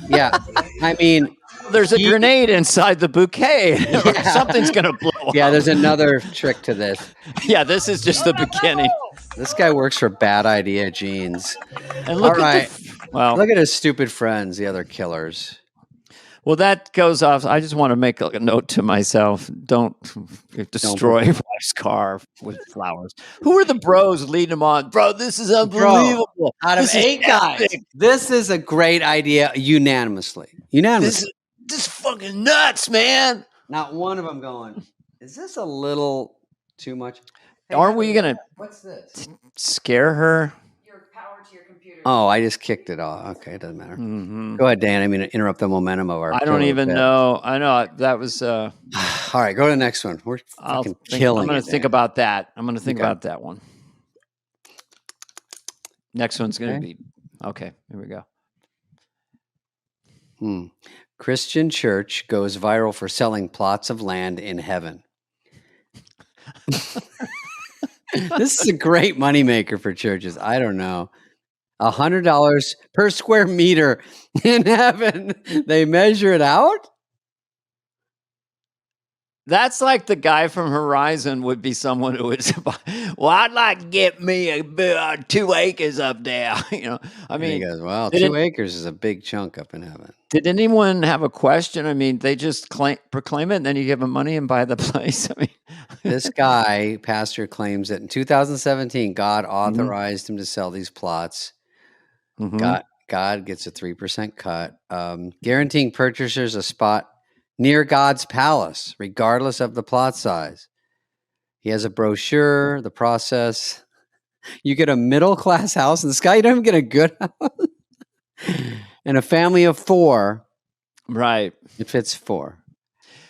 Yeah, I mean, there's a grenade inside the bouquet. Something's going to blow up. Yeah, there's another trick to this. Yeah, this is just the beginning. This guy works for Bad Idea Jeans. And look look at his stupid friends, the other killers. Well, that goes off. I just want to make a note to myself. Don't destroy your wife's car with flowers. Who are the bros leading them on? Bro, this is unbelievable. Bro, out of 8 guys, this is a great idea unanimously. This is fucking nuts, man. Not one of them going, is this a little too much? Hey, Aren't we going to what's this? Scare her? Your power to your computer. Oh, I just kicked it off. Okay, it doesn't matter. Mm-hmm. Go ahead, Dan. I mean, interrupt the momentum of our. I don't even know. I know that was. All right, go to the next one. We're fucking killing. I'm going to think about that. I'm going to think about that one. Next one's going to be okay. Here we go. Christian church goes viral for selling plots of land in heaven. This is a great moneymaker for churches. I don't know. $100 per square meter in heaven. They measure it out? That's like the guy from Horizon would be someone who would say, well, I'd like to get me 2 acres up there. I mean, he goes, well, 2 acres is a big chunk up in heaven. Did anyone have a question? I mean, they just proclaim it and then you give them money and buy the place. I mean, this guy, pastor, claims that in 2017, God authorized him to sell these plots. Mm-hmm. God gets a 3% cut, guaranteeing purchasers a spot near God's palace, regardless of the plot size. He has a brochure, the process. You get a middle-class house in the sky. You don't even get a good house. And a family of 4. Right. It fits 4.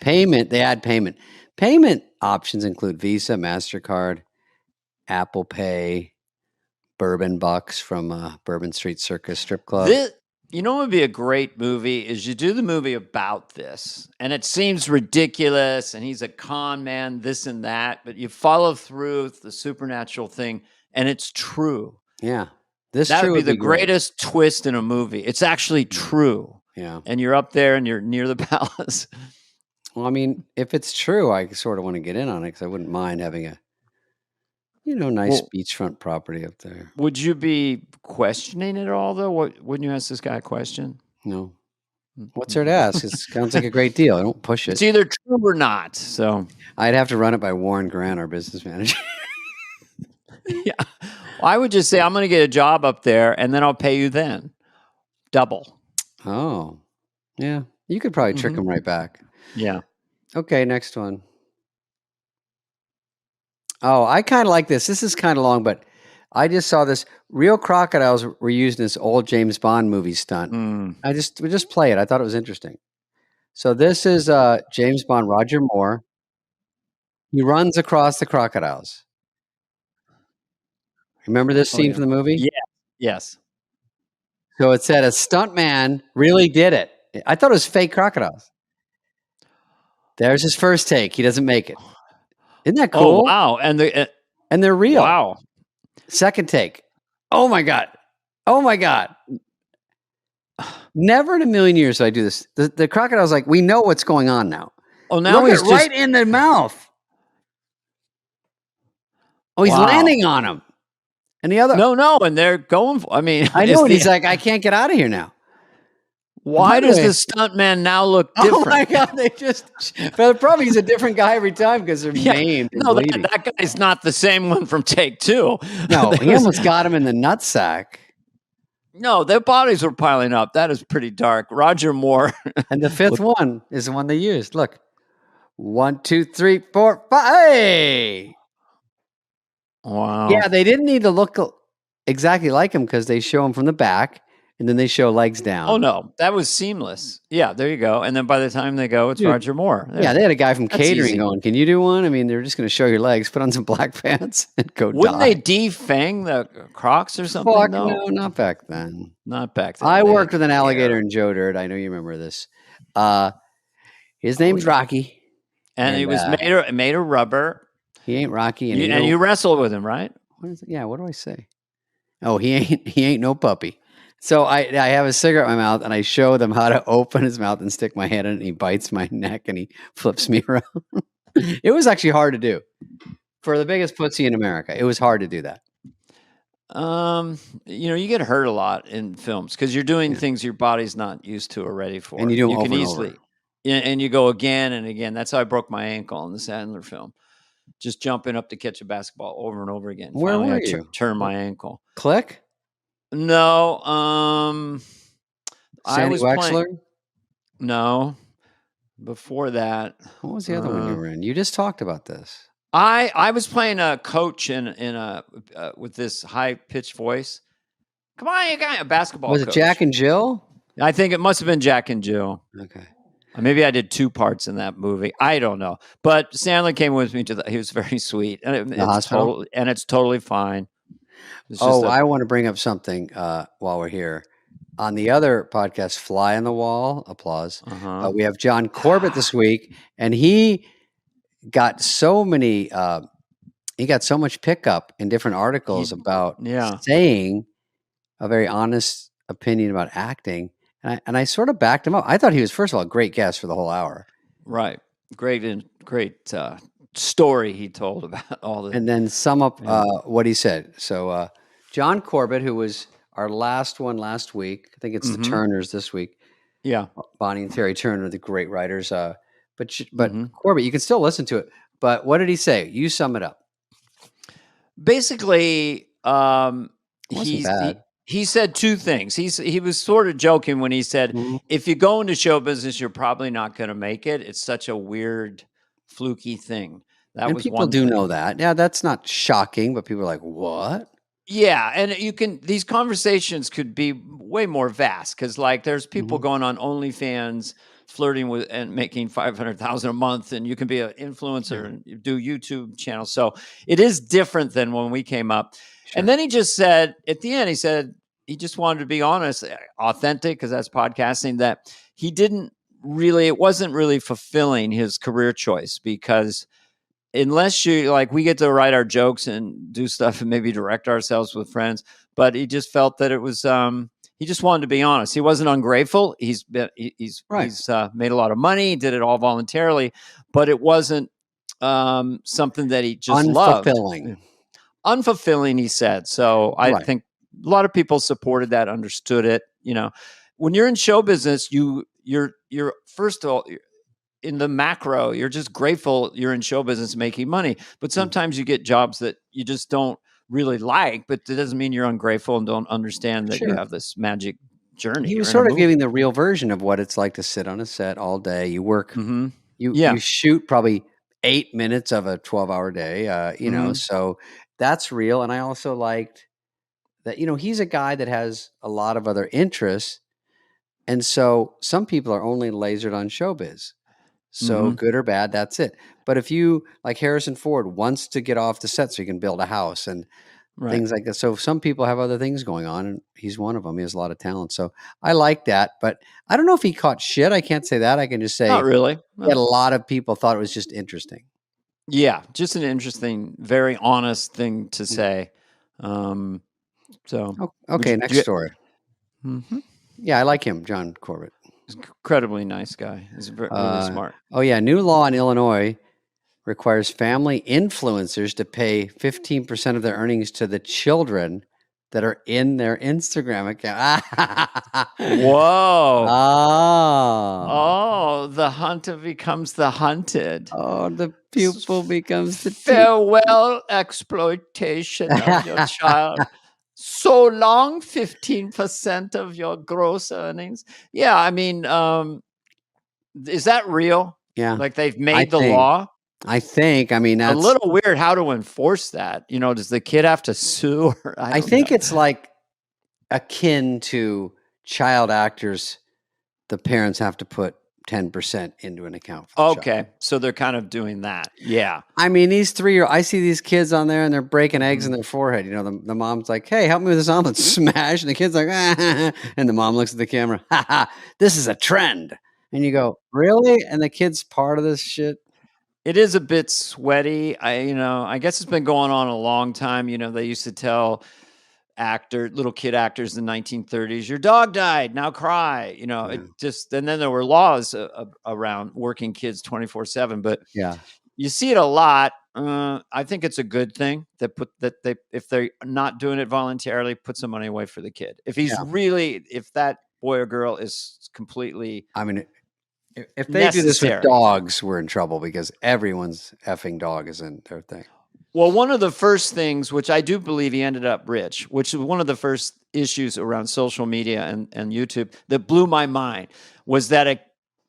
Payment, they add payment. Payment options include Visa, MasterCard, Apple Pay, Bourbon Bucks from Bourbon Street Circus Strip Club. What would be a great movie is you do the movie about this, and it seems ridiculous, and he's a con man, this and that, but you follow through the supernatural thing, and it's true. Yeah. That would be the greatest twist in a movie. It's actually true. Yeah. And you're up there, and you're near the palace. Well, I mean, if it's true, I sort of want to get in on it because I wouldn't mind having a nice beachfront property up there. Would you be questioning it all, though? Wouldn't you ask this guy a question? No. What's there to ask? It sounds like a great deal. I don't push it. It's either true or not. So I'd have to run it by Warren Grant, our business manager. Yeah. I would just say, I'm going to get a job up there, and then I'll pay you then. double. Oh, yeah. You could probably trick them right back. Yeah. Okay, next one. Oh, I kind of like this. This is kind of long, but I just saw this. Real crocodiles were used in this old James Bond movie stunt. We just play it. I thought it was interesting. So this is James Bond, Roger Moore. He runs across the crocodiles. Remember this scene from the movie? Yeah. Yes. So it said a stuntman really did it. I thought it was fake crocodiles. There's his first take. He doesn't make it. Isn't that cool? Oh, wow. And they're real. Wow. Second take. Oh my God. Oh my God. Never in a million years would I do this. The crocodile's like, we know what's going on now. Oh, now Look he's at right in the mouth. Oh, he's landing on him. And the other. No. And they're going for, I mean, I know. And he's like, I can't get out of here now. Why does the stuntman now look different? Oh my God! But probably he's a different guy every time because they're maimed. No, that guy's not the same one from take 2. No, he almost got him in the nutsack. No, their bodies were piling up. That is pretty dark. Roger Moore. And the fifth one is the one they used. Look, 1, 2, 3, 4, 5. Hey! Wow. Yeah, they didn't need to look exactly like him because they show him from the back. And then they show legs down. Oh, no. That was seamless. Yeah, there you go. And then by the time they go, it's Roger Moore. Yeah, they had a guy from catering going, can you do one? I mean, they're just going to show your legs, put on some black pants, and go Wouldn't they defang the crocs or something? Fuck no, not back then. Not back then. I worked with an alligator in Joe Dirt. I know you remember this. His name's Rocky. And he was made of rubber. He ain't Rocky. And you wrestled with him, right? What do I say? Oh, he ain't no puppy. So I have a cigarette in my mouth, and I show them how to open his mouth and stick my hand in it, and he bites my neck, and he flips me around. It was actually hard to do. For the biggest pussy in America, it was hard to do that. You get hurt a lot in films because you're doing things your body's not used to or ready for. And you do them over and over. And you go again and again. That's how I broke my ankle in the Sandler film. Just jumping up to catch a basketball over and over again. Where Finally, were you? Turn my ankle. Click? No, Sandy I was Wexler? playing. No, before that. What was the other one you were in? You just talked about this. I was playing a coach in with this high pitched voice. Come on, you got a basketball. Was it Jack and Jill? I think it must have been Jack and Jill. Okay. Maybe I did 2 parts in that movie. I don't know. But Sandler came with me he was very sweet. And it's totally fine. I want to bring up something while we're here. On the other podcast, Fly on the Wall, applause. We have John Corbett this week, and he got so many. He got so much pickup in different articles about saying a very honest opinion about acting, and I sort of backed him up. I thought he was, first of all, a great guest for the whole hour. Right, great story he told about all the. And then sum up what he said. So John Corbett, who was our last one last week, I think it's the Turners this week. Yeah, Bonnie and Terry Turner, the great writers. But Corbett, you can still listen to it. But what did he say? You sum it up. Basically, he said 2 things. He was sort of joking when he said, if you go into show business, you're probably not going to make it. It's such a weird, fluky thing. That was people one do thing. know that. Yeah, that's not shocking, but people are like, what? Yeah, and these conversations could be way more vast because there's people going on OnlyFans, flirting with and making $500,000 a month, and you can be an influencer and you do YouTube channels. So it is different than when we came up. Sure. And then he just said at the end, he just wanted to be honest, authentic, because that's podcasting, that it wasn't really fulfilling his career choice, because unless we get to write our jokes and do stuff and maybe direct ourselves with friends, but he just felt that it was, he just wanted to be honest. He wasn't ungrateful. He's made a lot of money. He did it all voluntarily, but it wasn't something that he just loved. Unfulfilling, he said. So I think a lot of people supported that, understood it. When you're in show business, you're first of all, in the macro, you're just grateful you're in show business making money. But sometimes you get jobs that you just don't really like, but it doesn't mean you're ungrateful and don't understand that you have this magic journey. He was sort of giving the real version of what it's like to sit on a set all day. You work, you shoot probably 8 minutes of a 12-hour day, you know, so that's real. And I also liked that, you know, he's a guy that has a lot of other interests. And so some people are only lasered on showbiz. So good or bad, that's it. But if you, like Harrison Ford, wants to get off the set so he can build a house and things like that. So some people have other things going on, and he's one of them. He has a lot of talent. So I like that. But I don't know if he caught shit. I can't say that. I can just say not really. That a lot of people thought it was just interesting. Yeah, just an interesting, very honest thing to say. So okay, next story. Yeah, I like him, John Corbett. He's an incredibly nice guy. He's really smart. Oh yeah, new law in Illinois requires family influencers to pay 15% of their earnings to the children that are in their Instagram account. Whoa. Oh, the hunter becomes the hunted. Oh, the pupil becomes the farewell exploitation of your child. So long, 15% of your gross earnings. Yeah, I mean, is that real? Yeah. Like they've made the law? I think. I mean, that's a little weird how to enforce that. You know, does the kid have to sue? I think it's like akin to child actors. The parents have to put 10% into an account. For the child. So they're kind of doing that. Yeah. I mean, these 3-year, I see these kids on there and they're breaking eggs in their forehead. You know, the mom's like, "Hey, help me with this omelet." Smash. And the kid's like, "Ah." And the mom looks at the camera. "Ha ha, this is a trend." And you go, "Really?" And the kid's part of this shit. It is a bit sweaty. I guess it's been going on a long time. You know, they used to tell little kid actors in the 1930s, "Your dog died, now cry." You know, and then there were laws around working kids 24/7, but you see it a lot. I think it's a good thing that if they're not doing it voluntarily, put some money away for the kid. If if that boy or girl is completely, I mean, if they do this with dogs, we're in trouble because everyone's effing dog is in their thing. Well, one of the first things, which I do believe he ended up rich, which is one of the first issues around social media and YouTube that blew my mind, was that a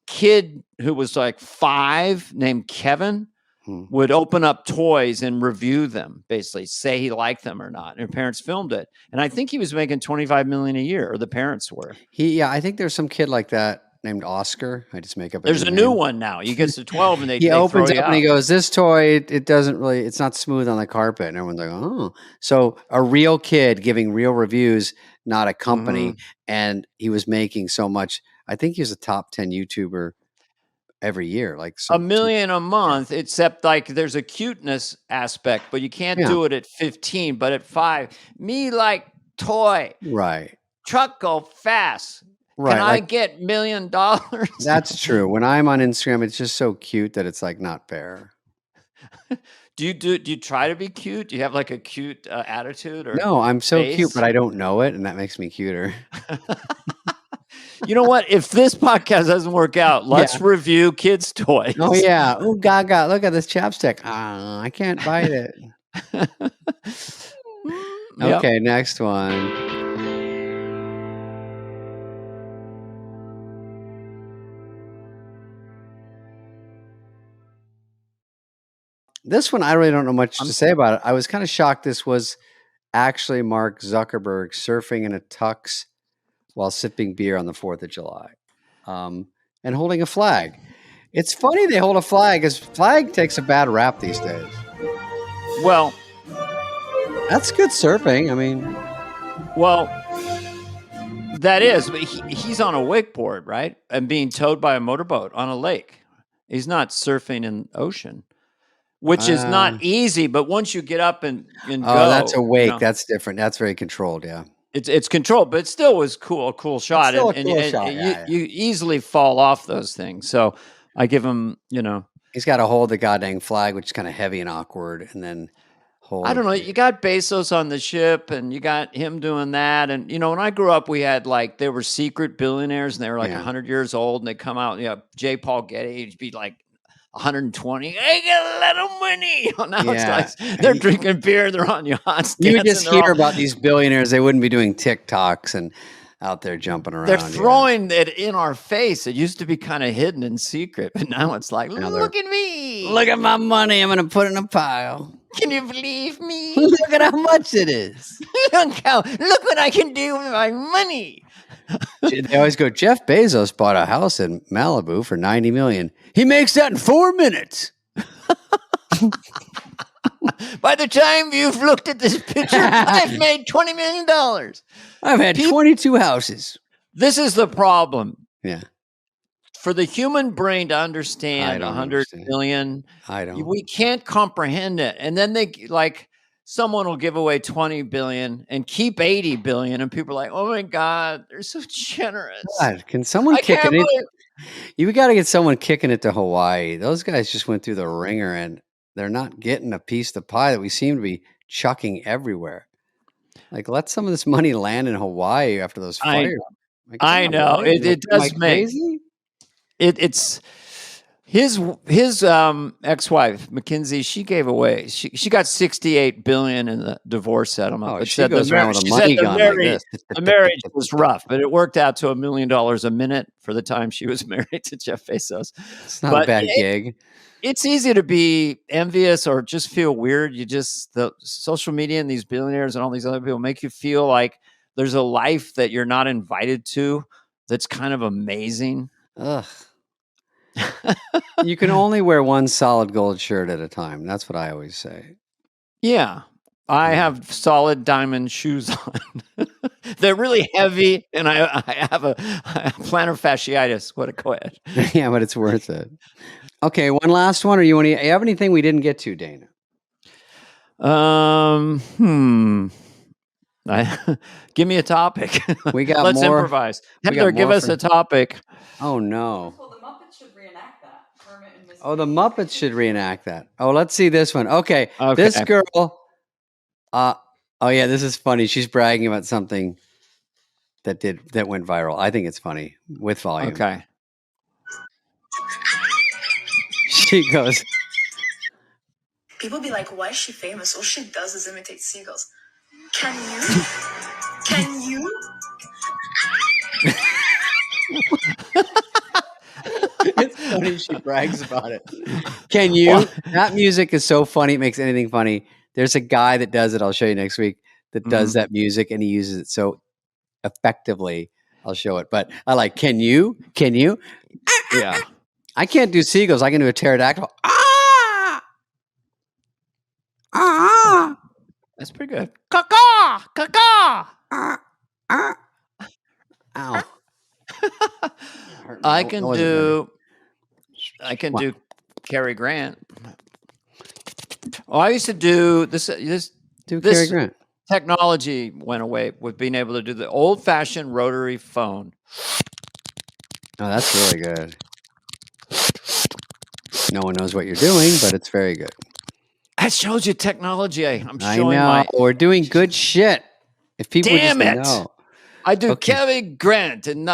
kid who was like 5 named Kevin would open up toys and review them, basically say he liked them or not. And parents filmed it. And I think he was making $25 million a year, or the parents were. I think there's some kid like that named Oscar. I just make up. There's a new one now. He gets to 12 and he opens up and he goes, "This toy, it doesn't really, it's not smooth on the carpet." And everyone's like, "Oh." So a real kid giving real reviews, not a company. And he was making so much. I think he was a top 10 YouTuber every year, like $1 million a month, except like there's a cuteness aspect, but you can't do it at 15, but at 5, "Me like toy. Right. Truck go fast. Right. Can I get $1 million?" That's true. When I'm on Instagram, it's just so cute that it's like not fair. Do you try to be cute? Do you have like a cute attitude? Or no, I'm so cute, but I don't know it, and that makes me cuter. You know what? If this podcast doesn't work out, let's review kids' toys. Oh yeah. Oh Gaga, look at this chapstick. I can't bite it. Okay, next one. This one, I really don't know much to say about it. I was kind of shocked this was actually Mark Zuckerberg surfing in a tux while sipping beer on the 4th of July and holding a flag. It's funny they hold a flag, because flag takes a bad rap these days. Well, that's good surfing. I mean. Well, that is, but he's on a wakeboard, right? And being towed by a motorboat on a lake. He's not surfing in ocean. Which is not easy, but once you get up and go, that's a wake. You know, that's different. That's very controlled. Yeah, it's controlled, but it still was a cool shot. You easily fall off those things. So I give him, he's got to hold the goddamn flag, which is kind of heavy and awkward, and then hold. I don't know. You got Bezos on the ship, and you got him doing that. And when I grew up, we had they were secret billionaires, and they were 100 years old, and they come out. J. Paul Getty, he'd be like 120. "I got a lot of money." Now it's like they're drinking beer, they're on yachts. You just hear about these billionaires; they wouldn't be doing TikToks and out there jumping around. They're throwing it in our face. It used to be kind of hidden in secret, but now it's like, look at me. Look at my money. I'm going to put it in a pile. Can you believe me? Look at how much it is. Look what I can do with my money. They always go, Jeff Bezos bought a house in Malibu for $90 million. He makes that in 4 minutes. By the time you've looked at this picture, I've made $20 million. I've had 22 houses. This is the problem. Yeah. For the human brain to understand 100 million, we can't comprehend it. And then someone will give away 20 billion and keep 80 billion. And people are like, oh my God, they're so generous. God, can someone kick it? You got to get someone kicking it to Hawaii. Those guys just went through the ringer and they're not getting a piece of the pie that we seem to be chucking everywhere. Like, let some of this money land in Hawaii after those fires. I know. It does make it's his ex-wife, Mackenzie, she gave away. She got $68 billion in the divorce settlement. Oh, she goes around with a money gun like this. The marriage was rough, but it worked out to $1 million a minute for the time she was married to Jeff Bezos. It's not a bad gig. It's easy to be envious or just feel weird. The social media and these billionaires and all these other people make you feel like there's a life that you're not invited to that's kind of amazing. Ugh. You can only wear one solid gold shirt at a time. That's what I always say. Yeah. I have solid diamond shoes on. They're really heavy, and I have a plantar fasciitis. Go ahead. Yeah, but it's worth it. Okay, one last one. Or you have anything we didn't get to, Dana? Give me a topic. We got Let's improvise. Heather, give us a topic. Oh no. Well, the Muppets should reenact that. Kermit and Mrs. Oh, the Muppets should reenact that. Oh, let's see this one. Okay. This girl. Oh yeah, this is funny. She's bragging about something that went viral. I think it's funny with volume. Okay. She goes. People be like, why is she famous? All she does is imitate seagulls. Can you? Can you? It's funny she brags about it. Can you? That music is so funny. It makes anything funny. There's a guy that does it. I'll show you next week. That does that music, and he uses it so effectively. I'll show it. But I like. Can you? Can you? Yeah. I can't do seagulls. I can do a pterodactyl. Ah! Ah! That's pretty good. Caw-caw! Caw-caw! Ah! Ah! Ow. I can do Cary Grant. Oh, I used to do this. Cary Grant. Technology went away with being able to do the old-fashioned rotary phone. Oh, that's really good. No one knows what you're doing, but it's very good. That shows you technology. I'm I showing know. We're doing good shit. If people Damn just it. know. I do Cary Grant, and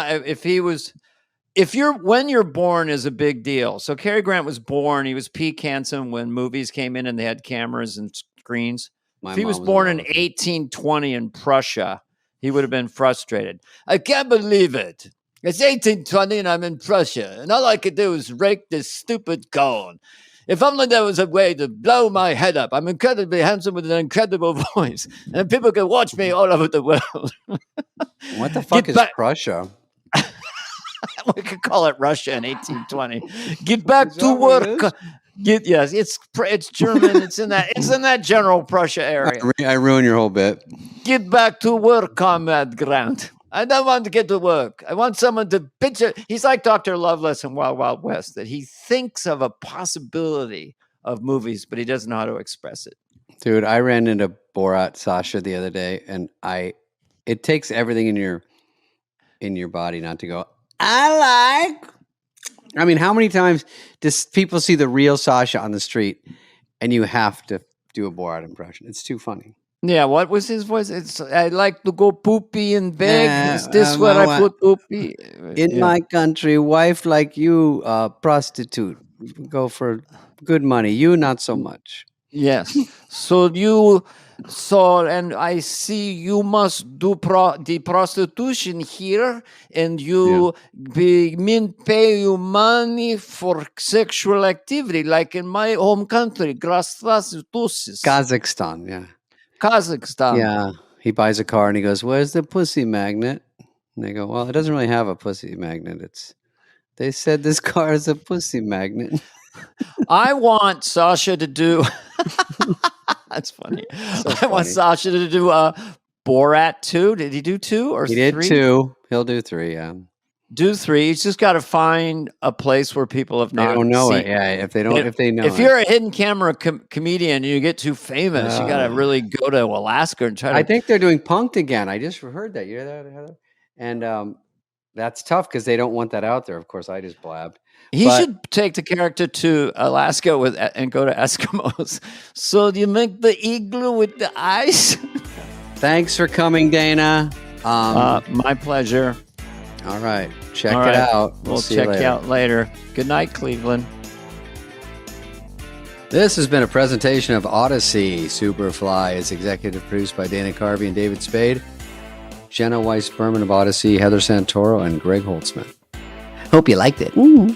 when you're born is a big deal. So Cary Grant was born. He was peak handsome when movies came in and they had cameras and screens. If he was born in 1820 in Prussia, he would have been frustrated. I can't believe it. It's 1820 and I'm in Prussia, and all I could do is rake this stupid cone. If only there was a way to blow my head up. I'm incredibly handsome with an incredible voice, and people can watch me all over the world. What the fuck is Prussia? We could call it Russia in 1820. Get back to work. Yes, it's German. It's in that general Prussia area. I ruined your whole bit. Get back to work, Comrade Grant. I don't want to get to work. I want someone to picture. He's like Dr. Loveless in Wild Wild West, that he thinks of a possibility of movies, but he doesn't know how to express it. Dude, I ran into Borat Sasha the other day, and it takes everything in your body not to go, I mean, how many times does people see the real Sasha on the street and you have to do a Borat impression? It's too funny. Yeah, what was his voice? I like to go poopy in bed. Is this where I put poopy? In my country, wife like you, prostitute, go for good money. You, not so much. Yes. And I see you must do the prostitution here, and pay you money for sexual activity, like in my home country, Kazakhstan, yeah. Kazakhstan. Yeah. He buys a car and he goes, "Where's the pussy magnet?" And they go, "Well, it doesn't really have a pussy magnet. They said this car is a pussy magnet." I want Sasha to do. That's funny. I want Sasha to do Borat 2. Did he do 2 or 3? He did 2. He'll do 3. Yeah. Do 3. He's just got to find a place where people have not. They don't know seen it. Yeah. If they know. If you're a hidden camera comedian and you get too famous, you got to really go to Alaska and try to. I think they're doing Punk'd again. I just heard that. You hear that, Heather? And that's tough because they don't want that out there. Of course, I just blabbed. He should take the character to Alaska and go to Eskimos. So do you make the igloo with the ice? Thanks for coming, Dana. My pleasure. All right. Check it out. We'll check you out later. Good night, Cleveland. This has been a presentation of Odyssey. Superfly is executive produced by Dana Carvey and David Spade, Jenna Weiss-Berman of Odyssey, Heather Santoro, and Greg Holtzman. Hope you liked it. Ooh.